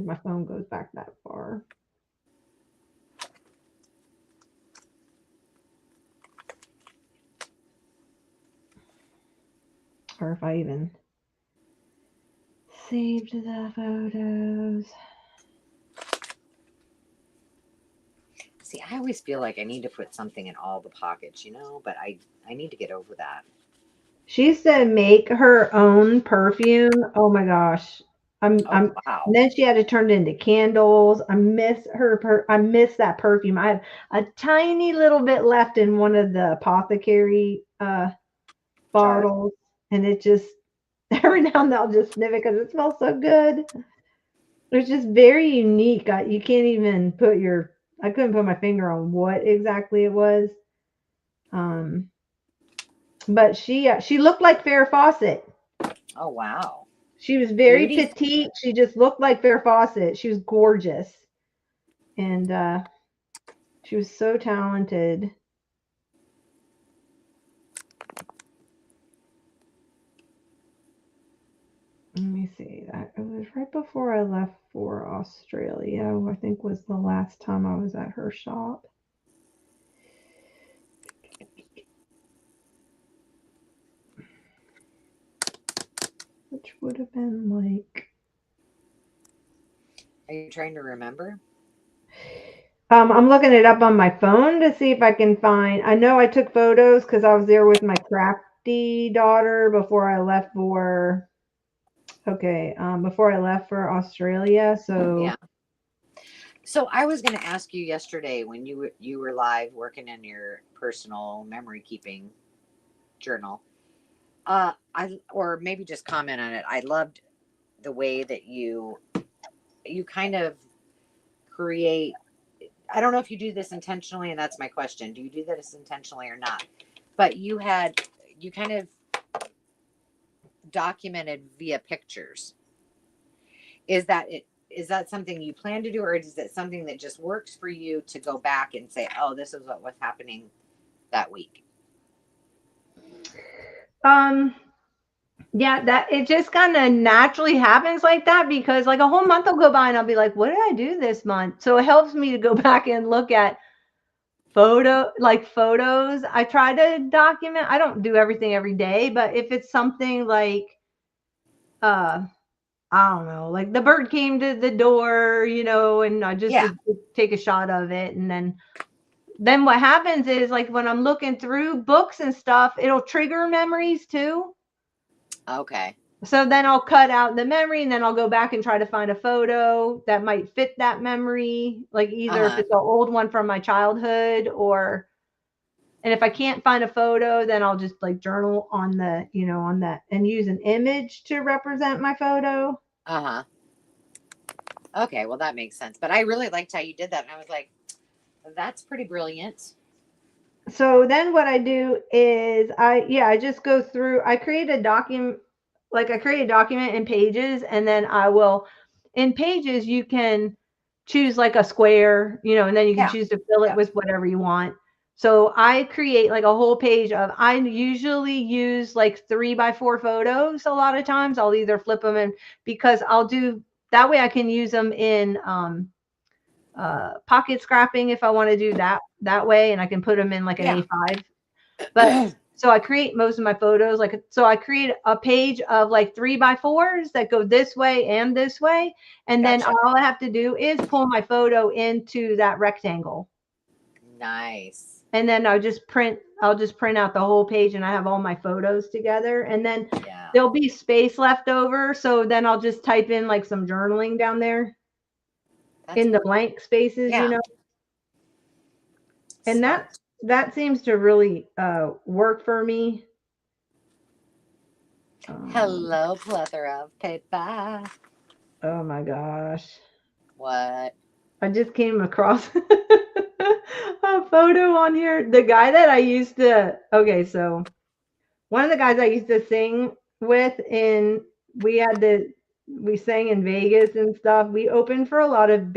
my phone goes back that far. Or if I even saved the photos. See, I always feel like I need to put something in all the pockets, but I need to get over that. She used to make her own perfume. Oh my gosh. Oh, And wow. then she had to turn it into candles. I miss I miss that perfume. I have a tiny little bit left in one of the apothecary Jar. bottles, and it just every now and then I'll just sniff it because it smells so good. It's just very unique. You can't even I couldn't put my finger on what exactly it was. Um, but she looked like Farrah Fawcett. Oh, wow. She was very Beauty. petite. She just looked like Farrah Fawcett. She was gorgeous. And she was so talented. Let me see. It was right before I left for Australia, I think was the last time I was at her shop. Which would have been like, Are you trying to remember? I'm looking it up on my phone to see if I can find. I know I took photos because I was there with my crafty daughter before I left for. Okay, before I left for Australia. So Yeah. So I was going to ask you yesterday when you were live working in your personal memory keeping journal. I or maybe just comment on it. I loved the way that you kind of create. I don't know if you do this intentionally, and that's my question. Do you do this intentionally or not? But you kind of documented via pictures. Is that something you plan to do, or is it something that just works for you to go back and say, oh, this is what was happening that week? um yeah, that it just kind of naturally happens like that because like a whole month will go by and I'll be like, what did I do this month? So it helps me to go back and look at photos. I try to document. I don't do everything every day, but if it's something like uh I don't know, like the bird came to the door, and I just Yeah. would take a shot of it. And then what happens is like when I'm looking through books and stuff, it'll trigger memories too. Okay. So then I'll cut out the memory and then I'll go back and try to find a photo that might fit that memory, like Uh either if huh. it's an old one from my childhood and if I can't find a photo, then I'll just like journal on on that and use an image to represent my photo. Uh huh. Okay. Well, that makes sense. But I really liked how you did that, and I was like, that's pretty brilliant. So then what I do is I just go through, I create a document in Pages, and then I will in Pages you can choose like a square, and then you can Yeah. choose to fill it Yeah. with whatever you want. So I create like a whole page I usually use like 3x4 photos. A lot of times I'll either flip them in because I'll do that way I can use them in pocket scrapping if I want to do that way, and I can put them in like an Yeah. A5. But so I create most of my photos so I create a page of like 3x4s that go this way and this way, and then Gotcha. all I have to do is pull my photo into that rectangle, Nice. and then I'll just print out the whole page, and I have all my photos together, and then Yeah. there'll be space left over, so then I'll just type in like some journaling down there That's in the blank spaces, yeah. and Smart. that seems to really work for me. Um, Hello, plethora of paper. oh my gosh. What? I just came across a photo on here. The guy that I used to, okay, so one of the guys I used to sing with we we sang in Vegas and stuff. We opened for a lot of,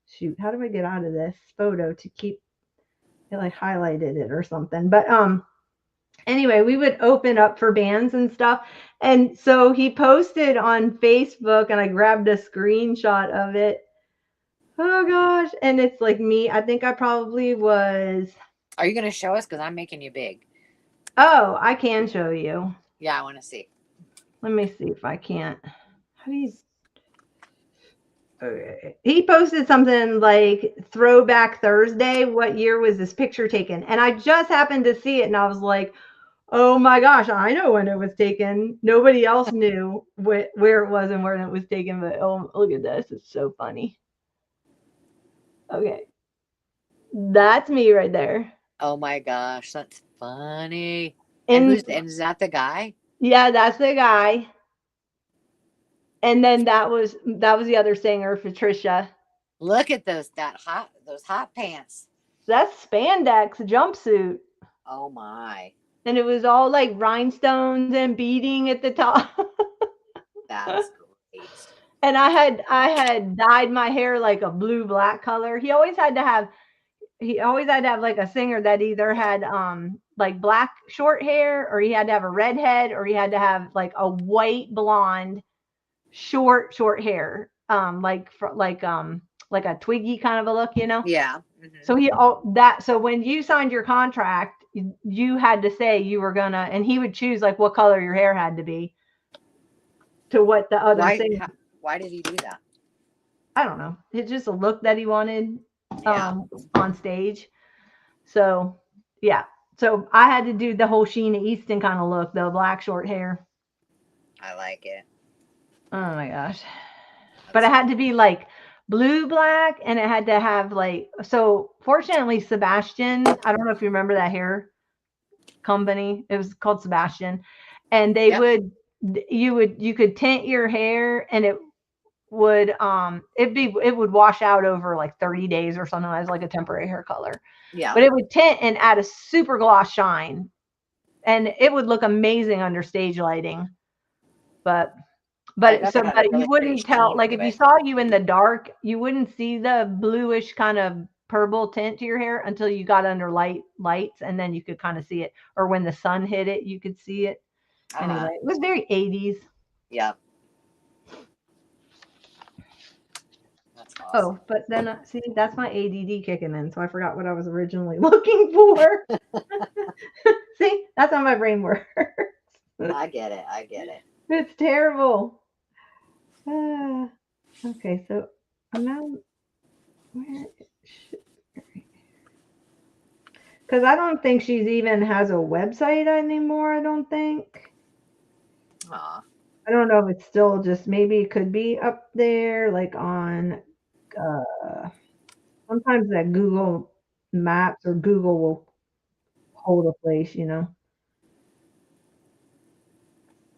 shoot, how do I get out of this photo to keep it like highlighted it or something? But, anyway, we would open up for bands and stuff. And so he posted on Facebook and I grabbed a screenshot of it. Oh gosh. And it's like me. I think I probably was. Are you going to show us? Because I'm making you big. Oh, I can show you. Yeah, I want to see. Let me see if I can't. How do you. Okay. He posted something like Throwback Thursday. What year was this picture taken? And I just happened to see it and I was like, oh my gosh, I know when it was taken. Nobody else knew where it was and where it was taken. But oh, look at this. It's so funny. Okay. That's me right there. Oh my gosh, that's funny. And And is that the guy? yeah, that's the guy. And then that was the other singer, Patricia. Look at those hot pants. That's spandex jumpsuit. Oh my. And it was all like rhinestones and beading at the top. That's great. And I had dyed my hair like a blue black color. He always had to have like a singer that either had like black short hair, or he had to have a redhead, or he had to have like a white blonde short hair. Like a Twiggy kind of a look, you know? Yeah. Mm-hmm. So when you signed your contract, you had to say you were gonna, and he would choose like what color your hair had to be to what the other thing. Why did he do that? I don't know. It's just a look that he wanted on stage. So yeah. So I had to do the whole Sheena Easton kind of look, the black short hair. I like it. Oh my gosh. But it had to be like blue black, and it had to have like, so fortunately Sebastian, I don't know if you remember that hair company. It was called Sebastian. And they you could tint your hair and it would wash out over like 30 days or something as like a temporary hair color. Yeah. But it would tint and add a super gloss shine. And it would look amazing under stage lighting. But you wouldn't tell, like if you saw you in the dark, you wouldn't see the bluish kind of purple tint to your hair until you got under lights, and then you could kind of see it, or when the sun hit it, you could see it. Anyway, it was very 80s. Yeah. That's awesome. Oh, but then see, that's my ADD kicking in, so I forgot what I was originally looking for. See, that's how my brain works. I get it. It's terrible. Okay, so now where? Because I don't think she's even has a website anymore. I don't think. Aw. I don't know if it's still just, maybe it could be up there, like on. Sometimes that Google Maps or Google will hold a place, you know.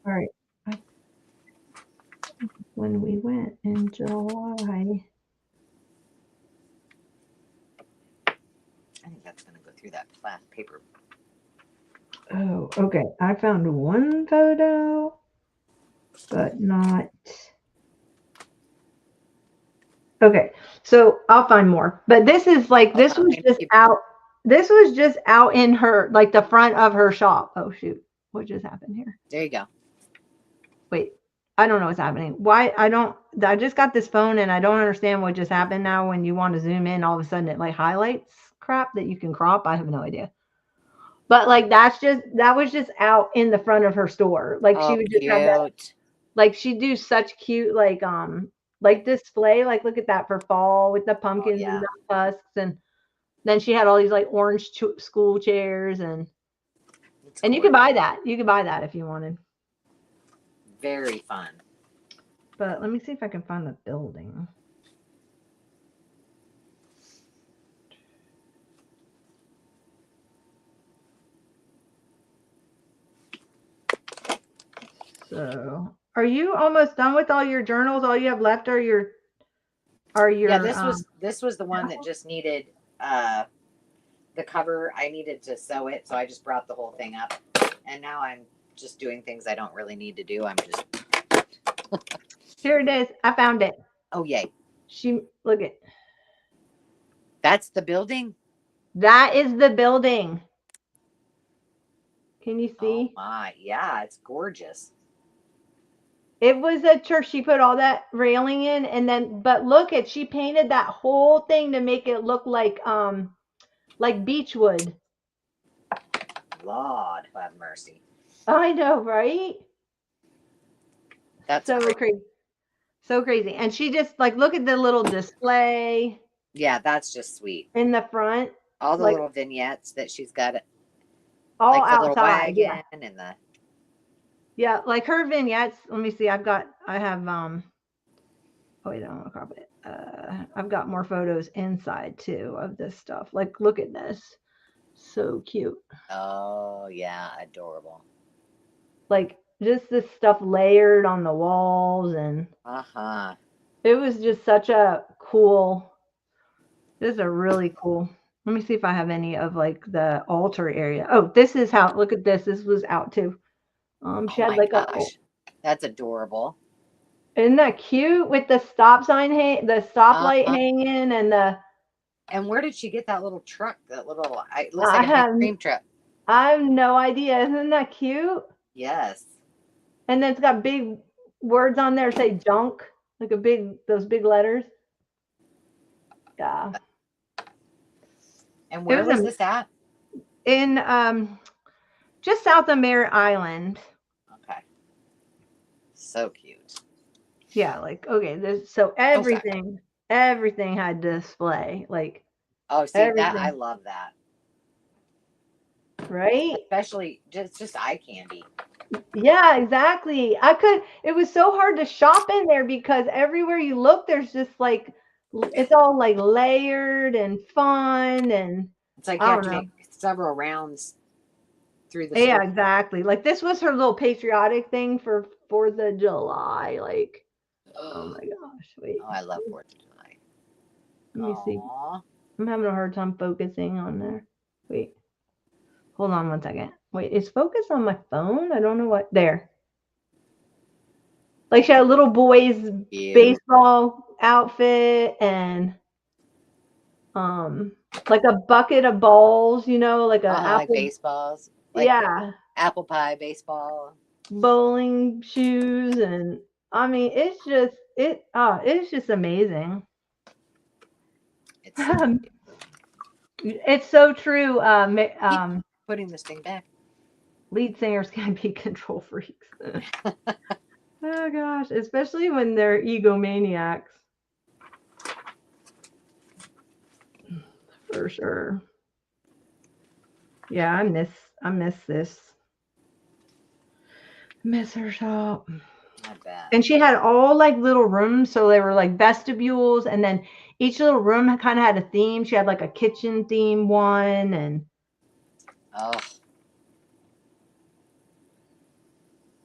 All right. When we went in July. I think that's going to go through that flat paper. Oh, okay. I found one photo, but not. Okay, so I'll find more. But this is like, this was just out in her, like the front of her shop. Oh shoot, what just happened here? There you go. Wait, I don't know what's happening. Why I just got this phone and I don't understand what just happened now. When you want to zoom in, all of a sudden it like highlights crap that you can crop. I have no idea. But like that was just out in the front of her store. Like she would just have that, like she'd do such cute like display, like look at that for fall with the pumpkins and the husks, and then she had all these like orange school chairs, and you could buy that. You could buy that if you wanted. Very fun. But let me see if I can find the building. So, are you almost done with all your journals? All you have left are your are your Yeah, this was the one that just needed the cover. I needed to sew it, so I just brought the whole thing up. And now I'm just doing things I don't really need to do. I'm just here it is. I found it. oh yay. Look at That's the building? that is the building. Can you Oh see? my, yeah, it's gorgeous. It was a church. She put all that railing in, and then but look at she painted that whole thing to make it look like beechwood. Lord have mercy. I know, right? That's So great. crazy. So crazy. And she just like look at the little display Yeah, that's just sweet. in the front, All the like little vignettes that she's got, all like the little outside. Yeah. wagon and the Yeah, like her vignettes. Let me see. I have oh wait, I don't want to crop it. I've got more photos inside too of this stuff. Like look at this. So cute. oh yeah, adorable. Like just this stuff layered on the walls, and Uh-huh. it was just such a cool, this is a really cool. Let me see if I have any of like the altar area. Oh, this is how, look at this. This was out too. Oh She had my like a, gosh. That's adorable. isn't that cute with the stop sign, the stoplight Uh-huh. hanging and the, And where did she get that little truck? That little, it looks I like an ice have, cream truck. I have no idea. Isn't that cute? Yes. And then it's got big words on there say junk, like those big letters. Yeah. And It where was was this at? in just south of Merritt Island. Okay. So cute. Yeah, like okay, so Oh, sorry. everything had display, like Oh, see that I everything, love that. right? Especially just eye candy. Yeah, exactly. It was so hard to shop in there because everywhere you look, there's just like, it's all like layered and fun. And It's like you I have don't to know. make several rounds through the Yeah, store. exactly. Like this was her little patriotic thing for 4th of July. Like, oh Oh, my gosh, wait, I love 4th of July. let me see. Aw. I'm having a hard time focusing on there. Wait, hold on one second. Wait, is focus on my phone? I don't know what. There. Like she had a little boy's Cute. baseball outfit and like a bucket of balls, like a Like apple, baseballs. Like yeah, apple pie baseball. bowling shoes, and I mean it's just amazing. It's super cute. It's so true. Keep putting this thing back. Lead singers can be control freaks. Oh gosh, especially when they're egomaniacs. For sure. Yeah, I miss this. Miss her shop. I bet. And she had all like little rooms, so they were like vestibules, and then each little room kind of had a theme. She had like a kitchen theme one, and Oh,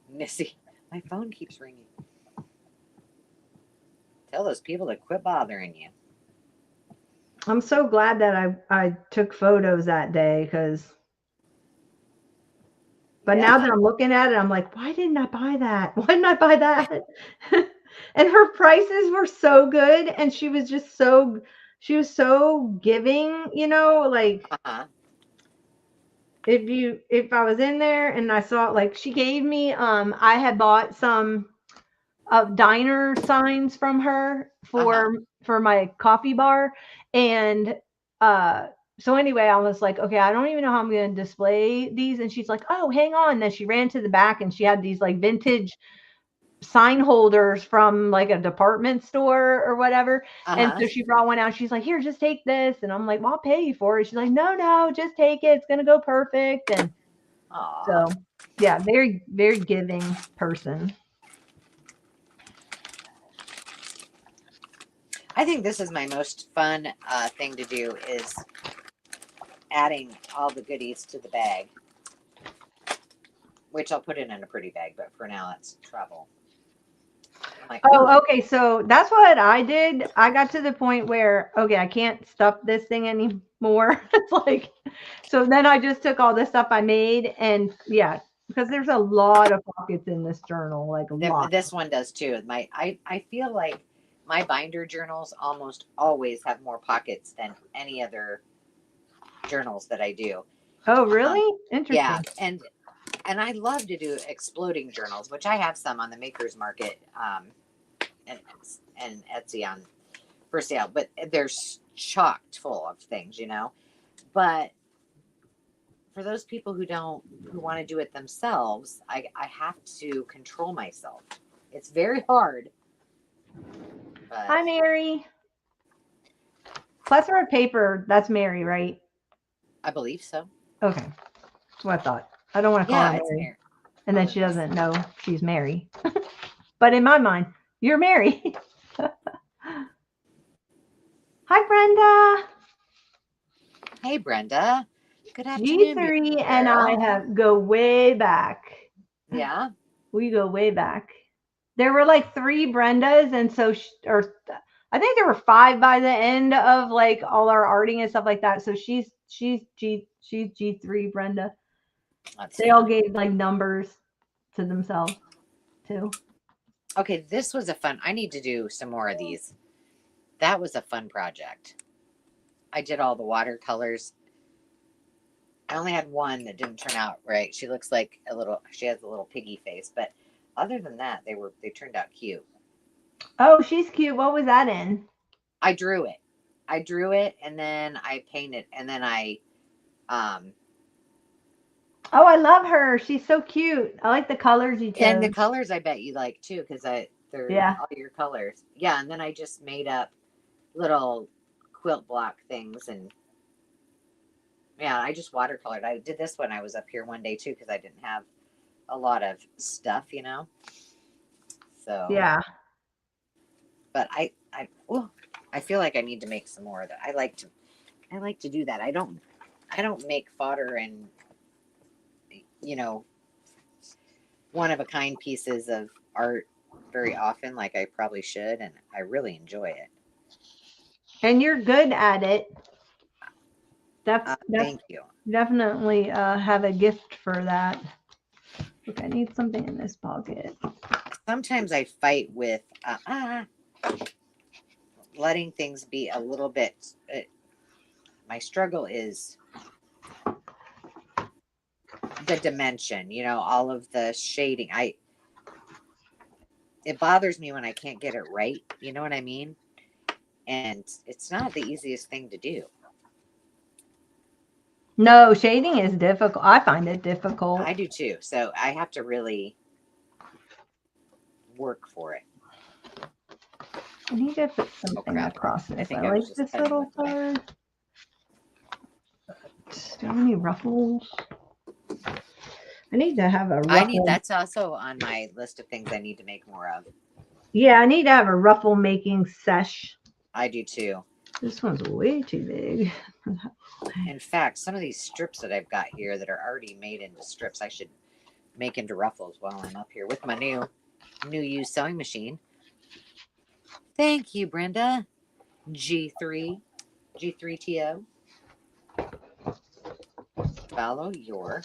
Missy, my phone keeps ringing. Tell those people to quit bothering you. I'm so glad that I took photos that day because. But now Yeah. that I'm looking at it, I'm like, why didn't I buy that? Why didn't I buy that? And her prices were so good, and she was so giving, like Uh-huh. if I was in there and I saw like she gave me I had bought some of diner signs from her Uh-huh. for my coffee bar, and uh so anyway I was like, okay, I don't even know how I'm going to display these, and she's like, oh, hang on. And then she ran to the back and she had these like vintage sign holders from like a department store or whatever. And Uh-huh. so she brought one out. She's like, here, just take this. And I'm like, well, I'll pay you for it. She's like, no, just take it. It's going to go perfect. And Aw. so, yeah, very, very giving person. I think this is my most fun thing to do is adding all the goodies to the bag, which I'll put it in a pretty bag, but for now it's trouble. Like, ooh, Oh, okay. So that's what I did. I got to the point where, okay, I can't stuff this thing anymore. It's like, so then I just took all the stuff I made and yeah, because there's a lot of pockets in this journal, like a lot. this one does too. I feel like my binder journals almost always have more pockets than any other journals that I do. Oh, Um, really? yeah, Interesting. and I love to do exploding journals, which I have some on the Makers Market, and and Etsy on for sale, but they're chocked full of things, you know. But for those people who want to do it themselves, I have to control myself. It's very hard, but Hi, Mary. Plethora of paper. That's Mary, right? I believe so. Okay. That's what I thought. I don't want to call Yeah, her it's Mary. Mary. And Oh, then she doesn't know she's Mary. But in my mind, you're Mary. Hi, Brenda. hey, Brenda. Good afternoon, beautiful G3 and I girl. have go way back. Yeah. We go way back. There were like 3 Brendas, and so or I think there were 5 by the end of like all our arting and stuff like that. So she's G3 Brenda. That's They all fun. gave like numbers to themselves too. Okay, this was a fun. I need to do some more of these. That was a fun project. I did all the watercolors. I only had one that didn't turn out right. She looks like she has a little piggy face, but other than that, they turned out cute. Oh, she's cute. What was that in? I drew it. I drew it and then I painted and then um Oh, I love her. She's so cute. I like the colors you and the chose. colors I bet you like too because they're Yeah. all your colors. Yeah, and then I just made up little quilt block things and yeah, I just watercolored. I did this when I was up here one day too because I didn't have a lot of stuff, you know. So, Yeah. but I feel like I need to make some more of that. I like to do that. I don't make fodder and you know one of a kind pieces of art very often like I probably should, and I really enjoy it. And you're good at it. That's Thank you. definitely have a gift for that. Okay, I need something in this pocket. Sometimes I fight with letting things be a little bit. My struggle is the dimension. You know, all of the shading. It bothers me when I can't get it right. You know what I mean? And it's not the easiest thing to do. No, shading is difficult. I find it difficult. I do too. So I have to really work for it. I need to put Oh something crap! across I this. think I I like was just this cutting little with my. card. Do you have any ruffles? I need to have a ruffle. That's also on my list of things I need to make more of. Yeah, I need to have a ruffle making sesh. I do too. This one's way too big. In fact, some of these strips that I've got here that are already made into strips, I should make into ruffles while I'm up here with my new used sewing machine. Thank you, Brenda. G3TO. Follow your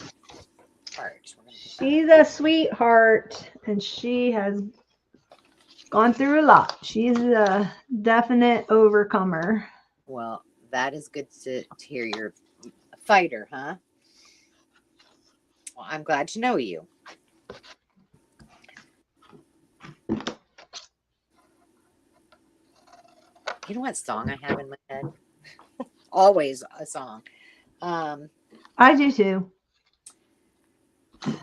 heart. She's a sweetheart, and she has gone through a lot. She's a definite overcomer. Well, that is good to hear. You're a fighter, huh? Well, I'm glad to know you. You know what song I have in my head? Always a song. I do too.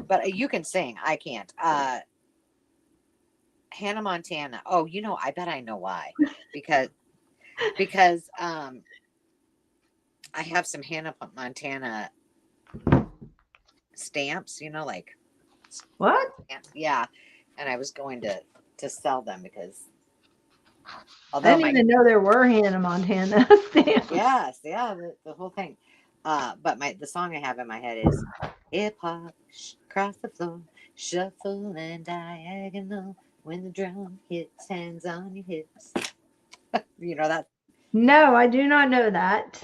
But you can sing. I can't. Hannah Montana. Oh, you know, I bet I know why. Because I have some Hannah Montana stamps, you know, like What? yeah. And I was going to sell them because I although didn't my even know there were Hannah Montana stamps. yes, yeah, the whole thing. But the song I have in my head is hip hop across the floor, shuffle and diagonal, When the drum hits, hands on your hips. You know that? No, I do not know that.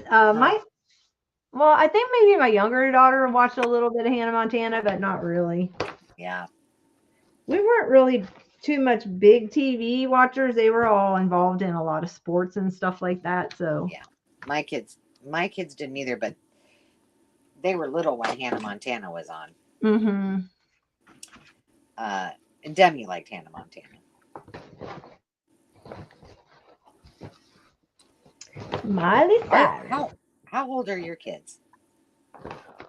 Well, I think maybe my younger daughter watched a little bit of Hannah Montana, but not really. Yeah. We weren't really too much big TV watchers. They were all involved in a lot of sports and stuff like that. So Yeah. My kids didn't either, but they were little when Hannah Montana was on. mm-hmm. And Demi liked Hannah Montana. Miley Cyrus. How old are your kids?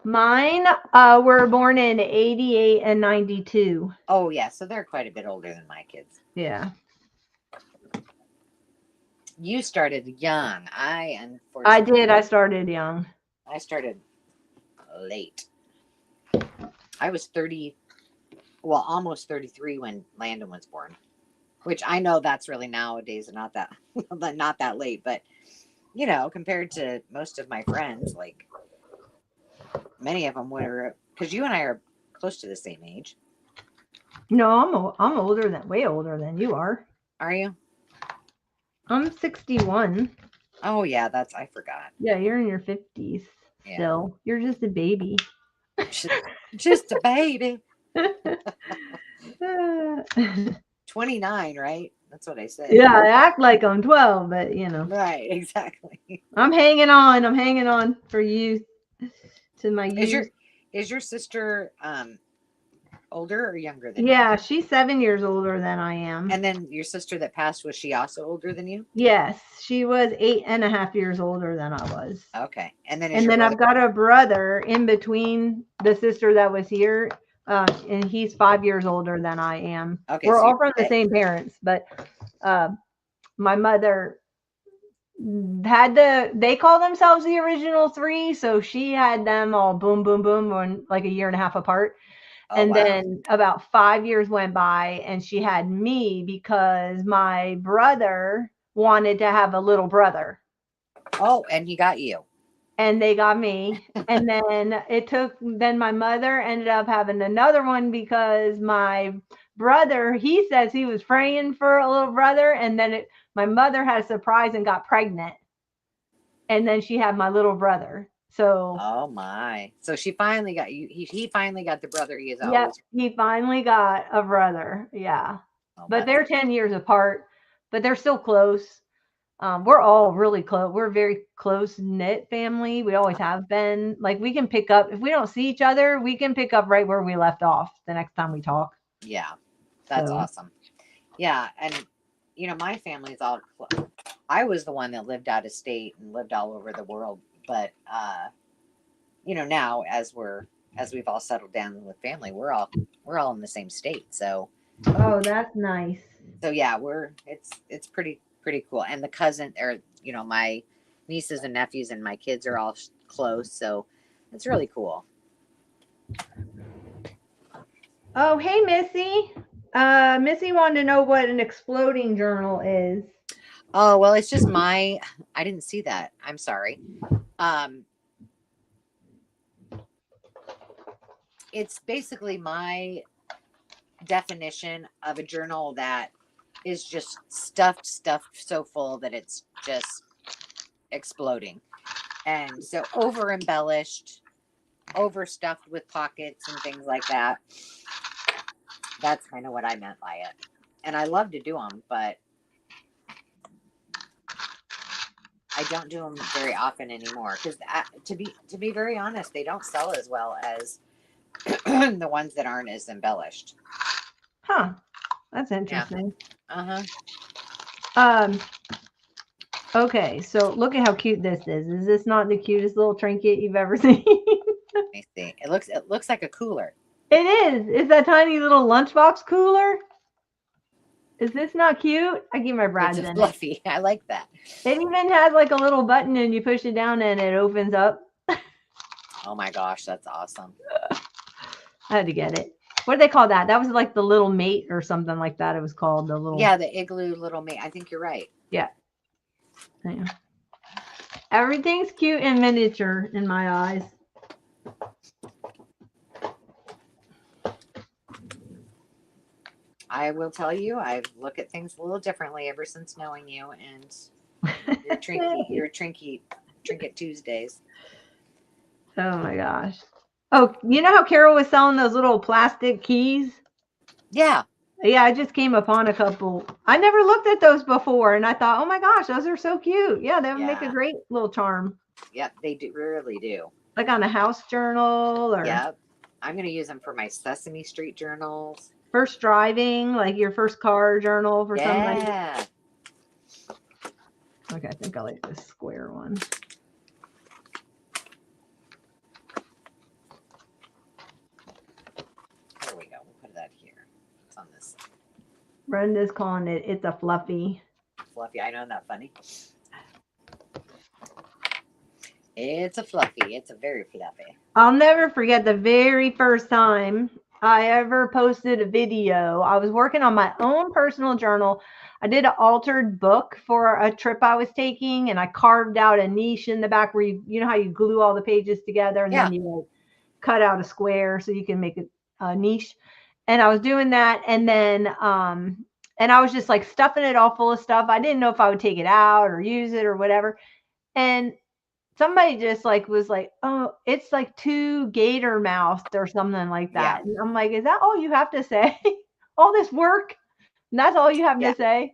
Mine were born in 88 and 92. Oh yeah, so they're quite a bit older than my kids. Yeah. You started young. I Unfortunately did. I started young. I started late. I was 30, well, almost 33 when Landon was born. Which I know that's really nowadays not that not that late, but you know, compared to most of my friends, like many of them were, because you and I are close to the same age. No, I'm way older than you are. Are you? I'm 61. Oh yeah, I forgot. Yeah, you're in your 50s still. Yeah. You're just a baby. Just a baby. 29, right? That's what I said. Yeah, I act like I'm 12, but you know. Right, exactly. I'm hanging on for you to my youth. Is your sister older or younger than you? Yeah, she's 7 years older than I am. And then your sister that passed, was she also older than you? Yes, she was 8.5 years older than I was. Okay. And then I've got a brother in between the sister that was here. And he's 5 years older than I am. Okay, we're all from the same parents, but my mother they call themselves the original three, so she had them all boom, boom, boom, on like a year and a half apart. Oh, and wow. Then about 5 years went by and she had me because my brother wanted to have a little brother. Oh, and he got you. And they got me. And then my mother ended up having another one because my brother, he says he was praying for a little brother. And then my mother had a surprise and got pregnant. And then she had my little brother. So. Oh my. So she finally got you. He finally got the brother he is always. Yep, he finally got a brother. Yeah. Oh, but they're 10 years apart, but they're still close. We're all really close. We're a very close knit family. We always have been. Like we can pick up, if we don't see each other, we can pick up right where we left off the next time we talk. Yeah, that's awesome. Yeah, and you know, my family's all close. I was the one that lived out of state and lived all over the world, but you know, now as we've all settled down with family, we're all in the same state. So oh, that's nice. So yeah, it's pretty cool. And the cousin, or you know, my nieces and nephews and my kids are all close, so it's really cool. Oh, hey Missy. Missy wanted to know what an exploding journal is. Oh, well, it's just I didn't see that. I'm sorry. It's basically my definition of a journal that is just stuffed so full that it's just exploding. And so over embellished, overstuffed with pockets and things like that. That's kind of what I meant by it. And I love to do them, but I don't do them very often anymore because to be very honest, they don't sell as well as the ones that aren't as embellished. Huh. That's interesting. Yeah. Uh-huh. Okay, so look at how cute this is. Is this not the cutest little trinket you've ever seen? Let me see. It looks like a cooler. It is. It's that tiny little lunchbox cooler. Is this not cute? I give my Brad's in fluffy. I like that. It even has like a little button and you push it down and it opens up. Oh my gosh, that's awesome. I had to get it. What do they call that? That was like the little mate or something like that. It was called the little. Yeah, the igloo little mate. I think you're right. Yeah. Everything's cute and miniature in my eyes. I will tell you, I look at things a little differently ever since knowing you and your Trinket Tuesdays. Oh my gosh. Oh, you know how Carol was selling those little plastic keys? Yeah. Yeah, I just came upon a couple. I never looked at those before, and I thought, oh my gosh, those are so cute. Yeah, they would make a Yeah. great little charm, Yep. They do really do. like on a house journal or Yep. I'm going to use them for my Sesame Street journals. first driving, like your first car journal for somebody. Yeah. Okay, I think I like this square one. There we go. We'll put that here. It's on this side. Brenda's calling it, it's a fluffy. Fluffy. I know, not funny. It's a fluffy. It's a very fluffy. I'll never forget the very first time I ever posted a video. I was working on my own personal journal. I did an altered book for a trip I was taking, and I carved out a niche in the back where you know how you glue all the pages together and then you like cut out a square so you can make a niche. And I was doing that, and then and I was just like stuffing it all full of stuff. I didn't know if I would take it out or use it or whatever. And somebody just like was like, oh, it's like too gator mouthed or something like that. And I'm like, is that all you have to say? All this work? And that's all you have to say?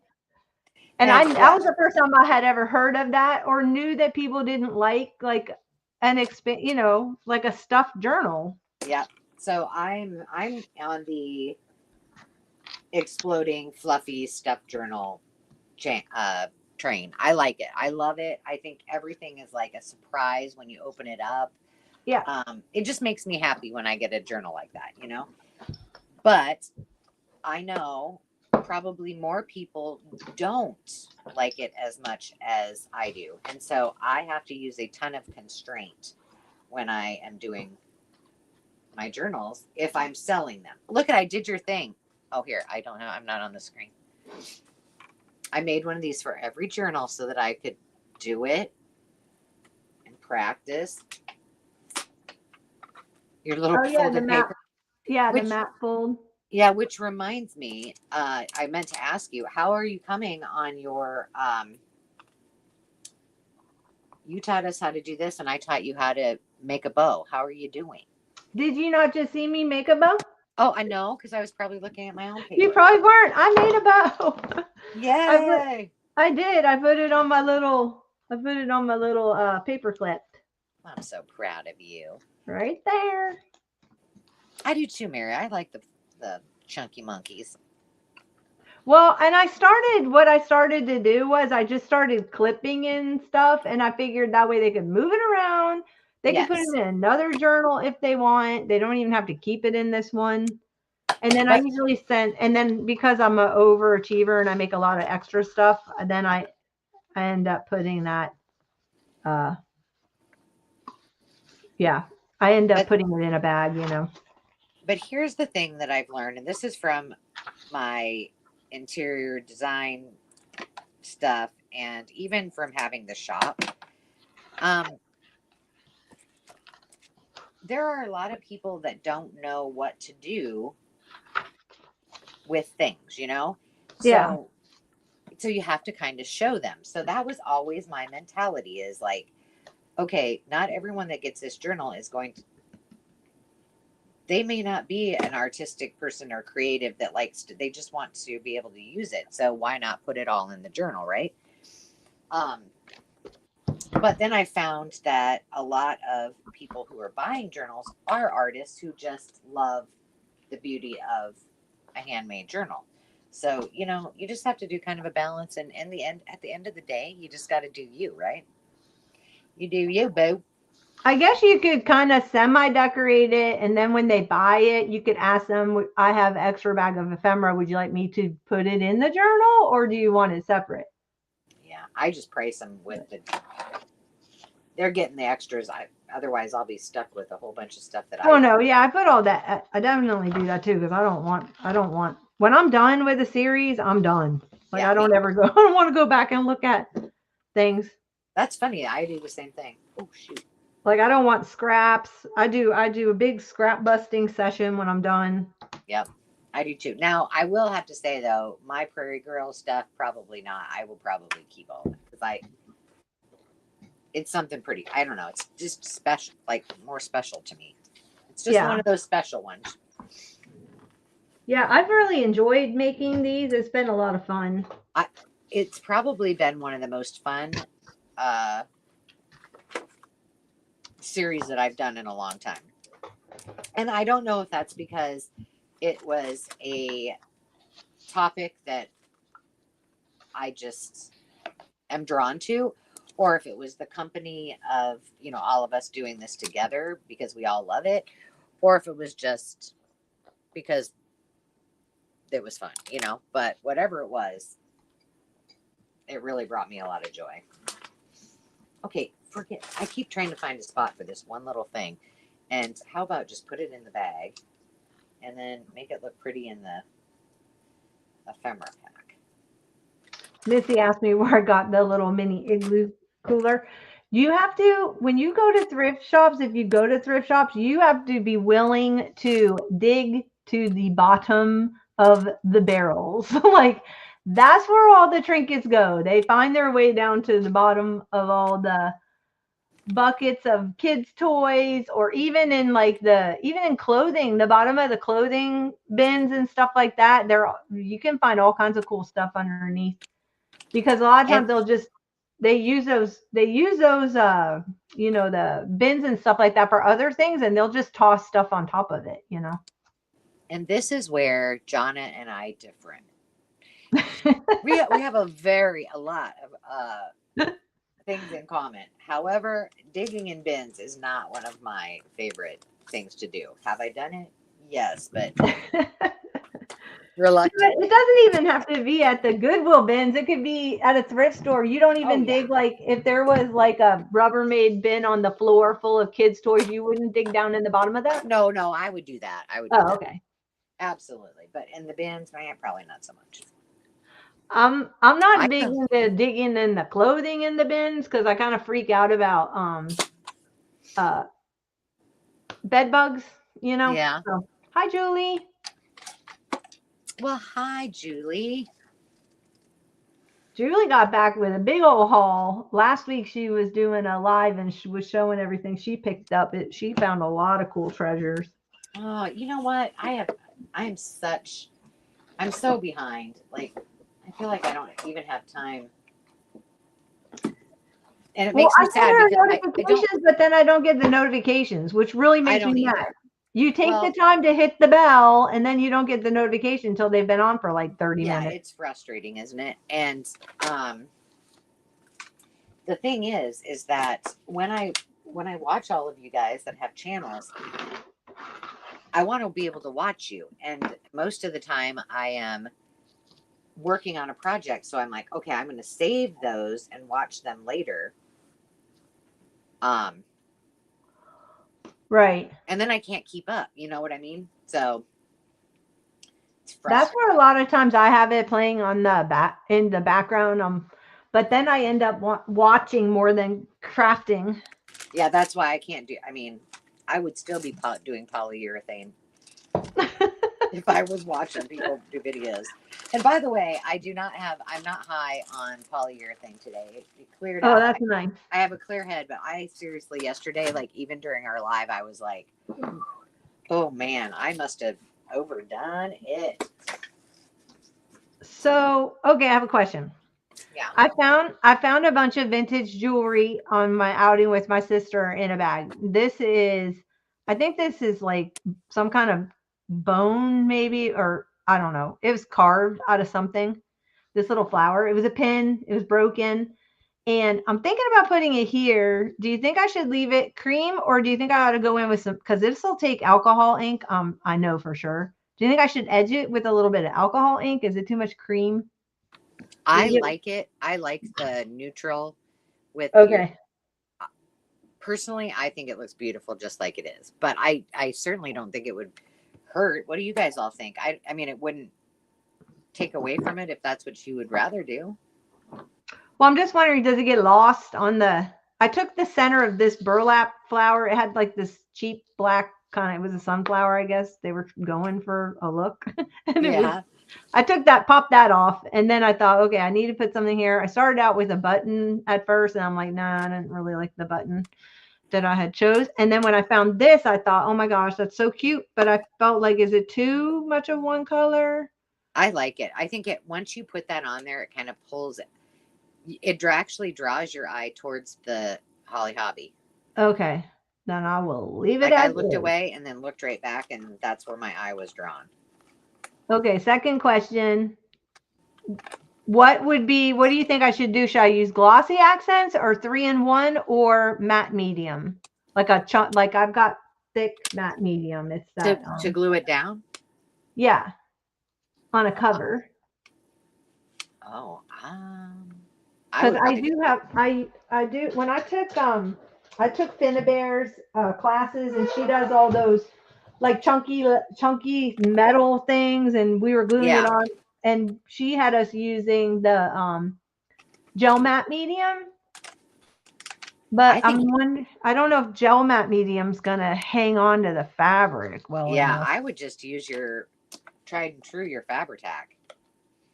And that was the first time I had ever heard of that or knew that people didn't like an like a stuffed journal. Yeah. So I'm on the exploding fluffy stuffed journal train. I like it. I love it. I think everything is like a surprise when you open it up. Yeah. It just makes me happy when I get a journal like that, you know? But I know probably more people don't like it as much as I do. And so I have to use a ton of constraint when I am doing my journals if I'm selling them. Look I did your thing. Oh, here. I don't know. I'm not on the screen. I made one of these for every journal so that I could do it and practice. Your little folded paper. The map fold. Yeah, which reminds me, I meant to ask you, how are you coming on your, you taught us how to do this and I taught you how to make a bow. How are you doing? Did you not just see me make a bow? Oh, I know, because I was probably looking at my own paper. You probably weren't. I made a bow. Yay! I did. I put it on my little paper clip. I'm so proud of you. Right there. I do too, Mary. I like the chunky monkeys. Well, and what I started to do was I just started clipping in stuff, and I figured that way they could move it around. They can put it in another journal if they want. They don't even have to keep it in this one. And then I usually and then because I'm an overachiever and I make a lot of extra stuff, then I end up putting that, I end up putting it in a bag, you know. But here's the thing that I've learned, and this is from my interior design stuff and even from having the shop. There are a lot of people that don't know what to do with things, you know? Yeah. So you have to kind of show them. So that was always my mentality is like, okay, not everyone that gets this journal is going to, they may not be an artistic person or creative that likes to, they just want to be able to use it. So why not put it all in the journal, right? But then I found that a lot of people who are buying journals are artists who just love the beauty of a handmade journal. So, you know, you just have to do kind of a balance. And at the end of the day, you just got to do you, right? You do you, boo. I guess you could kind of semi-decorate it, and then when they buy it, you could ask them, I have extra bag of ephemera. Would you like me to put it in the journal, or do you want it separate? Yeah, I just price them with they're getting the extras. Otherwise I'll be stuck with a whole bunch of stuff that Oh no, yeah, I put all that. I definitely do that too because I don't want. When I'm done with a series, I'm done. Like I don't ever go. I don't want to go back and look at things. That's funny. I do the same thing. Oh shoot. Like I don't want scraps. I do a big scrap busting session when I'm done. Yep. I do too. Now, I will have to say though, my Prairie Girl stuff, probably not. I will probably keep all of it because it's something pretty. I don't know. It's just special, like more special to me. It's just one of those special ones. Yeah, I've really enjoyed making these. It's been a lot of fun. It's probably been one of the most fun series that I've done in a long time. And I don't know if that's because it was a topic that I just am drawn to, or if it was the company of, all of us doing this together because we all love it, or if it was just because it was fun, but whatever it was, it really brought me a lot of joy. Okay, I keep trying to find a spot for this one little thing. And how about just put it in the bag and then make it look pretty in the ephemera pack. Missy asked me where I got the little mini igloo cooler. You have to, when you go to thrift shops, if you go to thrift shops, you have to be willing to dig to the bottom of the barrels. Like, that's where all the trinkets go. They find their way down to the bottom of all the buckets of kids' toys, or even in even in clothing, the bottom of the clothing bins and stuff like that. You can find all kinds of cool stuff underneath, because a lot of times they use those the bins and stuff like that for other things, and they'll just toss stuff on top of it. And this is where Johnna and I differ. we have a lot of things in common. However, digging in bins is not one of my favorite things to do. Have I done it? Yes, but reluctant. It doesn't even have to be at the Goodwill bins. It could be at a thrift store. You don't even dig, like, if there was like a Rubbermaid bin on the floor full of kids' toys, you wouldn't dig down in the bottom of that? No, I would do that. Okay. Absolutely. But in the bins, probably not so much. I'm not big into digging in the clothing in the bins, because I kind of freak out about bed bugs, Yeah. So, hi, Julie. Well, hi, Julie. Julie got back with a big old haul. Last week she was doing a live and she was showing everything she picked up. She found a lot of cool treasures. Oh, you know what? I'm so behind. Like, I feel like I don't even have time. And it makes me sad because but then I don't get the notifications, which really makes me mad. Either. You take the time to hit the bell, and then you don't get the notification until they've been on for like 30 minutes. Yeah, it's frustrating, isn't it? And the thing is that when I watch all of you guys that have channels, I want to be able to watch you. And most of the time I am working on a project. So I'm like, okay, I'm going to save those and watch them later. Right. And then I can't keep up. You know what I mean? So that's where a lot of times I have it playing on in the background. But then I end up watching more than crafting. Yeah, that's why I can't do. I would still be doing polyurethane if I was watching people do videos. And by the way, I'm not high on polyurethane today. It cleared out. Oh, that's nice. I have a clear head, but I seriously, yesterday, like even during our live, I was like, oh man, I must have overdone it. So, okay, I have a question. Yeah. I found a bunch of vintage jewelry on my outing with my sister in a bag. I think this is like some kind of bone, maybe, or I don't know. It was carved out of something. This little flower. It was a pin. It was broken. And I'm thinking about putting it here. Do you think I should leave it cream, or do you think I ought to go in with some, because this will take alcohol ink. I know for sure. Do you think I should edge it with a little bit of alcohol ink? Is it too much cream? I like it. I like the neutral with. Okay. Personally, I think it looks beautiful just like it is. But I certainly don't think it would hurt. What do you guys all think? I mean, it wouldn't take away from it if that's what you would rather do. Well, I'm just wondering, does it get lost on I took the center of this burlap flower. It had like this cheap black it was a sunflower, I guess. They were going for a look. And Yeah. I popped that off. And then I thought, okay, I need to put something here. I started out with a button at first, and I'm like, nah, I didn't really like the button that I had chose. And then when I found this, I thought, oh my gosh, that's so cute. But I felt like, is it too much of one color? I like it. I think once you put that on there, it kind of pulls it. It actually draws your eye towards the Holly Hobby. Okay. Then I will leave it Like I as looked is. away and then looked right back, and that's where my eye was drawn. Okay, second question. What do you think I should do? Should I use glossy accents or 3-in-1 or matte medium? Like I've got thick matte medium. It's that To glue it down? yeah, on a cover. Oh, Because I do have I do when I took Finnabare's classes, and she does all those like chunky metal things, and we were gluing it on, and she had us using the gel matte medium. But I don't know if gel matte medium's gonna hang on to the fabric well enough. I would just use your tried and true, your Fabri-Tac.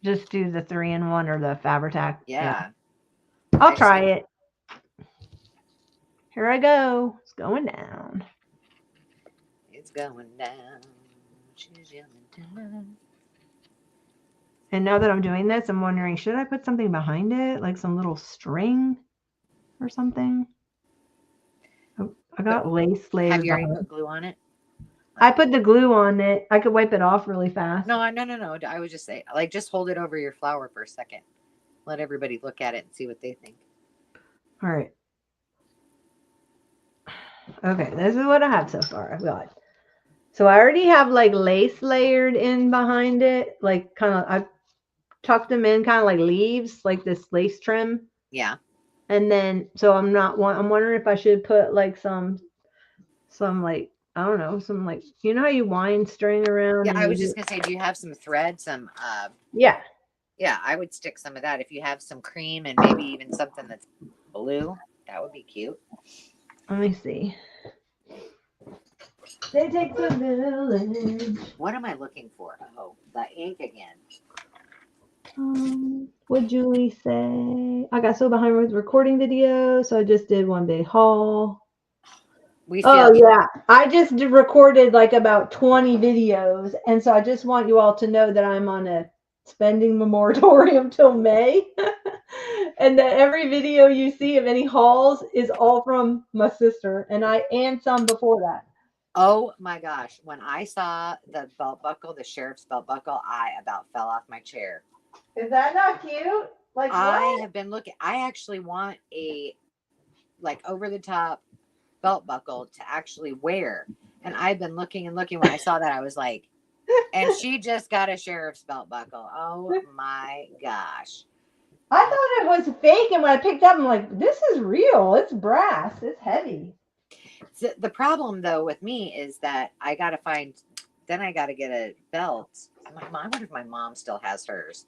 Just do the 3-in-1 or the Fabri-Tac. Yeah. I'll try it. Here I go. It's going down. It's going down. She's yelling tonight. And now that I'm doing this, I'm wondering, should I put something behind it? Like some little string or something? I got lace layers. Have you already put glue on it? I put the glue on it. I could wipe it off really fast. No. I was just saying, like, just hold it over your flower for a second. Let everybody look at it and see what they think. All right. Okay, this is what I have so far. I've got. So I already have like lace layered in behind it. Like kind of, I've tucked them in kind of like leaves, like this lace trim. Yeah. And then, so I'm wondering if I should put like some like, I don't know, some like, you know how you wind string around? Yeah, I was just going to say, do you have some thread, yeah. Yeah, I would stick some of that. If you have some cream and maybe even something that's blue, that would be cute. Let me see. They take the village. What am I looking for? Oh, the ink again. What'd Julie say? I got so behind with recording video, so I just did one big haul. Yeah. I just recorded like about 20 videos, and so I just want you all to know that I'm on a spending moratorium till May. And that every video you see of any hauls is all from my sister, and some before that. Oh my gosh. When I saw the belt buckle, the sheriff's belt buckle, I about fell off my chair. Is that not cute? Like, I have been looking, I actually want a like over the top belt buckle to actually wear. And I've been looking and looking. When I saw that, I was like, and she just got a sheriff's belt buckle. Oh my gosh. I thought it was fake, and when I picked up, I'm like, this is real. It's brass. It's heavy. The problem, though, with me is that I got to then I got to get a belt. I wonder if my mom still has hers.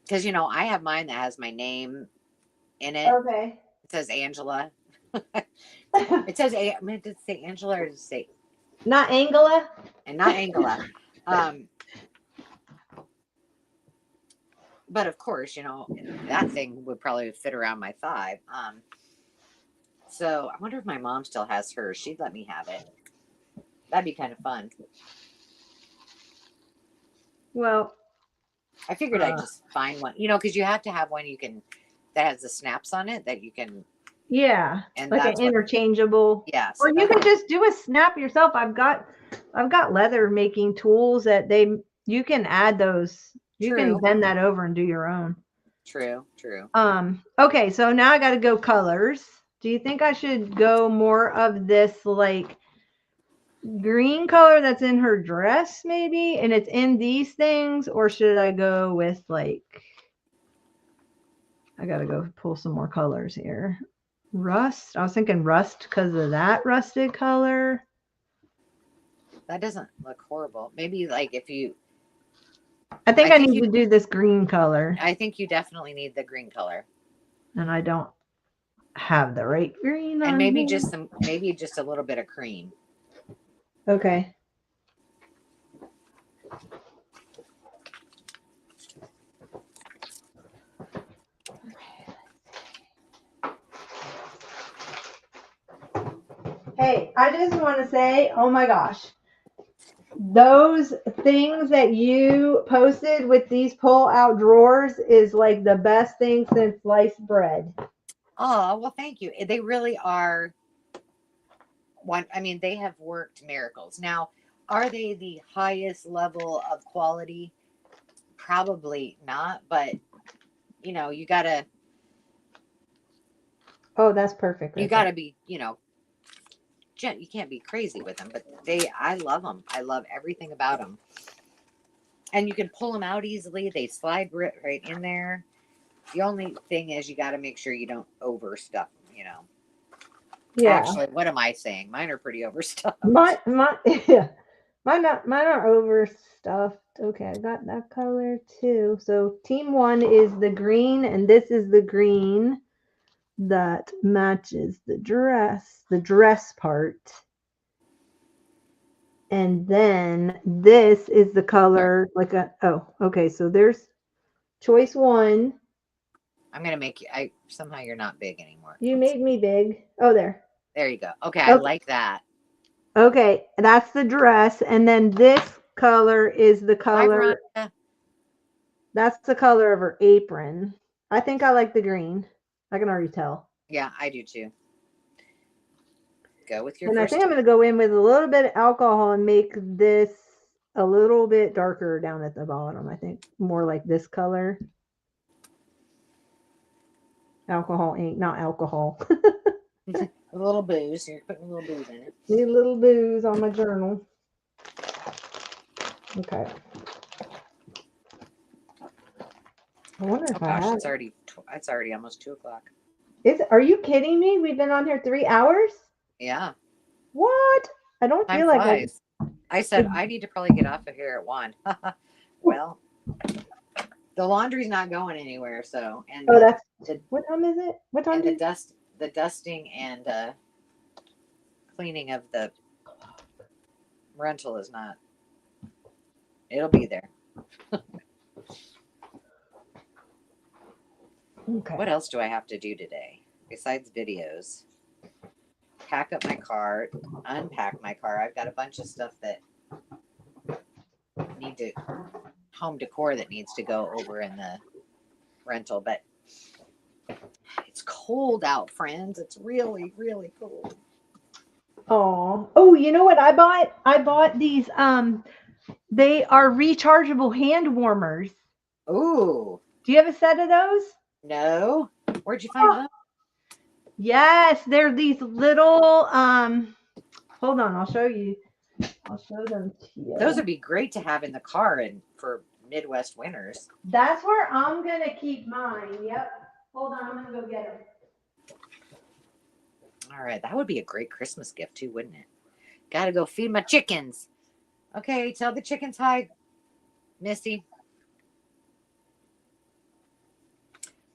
Because, I have mine that has my name in it. Okay. It says Angela. It says, did it say Angela or did it say? Not Angela? And not Angela. But of course, that thing would probably fit around my thigh. So I wonder if my mom still has hers. She'd let me have it. That'd be kind of fun. Well, I figured I'd just find one, because you have to have one that has the snaps on it that you can. Yeah. And like an interchangeable. Yeah. So or you can just do a snap yourself. I've got leather making tools that you can add those. You can bend that over and do your own. True. Okay, so now I got to go colors. Do you think I should go more of this like green color that's in her dress maybe, and it's in these things, or should I go with like, I got to go pull some more colors here. Rust. I was thinking rust because of that rusted color. That doesn't look horrible. Maybe like if you. I think I need to do this green color. I think you definitely need the green color. And I don't have the right green And on maybe here. maybe just a little bit of cream. Okay. Hey, I just want to say, oh my gosh, those things that you posted with these pull-out drawers is like the best thing since sliced bread. Oh, well, thank you. They really are one. I mean, they have worked miracles. Now, are they the highest level of quality? Probably not, but you know, Oh, that's perfect you right there. gotta be, you know, you can't be crazy with them, but I love them. I love everything about them. And you can pull them out easily. They slide right in there. The only thing is you got to make sure you don't overstuff them, you know. Yeah. Actually, what am I saying? Mine are pretty overstuffed. Yeah. Mine are overstuffed. Okay, I got that color too. So team 1 is the green, and this is the green that matches the dress part. And then this is the color okay, so there's choice 1. I'm gonna make you. Somehow you're not big anymore. You made me big. Oh, there. There you go. Okay, I like that. Okay, that's the dress, and then this color is the color. Veronica. That's the color of her apron. I think I like the green. I can already tell. Yeah, I do too. Go with your And I first. think I'm going to go in with a little bit of alcohol and make this a little bit darker down at the bottom. I think more like this color. Alcohol ain't not alcohol. A little booze. You're putting a little booze in it. Need a little booze on my journal. Okay. I wonder if I have. It's already almost 2:00. Are you kidding me? We've been on here 3 hours? Yeah. What? I don't Time feel like flies. I said I need to probably get off of here at 1. Well, the laundry's not going anywhere, so what time is it? What time? And the dusting and cleaning of the rental is not. It'll be there. Okay. What else do I have to do today besides videos? Pack up my car, unpack my car. I've got a bunch of stuff that home decor that needs to go over in the rental, but it's cold out, friends. It's really, really cold. Oh, you know what I bought? I bought these they are rechargeable hand warmers. Ooh. Do you have a set of those? No. Where'd you find them? Yes, they're these little hold on, I'll show you. I'll show them to you. Those would be great to have in the car and for Midwest winters. That's where I'm going to keep mine. Yep. Hold on, I'm going to go get them. All right, that would be a great Christmas gift too, wouldn't it? Gotta go feed my chickens. Okay, tell the chickens hi, Missy.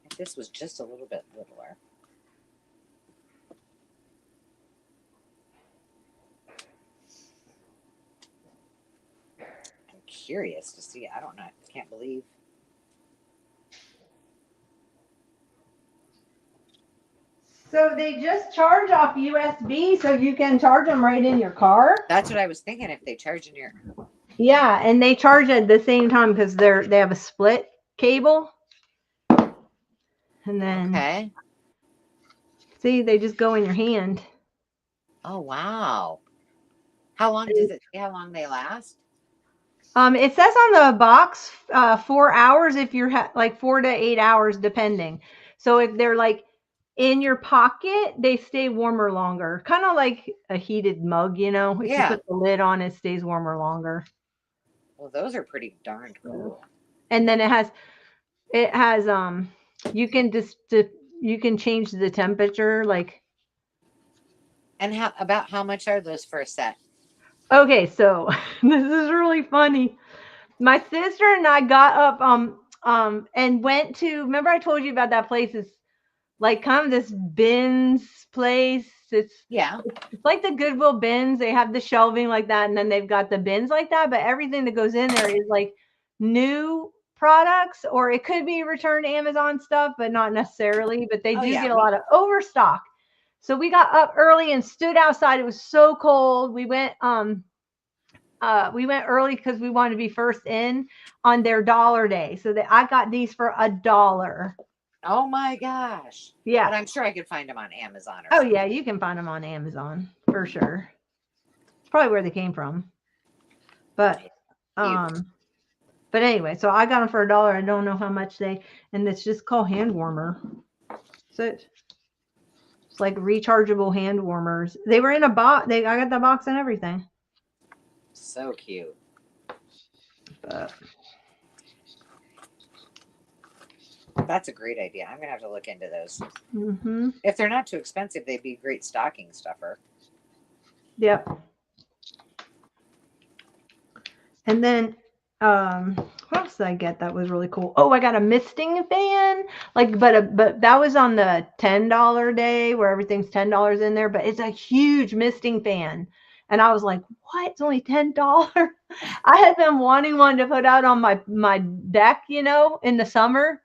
If this was just a little bit littler. I'm curious to see. I don't know. I can't believe. So they just charge off USB, so you can charge them right in your car. That's what I was thinking. If they charge in your. Yeah, and they charge at the same time because they have a split cable. And then see, they just go in your hand. Oh wow! How long does it say? How long they last? It says on the box 4 hours if you're like 4 to 8 hours depending. So if they're like in your pocket, they stay warmer longer. Kind of like a heated mug, you know. If you put the lid on, it stays warmer longer. Well, those are pretty darn cool. And then it has you can change the temperature like. And how much are those for a set? Okay, so this is really funny. My sister and I got up and went to, remember I told you about that place is like kind of this bins place. Yeah. It's like the Goodwill bins. They have the shelving like that, and then they've got the bins like that. But everything that goes in there is like new products, or it could be returned Amazon stuff, but not necessarily. But they Oh do yeah. get a lot of overstock. So we got up early and stood outside. It was so cold. We went early because we wanted to be first in on their dollar day. So that I got these for $1. Oh my gosh. Yeah. But I'm sure I could find them on Amazon or Oh something. yeah, you can find them on Amazon for sure. It's probably where they came from. But but anyway, so I got them for $1. I don't know how much and it's just called hand warmer. So it's like rechargeable hand warmers. They were in a box. I got the box and everything. So cute. But that's a great idea. I'm gonna have to look into those. Mm-hmm. If they're not too expensive, they'd be a great stocking stuffer. Yep. And then what else did I get that was really cool? Oh, I got a misting fan. Like, but that was on the $10 day where everything's $10 in there, but it's a huge misting fan. And I was like, what? It's only $10. I had been wanting one to put out on my deck, in the summer.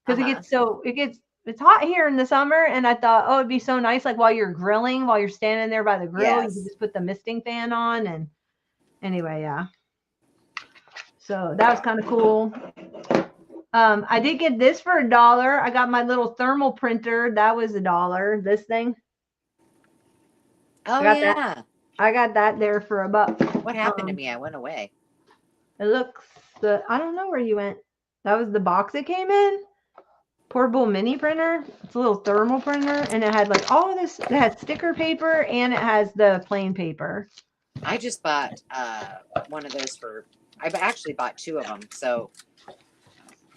Because it's hot here in the summer, and I thought, oh, it'd be so nice, like while you're grilling, while you're standing there by the grill, you can just put the misting fan on. And anyway, yeah. So that was kind of cool. I did get this for $1. I got my little thermal printer. That was $1. This thing. Oh yeah. I got that there for $1. What happened to me? I went away. It looks. I don't know where you went. That was the box it came in. Portable mini printer. It's a little thermal printer, and it had like all of this. It had sticker paper, and it has the plain paper. I just bought one of those I've actually bought 2 of them. So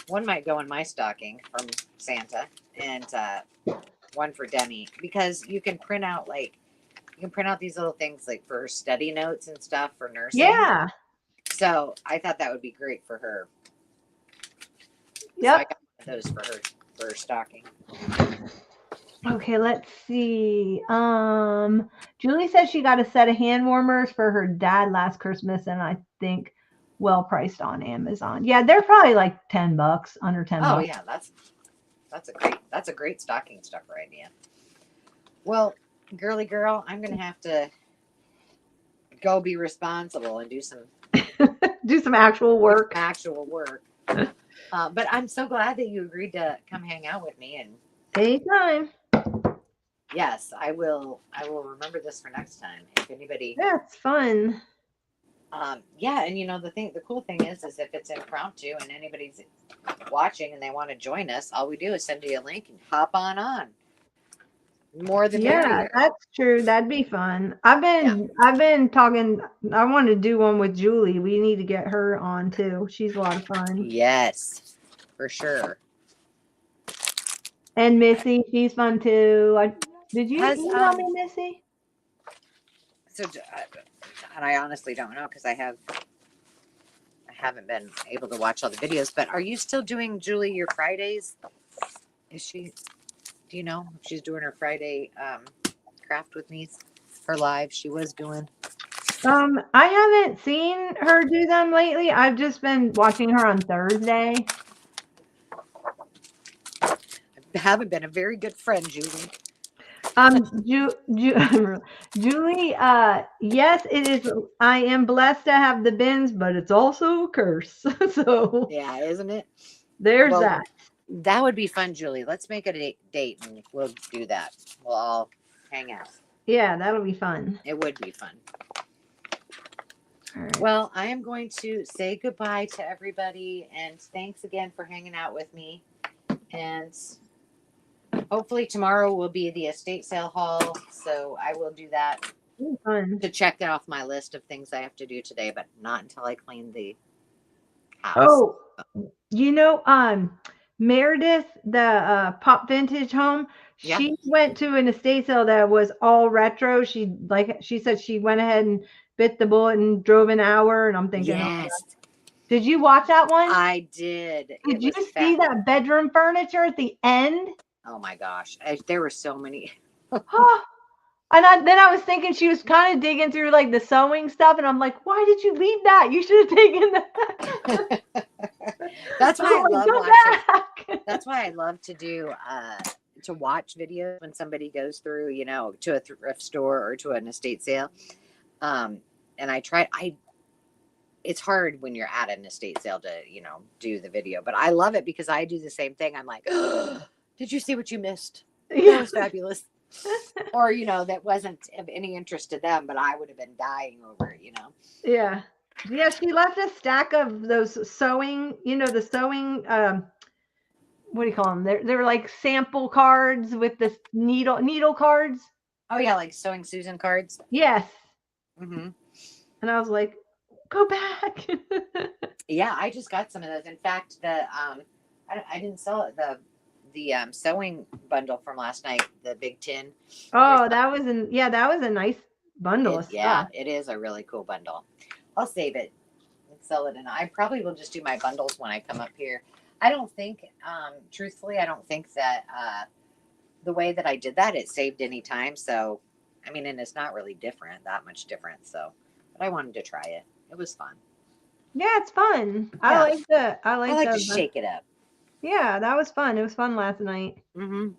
one might go in my stocking from Santa, and one for Demi, because you can print out these little things like for study notes and stuff for nursing. Yeah. So I thought that would be great for her. Yep. So I got those for her stocking. Okay, let's see. Julie says she got a set of hand warmers for her dad last Christmas, and I think well priced on Amazon. Yeah, they're probably like $10, under $10. Oh yeah, that's a great stocking stuffer idea. Well, girly girl, I'm gonna have to go be responsible and do some actual work. But I'm so glad that you agreed to come hang out with me. And anytime. Yes, I will remember this for next time. If anybody. Yeah, it's fun. Yeah, and the cool thing is if it's impromptu and anybody's watching and they want to join us, all we do is send you a link and hop on. More than merrier. That's true. That'd be fun. I've been talking. I want to do one with Julie. We need to get her on too. She's a lot of fun. Yes, for sure. And Missy, she's fun too. Did you email me, Missy? So, and I honestly don't know because I haven't been able to watch all the videos. But are you still doing, Julie, your Fridays? Is she? Do you know if she's doing her Friday craft with me? Her live she was doing. I haven't seen her do them lately. I've just been watching her on Thursday. I haven't been a very good friend, Julie. Julie, yes, it is. I am blessed to have the bins, but it's also a curse. So yeah, isn't it? There's that. That would be fun, Julie. Let's make a date and we'll do that. We'll all hang out. Yeah, that'll be fun. It would be fun. All right. Well, I am going to say goodbye to everybody, and thanks again for hanging out with me. And hopefully tomorrow will be the estate sale haul, so I will do that. Fun. To check that off my list of things I have to do today, but not until I clean the house. Oh, Meredith, the Pop Vintage Home, she went to an estate sale that was all retro. She said she went ahead and bit the bullet and drove an hour, and I'm thinking, yes. Did you watch that one? I did. Did you see that bedroom furniture at the end? Oh my gosh. There were so many. And then I was thinking she was kind of digging through like the sewing stuff, and I'm like, why did you leave that? You should have taken that. That's why I I'm like, love go watching. back. That's why I love to do to watch videos when somebody goes through, to a thrift store or to an estate sale. And it's hard when you're at an estate sale to, do the video, but I love it because I do the same thing. I'm like, oh, did you see what you missed? That Yeah. was fabulous. Or, that wasn't of any interest to them, but I would have been dying over it, Yeah. Yeah, she left a stack of those sewing, the sewing, what do you call them? They're like sample cards with the needle cards. Oh yeah, like Sewing Susan cards. Yes. Mm-hmm. And I was like, go back. Yeah, I just got some of those. In fact, I didn't sell it. The sewing bundle from last night, the big tin. Oh, that was a nice bundle of stuff. It is a really cool bundle. I'll save it and sell it, and I probably will just do my bundles when I come up here. I don't think, truthfully, I don't think that the way that I did that, it saved any time. So, I mean, and it's not really that much different. So, but I wanted to try it. It was fun. Yeah, it's fun. Yeah. I like to shake it up. Yeah, that was fun. It was fun last night. Mm-hmm.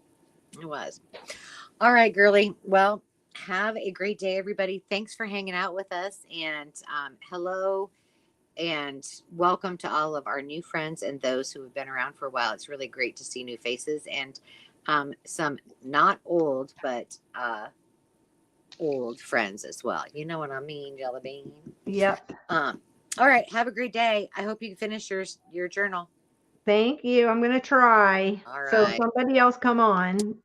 It was. All right, girly. Well, have a great day, everybody. Thanks for hanging out with us. And hello and welcome to all of our new friends and those who have been around for a while. It's really great to see new faces and some not old, but old friends as well. You know what I mean, Jelly Bean? Yep. All right. Have a great day. I hope you can finish your journal. Thank you. I'm going to try. All right. So somebody else come on.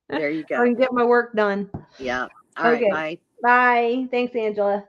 There you go. I can get my work done. Yeah. All right. Bye. Bye. Thanks, Angela.